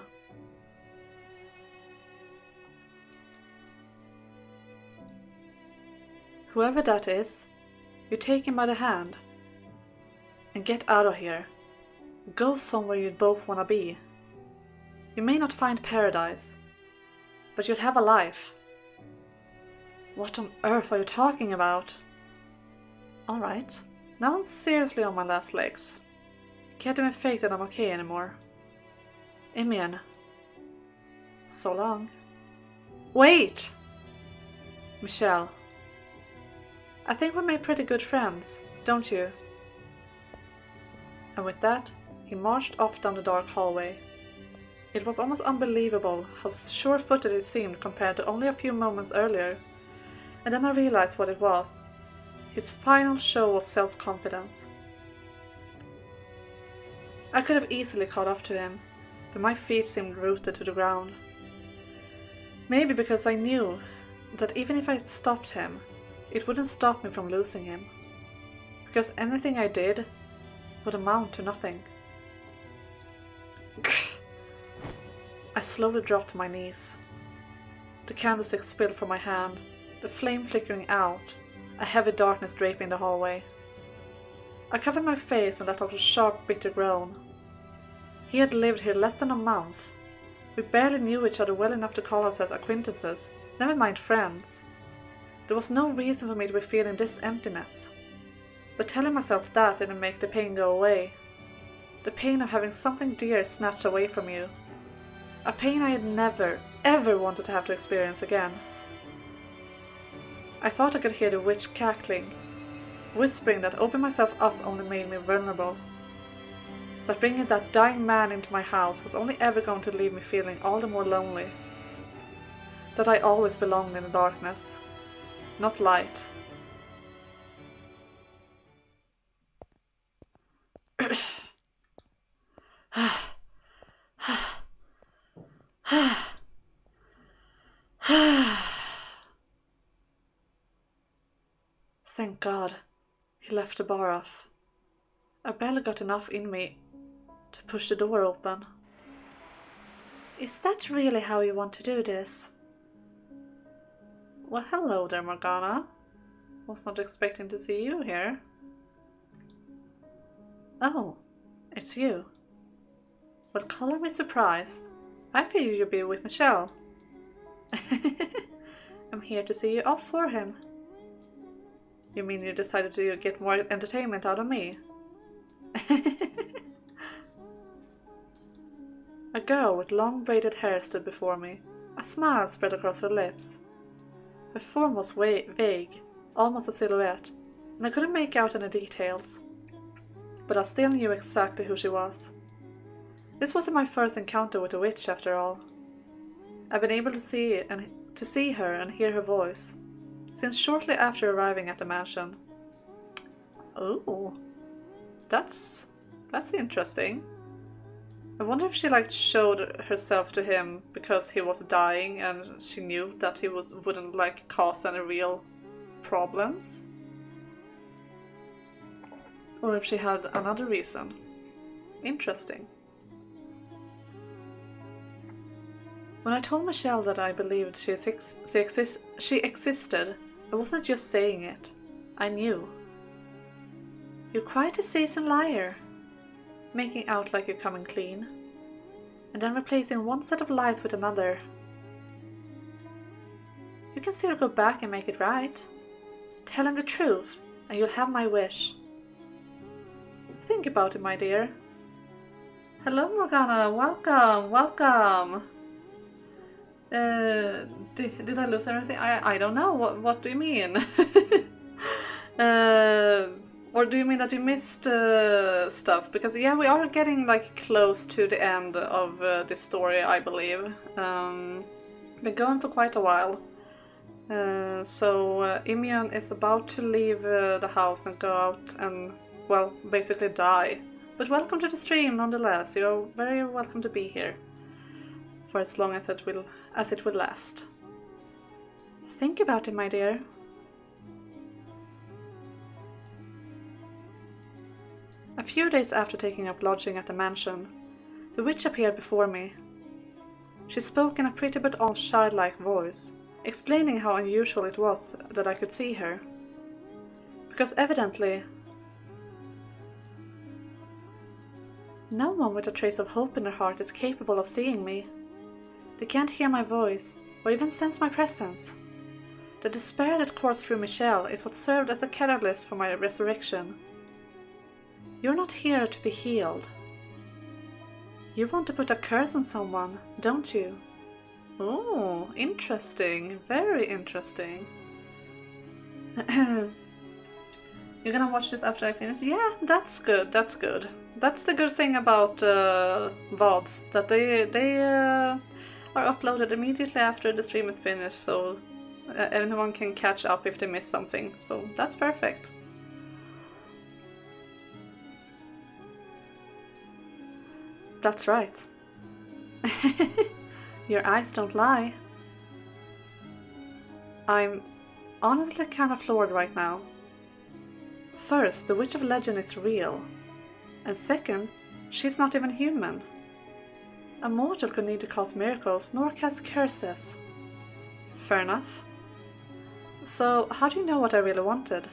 Whoever that is, you take him by the hand and get out of here. Go somewhere you both want to be. You may not find paradise, but you'll have a life. What on earth are you talking about? Alright, now I'm seriously on my last legs. Can't even fake that I'm okay anymore. Emil. So long. Wait! Michelle. I think we made pretty good friends, don't you? And with that, he marched off down the dark hallway. It was almost unbelievable how sure-footed it seemed compared to only a few moments earlier. And then I realized what it was. His final show of self-confidence. I could have easily caught up to him, but my feet seemed rooted to the ground. Maybe because I knew that even if I stopped him, it wouldn't stop me from losing him. Because anything I did would amount to nothing. I slowly dropped to my knees. The candlestick spilled from my hand, the flame flickering out, a heavy darkness draping the hallway. I covered my face and let out a sharp, bitter groan. He had lived here less than a month. We barely knew each other well enough to call ourselves acquaintances, never mind friends. There was no reason for me to be feeling this emptiness. But telling myself that didn't make the pain go away. The pain of having something dear snatched away from you. A pain I had never, ever wanted to have to experience again. I thought I could hear the witch cackling. Whispering that opening myself up only made me vulnerable. That bringing that dying man into my house was only ever going to leave me feeling all the more lonely. That I always belonged in the darkness, not light. Thank God. He left the bar off. I barely got enough in me to push the door open. Is that really how you want to do this? Well, hello there, Morgana. Was not expecting to see you here. Oh, it's you. Well, color me surprised. I figured you'd be with Michelle. I'm here to see you off for him. You mean you decided to get more entertainment out of me? A girl with long braided hair stood before me. A smile spread across her lips. Her form was vague, almost a silhouette, and I couldn't make out any details. But I still knew exactly who she was. This wasn't my first encounter with a witch, after all. I've been able to see her and hear her voice since shortly after arriving at the mansion. Oh, that's interesting. I wonder if she showed herself to him because he was dying and she knew that he wouldn't cause any real problems, or if she had another reason. Interesting. When I told Michelle that I believed she existed, I wasn't just saying it. I knew. You're quite a seasoned liar, making out like you're coming clean, and then replacing one set of lies with another. You can still go back and make it right. Tell him the truth, and you'll have my wish. Think about it, my dear. Hello, Morgana. Welcome, welcome. Did I lose everything? I don't know. What do you mean? Or do you mean that you missed stuff? Because yeah, we are getting close to the end of this story, I believe. Been going for quite a while. So Imian is about to leave the house and go out and, well, basically die. But welcome to the stream nonetheless. You're very welcome to be here for as long as it will last. Think about it, my dear. A few days after taking up lodging at the mansion, the witch appeared before me. She spoke in a pretty but almost childlike voice, explaining how unusual it was that I could see her. Because evidently, no one with a trace of hope in their heart is capable of seeing me. They can't hear my voice, or even sense my presence. The despair that coursed through Michelle is what served as a catalyst for my resurrection. You're not here to be healed. You want to put a curse on someone, don't you? Oh, interesting. Very interesting. You're gonna watch this after I finish? Yeah, that's good, that's good. That's the good thing about VODs, that they are uploaded immediately after the stream is finished, so anyone can catch up if they miss something. So that's perfect. That's right. Your eyes don't lie. I'm honestly kind of floored right now. First, the Witch of Legend is real. And second, she's not even human. A mortal could neither cause miracles nor cast curses. Fair enough. So, how do you know what I really wanted?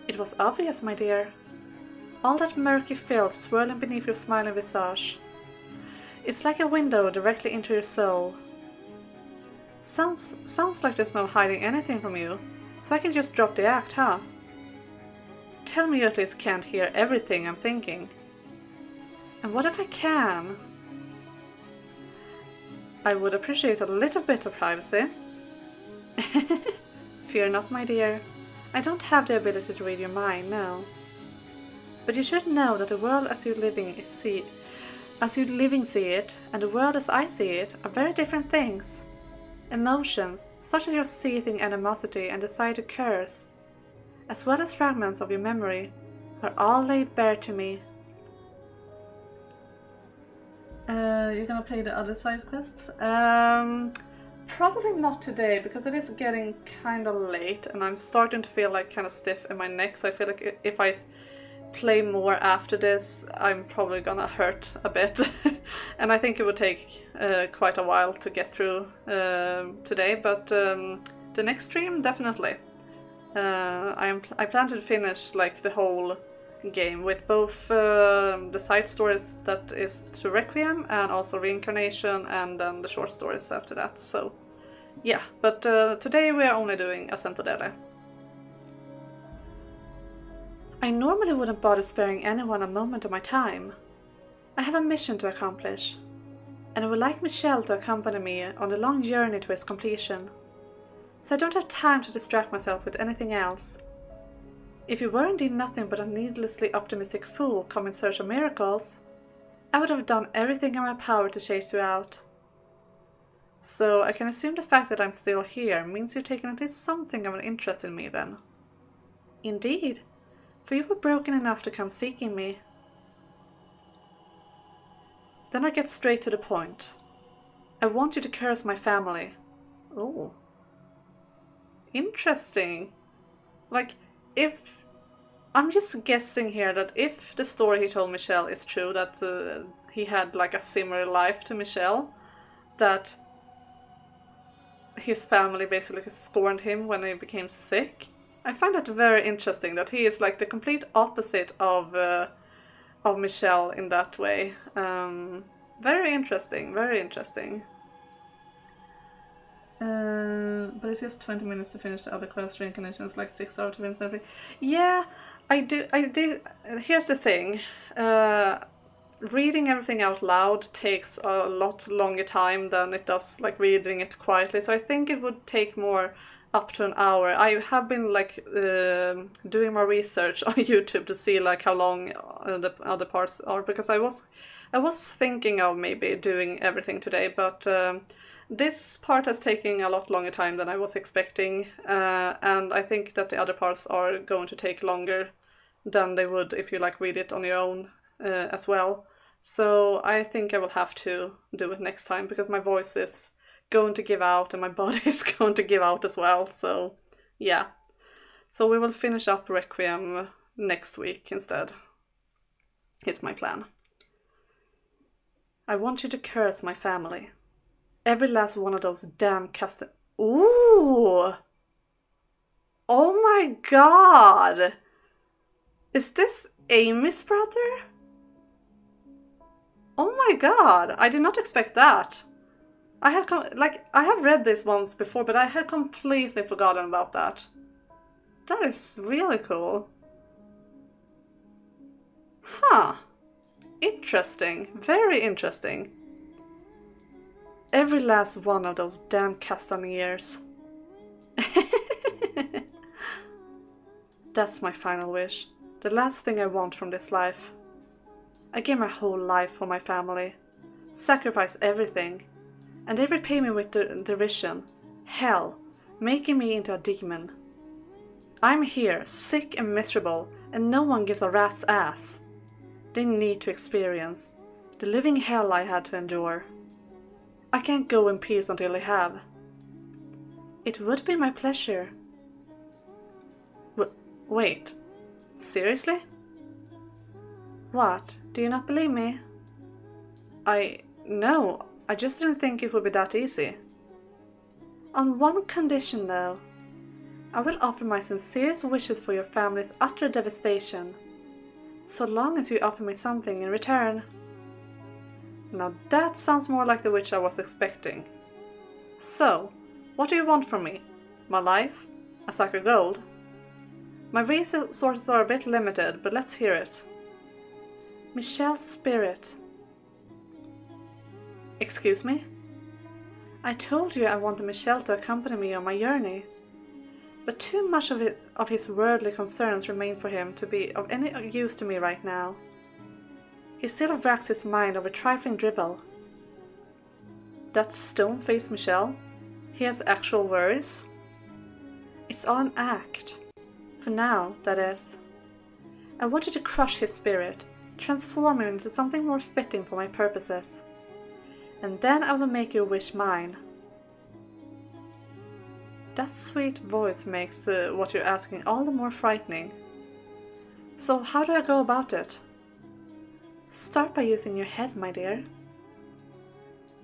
It was obvious, my dear. All that murky filth swirling beneath your smiling visage. It's like a window directly into your soul. Sounds like there's no hiding anything from you, so I can just drop the act, huh? Tell me you at least can't hear everything I'm thinking. And what if I can? I would appreciate a little bit of privacy. Fear not, my dear. I don't have the ability to read your mind, no. But you should know that the world as you living see it, and the world as I see it, are very different things. Emotions, such as your seething animosity and desire to curse, as well as fragments of your memory, are all laid bare to me. You're gonna play the other side quests? Probably not today, because it is getting kind of late and I'm starting to feel like kind of stiff in my neck, so I feel like if I play more after this, I'm probably gonna hurt a bit. And I think it would take quite a while to get through today, but the next stream, definitely. I plan to finish like the whole game with both the side stories that is to Requiem and also Reincarnation, and then the short stories after that. So yeah, but today we are only doing Assento Dele. I normally wouldn't bother sparing anyone a moment of my time. I have a mission to accomplish, and I would like Michelle to accompany me on the long journey to its completion, so I don't have time to distract myself with anything else. If you were indeed nothing but a needlessly optimistic fool come in search of miracles, I would have done everything in my power to chase you out. So I can assume the fact that I'm still here means you're taking at least something of an interest in me then. Indeed, for you were broken enough to come seeking me. Then I get straight to the point. I want you to curse my family. Oh. Interesting. Like, if... I'm just guessing here that if the story he told Michelle is true, that he had like a similar life to Michelle, that his family basically scorned him when he became sick. I find that very interesting, that he is like the complete opposite of Michelle in that way. Very interesting, very interesting. But it's just 20 minutes to finish the other quest. Reincarnation is like 6 hours to finish everything. Yeah, I did. Here's the thing. Reading everything out loud takes a lot longer time than it does like reading it quietly. So I think it would take more up to an hour. I have been like doing my research on YouTube to see like how long the other parts are, because I was thinking of maybe doing everything today, but this part has taken a lot longer time than I was expecting, and I think that the other parts are going to take longer than they would if you like read it on your own as well. So I think I will have to do it next time, because my voice is going to give out and my body is going to give out as well. So yeah, so we will finish up Requiem next week instead. It's my plan. I want you to curse my family. Every last one of those damn Ooh! Oh my god! Is this Amy's brother? Oh my god! I did not expect that. I have read this once before, but I had completely forgotten about that. That is really cool. Huh. Interesting. Very interesting. Every last one of those damn Castaneers. That's my final wish. The last thing I want from this life. I gave my whole life for my family. Sacrificed everything. And they repay me with derision. Hell, making me into a demon. I'm here, sick and miserable, and no one gives a rat's ass. They need to experience. The living hell I had to endure. I can't go in peace until they have. It would be my pleasure. Wait, seriously? What, do you not believe me? No, I just didn't think it would be that easy. On one condition though. I will offer my sincerest wishes for your family's utter devastation, so long as you offer me something in return. Now that sounds more like the witch I was expecting. So, what do you want from me? My life? A sack of gold? My resources are a bit limited, but let's hear it. Michelle's spirit. Excuse me? I told you I wanted Michelle to accompany me on my journey, but too much of his worldly concerns remain for him to be of any use to me right now. He still racks his mind over trifling dribble. That stone-faced Michelle? He has actual worries? It's all an act. For now, that is. I want you to crush his spirit, transform him into something more fitting for my purposes. And then I will make your wish mine. That sweet voice makes what you're asking all the more frightening. So how do I go about it? Start by using your head, my dear.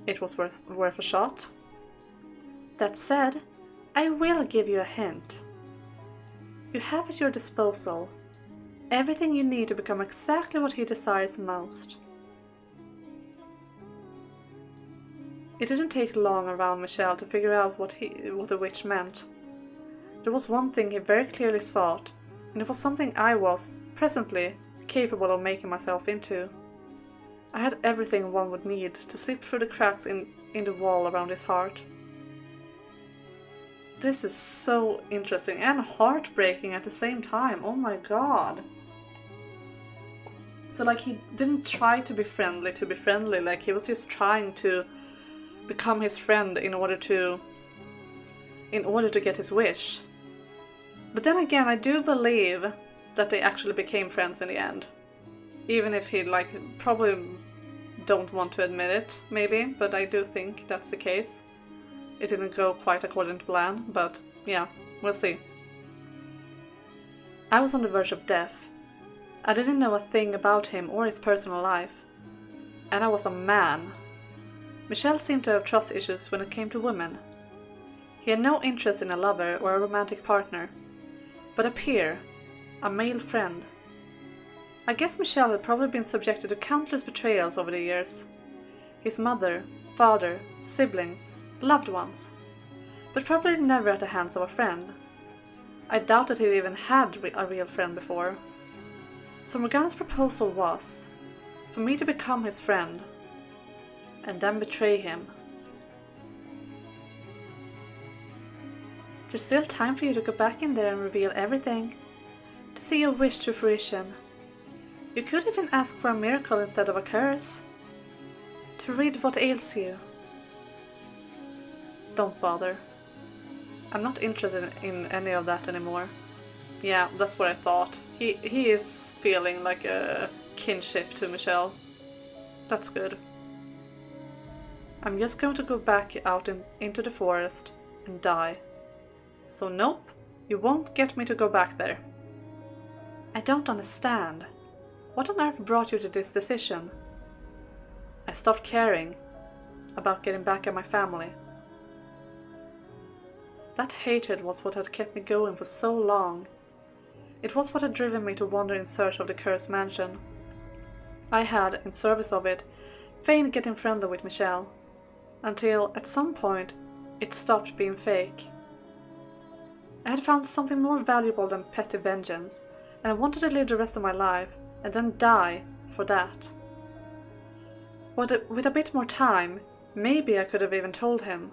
It was worth a shot. That said, I will give you a hint. You have at your disposal everything you need to become exactly what he desires most. It didn't take long around Michelle to figure out what the witch meant. There was one thing he very clearly sought, and it was something I was, presently, capable of making myself into. I had everything one would need to slip through the cracks in the wall around his heart. This is so interesting and heartbreaking at the same time. Oh my god. So like he didn't try to be friendly, like he was just trying to become his friend in order to get his wish. But then again, I do believe that they actually became friends in the end. Even if he probably don't want to admit it, maybe, but I do think that's the case. It didn't go quite according to plan, but yeah, we'll see. I was on the verge of death. I didn't know a thing about him or his personal life. And I was a man. Michelle seemed to have trust issues when it came to women. He had no interest in a lover or a romantic partner, but a peer, a male friend. I guess Michelle had probably been subjected to countless betrayals over the years. His mother, father, siblings, loved ones, but probably never at the hands of a friend. I doubt that he'd even had a real friend before. So Morgana's proposal was for me to become his friend, and then betray him. There's still time for you to go back in there and reveal everything, to see your wish to fruition. You could even ask for a miracle instead of a curse, to rid what ails you. Don't bother. I'm not interested in any of that anymore. Yeah, that's what I thought. He is feeling like a kinship to Michelle. That's good. I'm just going to go back out into the forest and die. So nope, you won't get me to go back there. I don't understand. What on earth brought you to this decision? I stopped caring about getting back at my family. That hatred was what had kept me going for so long. It was what had driven me to wander in search of the cursed mansion. I had, in service of it, feigned getting friendly with Michelle, until, at some point, it stopped being fake. I had found something more valuable than petty vengeance, and I wanted to live the rest of my life, and then die for that. With a bit more time, maybe I could have even told him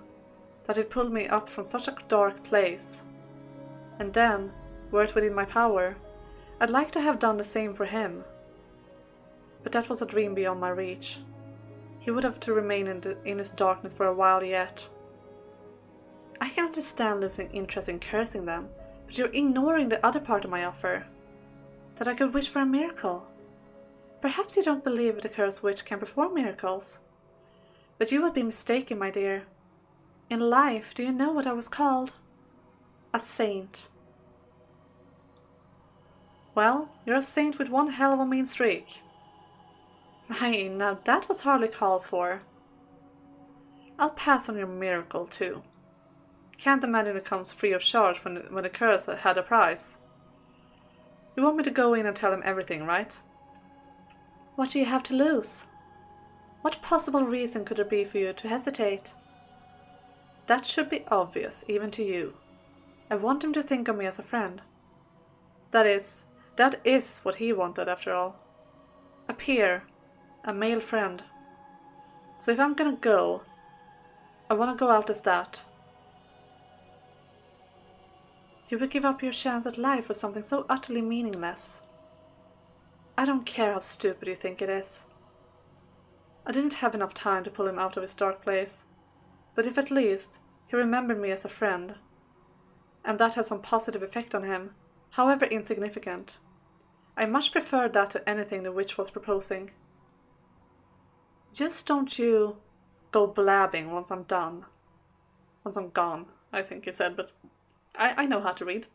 that it pulled me up from such a dark place. And then, were it within my power, I'd like to have done the same for him. But that was a dream beyond my reach. He would have to remain in his darkness for a while yet. I can understand losing interest in cursing them, but you're ignoring the other part of my offer. That I could wish for a miracle. Perhaps you don't believe the cursed witch can perform miracles. But you would be mistaken, my dear. In life, do you know what I was called? A saint. Well, you're a saint with one hell of a mean streak. Hey, now that was hardly called for. I'll pass on your miracle, too. Can't imagine it comes free of charge when the curse had a price. You want me to go in and tell him everything, right? What do you have to lose? What possible reason could there be for you to hesitate? That should be obvious, even to you. I want him to think of me as a friend. That is what he wanted, after all. A peer, a male friend. So if I'm gonna go, I want to go out as that. You would give up your chance at life for something so utterly meaningless. I don't care how stupid you think it is. I didn't have enough time to pull him out of his dark place, but if at least he remembered me as a friend, and that had some positive effect on him, however insignificant, I much preferred that to anything the witch was proposing. Just don't you go blabbing once I'm done. Once I'm gone, I think he said, but I know how to read.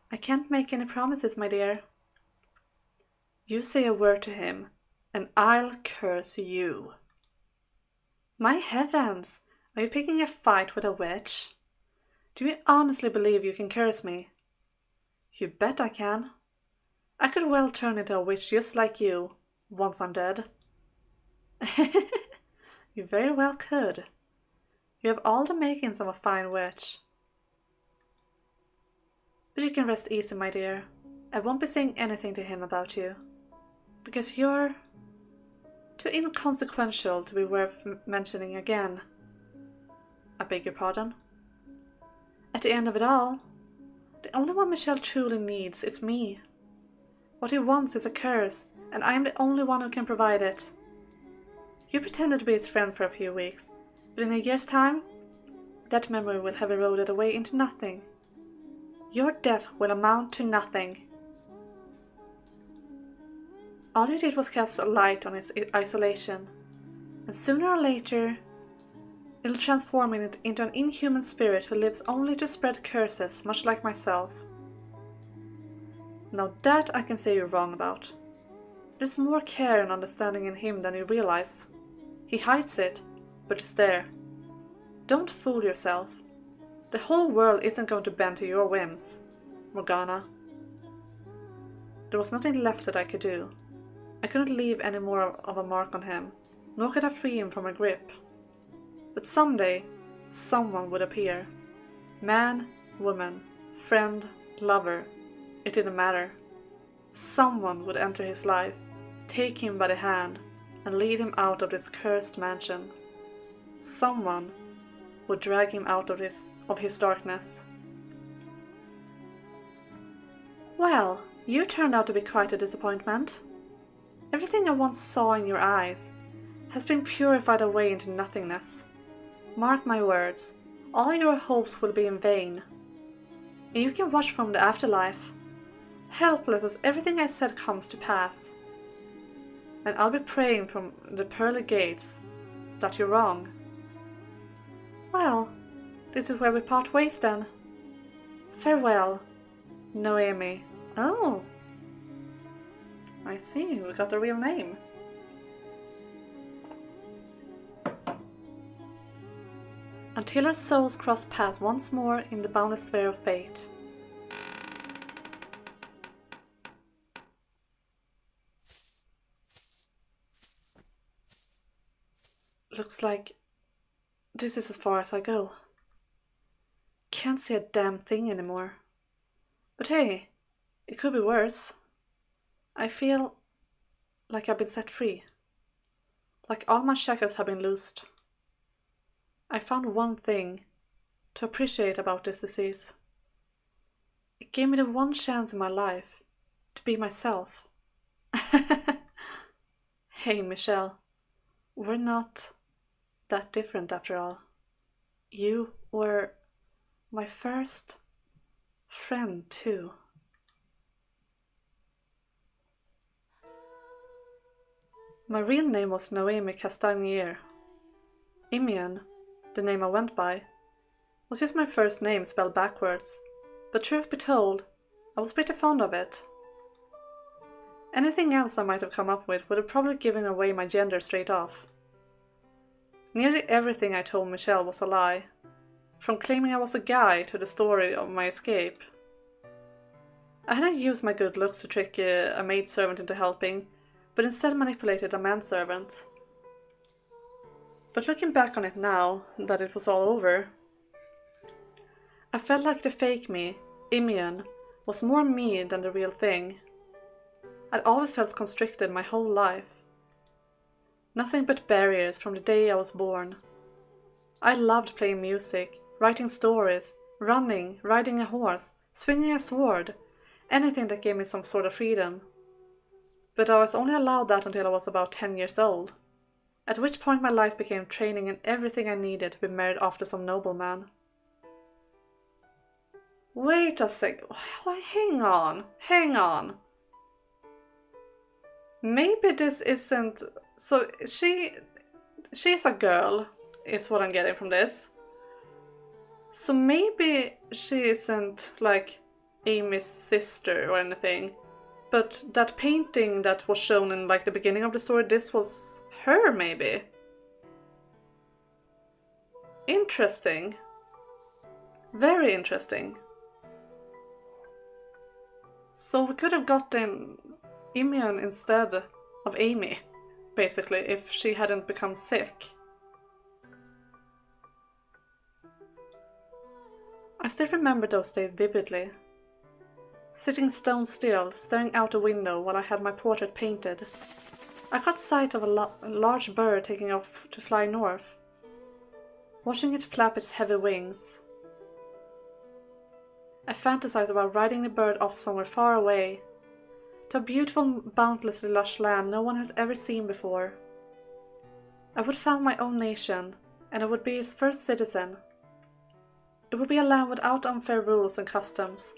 I can't make any promises, my dear. You say a word to him, and I'll curse you. My heavens! Are you picking a fight with a witch? Do you honestly believe you can curse me? You bet I can. I could well turn into a witch just like you, once I'm dead. You very well could. You have all the makings of a fine witch. But you can rest easy, my dear. I won't be saying anything to him about you. Because you're too inconsequential to be worth mentioning again. I beg your pardon? At the end of it all, the only one Michelle truly needs is me. What he wants is a curse, and I am the only one who can provide it. You pretended to be his friend for a few weeks, but in a year's time, that memory will have eroded away into nothing. Your death will amount to nothing. All you did was cast a light on his isolation, and sooner or later, it'll transform it into an inhuman spirit who lives only to spread curses, much like myself. Now that I can say you're wrong about. There's more care and understanding in him than you realize. He hides it, but it's there. Don't fool yourself. The whole world isn't going to bend to your whims, Morgana. There was nothing left that I could do. I couldn't leave any more of a mark on him, nor could I free him from her grip. But someday, someone would appear. Man, woman, friend, lover, it didn't matter. Someone would enter his life, take him by the hand, and lead him out of this cursed mansion. Someone would drag him out of his darkness. Well, you turned out to be quite a disappointment. Everything I once saw in your eyes has been purified away into nothingness. Mark my words, all your hopes will be in vain. And you can watch from the afterlife, helpless as everything I said comes to pass. And I'll be praying from the pearly gates that you're wrong. Well, this is where we part ways then. Farewell, Noemi. Oh, I see, we got a real name. Until our souls cross paths once more in the boundless sphere of fate. Looks like this is as far as I go. Can't see a damn thing anymore. But hey, it could be worse. I feel like I've been set free. Like all my shackles have been loosed. I found one thing to appreciate about this disease. It gave me the one chance in my life to be myself. Hey, Michelle, we're not that different after all. You were my first friend too. My real name was Noemi Castagnier. Imian, the name I went by, was just my first name spelled backwards, but truth be told, I was pretty fond of it. Anything else I might have come up with would have probably given away my gender straight off. Nearly everything I told Michelle was a lie, from claiming I was a guy to the story of my escape. I hadn't used my good looks to trick a maidservant into helping, but instead manipulated a manservant. But looking back on it now, that it was all over, I felt like the fake me, Imian, was more me than the real thing. I'd always felt constricted my whole life. Nothing but barriers from the day I was born. I loved playing music, writing stories, running, riding a horse, swinging a sword, anything that gave me some sort of freedom. But I was only allowed that until I was about 10 years old, at which point my life became training and everything I needed to be married off to some nobleman. Wait a sec. Hang on. Maybe this isn't... So she's a girl, is what I'm getting from this. So maybe she isn't like Amy's sister or anything. But that painting that was shown in like the beginning of the story, this was her maybe. Interesting. Very interesting. So we could have gotten Imian instead of Amy, basically, if she hadn't become sick. I still remember those days vividly. Sitting stone still, staring out a window while I had my portrait painted, I caught sight of a large bird taking off to fly north, watching it flap its heavy wings. I fantasized about riding the bird off somewhere far away, to a beautiful, boundlessly lush land no one had ever seen before. I would found my own nation, and I would be its first citizen. It would be a land without unfair rules and customs.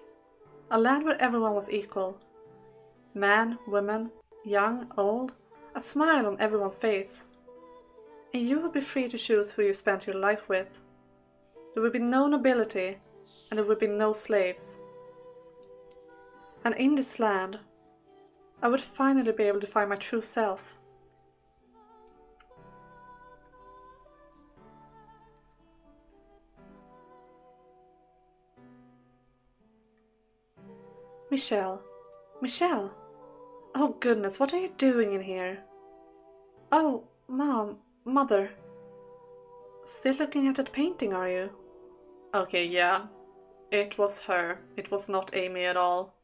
A land where everyone was equal. Man, woman, young, old, a smile on everyone's face. And you would be free to choose who you spent your life with. There would be no nobility, and there would be no slaves. And in this land, I would finally be able to find my true self. Michelle! Oh goodness, what are you doing in here? Oh, Mother. Still looking at that painting, are you? Okay, yeah. It was her. It was not Amy at all.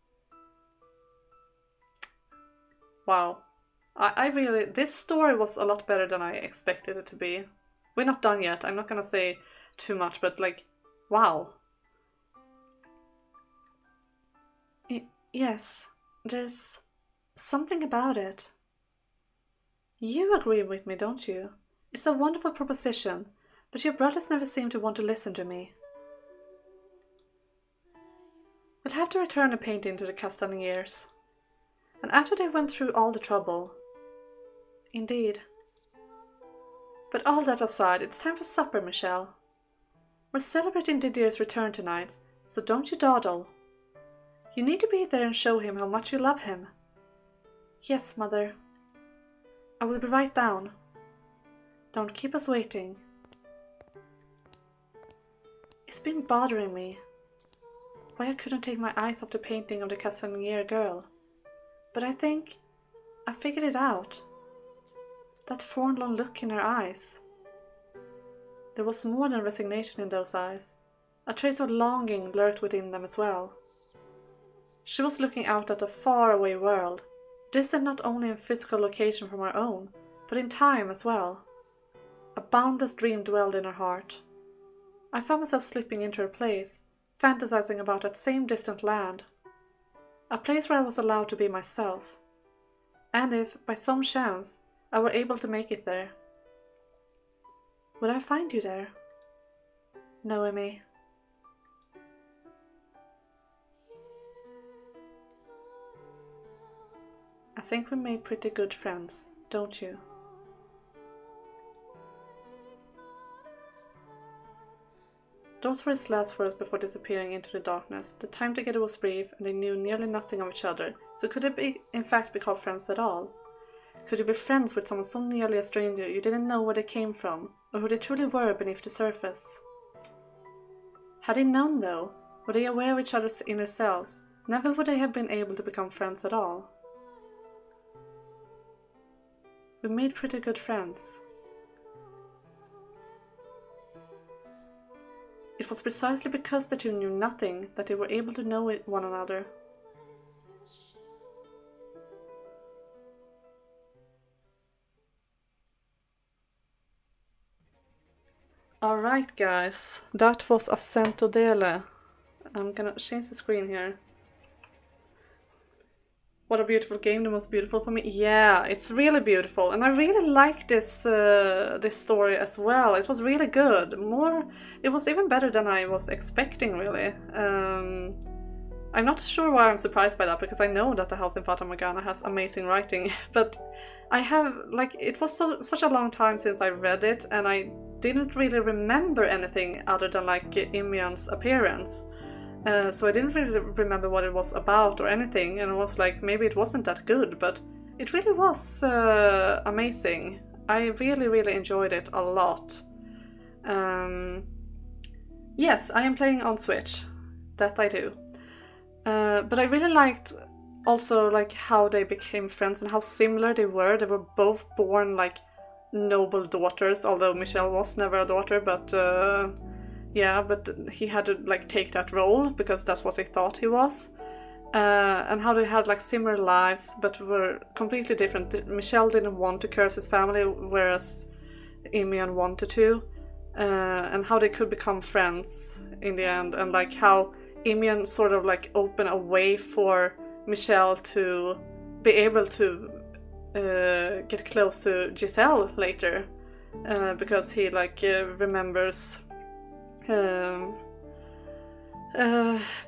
Wow. I really... This story was a lot better than I expected it to be. We're not done yet. I'm not gonna say too much, but like, wow. Yes, there's something about it. You agree with me, don't you? It's a wonderful proposition, but your brothers never seem to want to listen to me. We'll have to return the painting to the Castagniers. And after they went through all the trouble. Indeed. But all that aside, it's time for supper, Michelle. We're celebrating Didier's return tonight, so don't you dawdle. You need to be there and show him how much you love him. Yes, Mother. I will be right down. Don't keep us waiting. It's been bothering me. Why I couldn't take my eyes off the painting of the Castagnier girl. But I think I figured it out. That forlorn look in her eyes. There was more than resignation in those eyes. A trace of longing lurked within them as well. She was looking out at a faraway world, distant not only in physical location from her own, but in time as well. A boundless dream dwelled in her heart. I found myself slipping into her place, fantasizing about that same distant land. A place where I was allowed to be myself. And if, by some chance, I were able to make it there. Would I find you there? Noemi. I think we made pretty good friends, don't you? Those were his last words before disappearing into the darkness. The time together was brief, and they knew nearly nothing of each other. So could they in fact be called friends at all? Could you be friends with someone so nearly a stranger you didn't know where they came from, or who they truly were beneath the surface? Had they known though, were they aware of each other's inner selves, never would they have been able to become friends at all. We made pretty good friends. It was precisely because the two knew nothing that they were able to know one another. Alright guys, that was Assento Dele. I'm gonna change the screen here. What a beautiful game, the most beautiful for me. Yeah, it's really beautiful, and I really like this this story as well. It was really good. It was even better than I was expecting, really. I'm not sure why I'm surprised by that, because I know that The House in Fata Morgana has amazing writing, but I have, like, it was such a long time since I read it, and I didn't really remember anything other than, like, Imion's appearance. So I didn't really remember what it was about or anything, and I was like, maybe it wasn't that good, but it really was amazing. I really, really enjoyed it a lot. Yes, I am playing on Switch. That I do. But I really liked also like how they became friends and how similar they were. They were both born like noble daughters, although Michelle was never a daughter, but yeah, but he had to like take that role because that's what they thought he was. And how they had like similar lives but were completely different. Michelle didn't want to curse his family, whereas Imian wanted to. And how they could become friends in the end, and like how Imian sort of like opened a way for Michelle to be able to get close to Giselle later, because he like remembers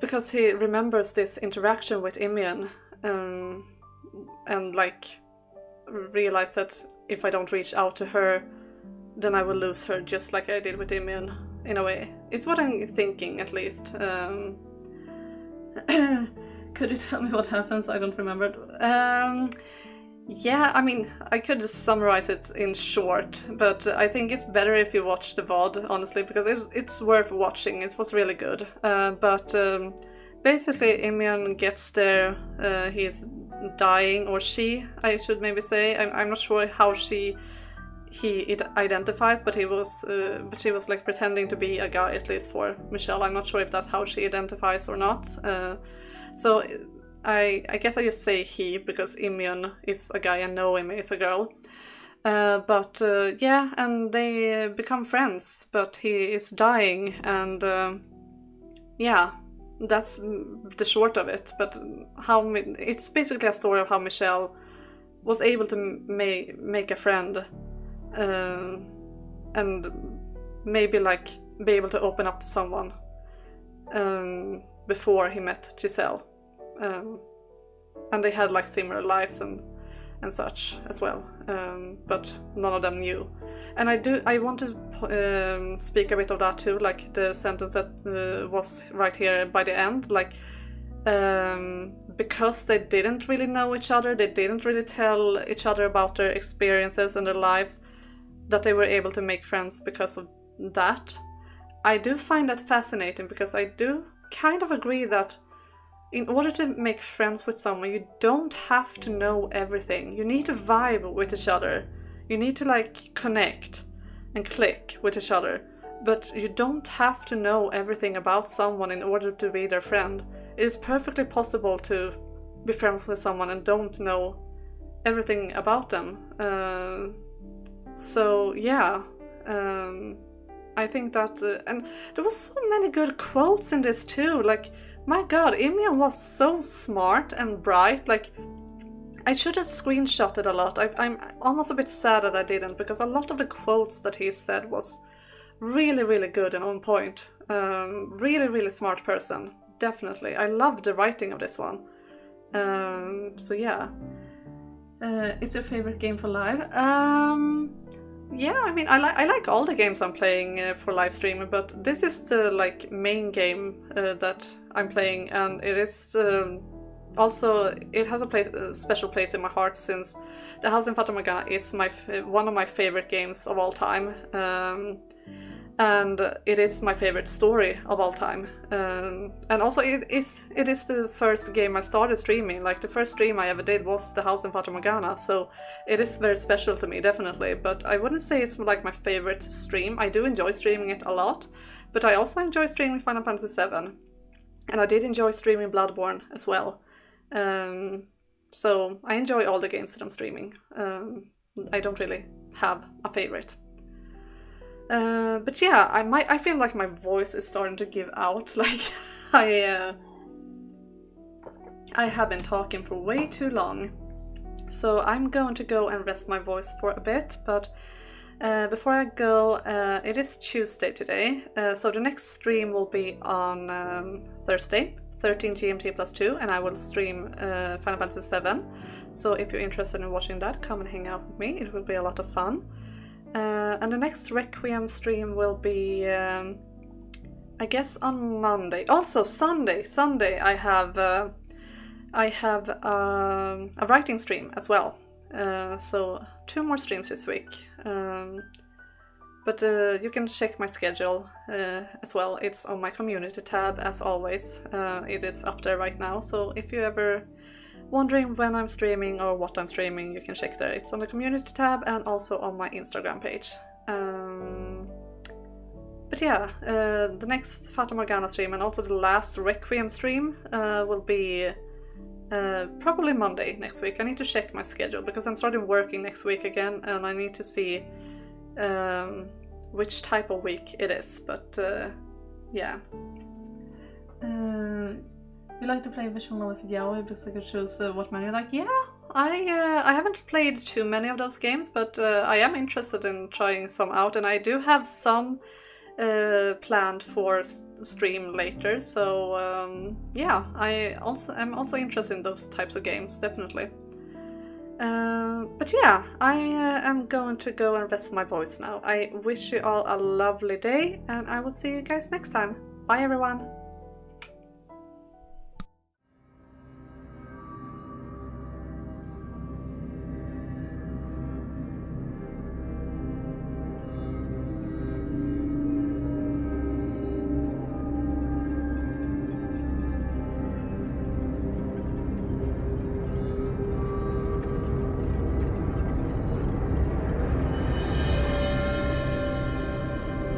because he remembers this interaction with Imian, and like realized that if I don't reach out to her, then I will lose her, just like I did with Imian, in a way. It's what I'm thinking, at least. Could you tell me what happens? I don't remember. Yeah, I mean, I could just summarize it in short, but I think it's better if you watch the VOD, honestly, because it's worth watching. It was really good. But basically, Imian gets there. He's dying, or she, I should maybe say. I'm not sure how he identifies, but she was like pretending to be a guy, at least for Michelle. I'm not sure if that's how she identifies or not. So I guess I just say he, because Imian is a guy and Noemi is a girl. But yeah, and they become friends, but he is dying, and yeah, that's the short of it. But it's basically a story of how Michelle was able to make a friend, and maybe like be able to open up to someone before he met Giselle, and they had like similar lives and such as well, but none of them knew. And I want to speak a bit of that too, like the sentence that was right here by the end, like because they didn't really know each other, they didn't really tell each other about their experiences and their lives, that they were able to make friends because of that. I do find that fascinating, because I do kind of agree that in order to make friends with someone, you don't have to know everything. You need to vibe with each other. You need to like connect and click with each other. But you don't have to know everything about someone in order to be their friend. It is perfectly possible to be friends with someone and don't know everything about them. So yeah, I think that, and there was so many good quotes in this too. Like, my god, Imian was so smart and bright. Like, I should have screenshotted a lot. I'm almost a bit sad that I didn't, because a lot of the quotes that he said was really, really good and on point. Really, really smart person. Definitely. I loved the writing of this one. So yeah. It's your favorite game for live? Yeah, I mean, I like all the games I'm playing for live streaming, but this is the like main game that I'm playing, and it is also it has a special place in my heart since The House in Fata Morgana is one of my favorite games of all time. And it is my favorite story of all time, and also it is the first game I started streaming. Like the first stream I ever did was The House in Fata Morgana, so it is very special to me, definitely. But I wouldn't say it's like my favorite stream. I do enjoy streaming it a lot, but I also enjoy streaming Final Fantasy VII, and I did enjoy streaming Bloodborne as well. So I enjoy all the games that I'm streaming. I don't really have a favorite. But yeah, I feel like my voice is starting to give out. Like I have been talking for way too long, so I'm going to go and rest my voice for a bit. But before I go, it is Tuesday today, so the next stream will be on Thursday, 13 GMT plus 2, and I will stream Final Fantasy VII. So if you're interested in watching that, come and hang out with me. It will be a lot of fun. And the next Requiem stream will be, I guess, on Monday. Also Sunday I have a writing stream as well. So 2 more streams this week. But you can check my schedule as well. It's on my community tab as always. It is up there right now. So if you ever wondering when I'm streaming or what I'm streaming, you can check there. It's on the community tab and also on my Instagram page. But yeah, the next Fata Morgana stream and also the last Requiem stream will be probably Monday next week. I need to check my schedule because I'm starting working next week again, and I need to see which type of week it is. But yeah. You like to play visual novels yaoi because I could choose what menu you like? Yeah, I haven't played too many of those games, but I am interested in trying some out, and I do have some planned for stream later. So yeah, I'm also interested in those types of games, definitely. But yeah, I am going to go and rest my voice now. I wish you all a lovely day, and I will see you guys next time. Bye everyone!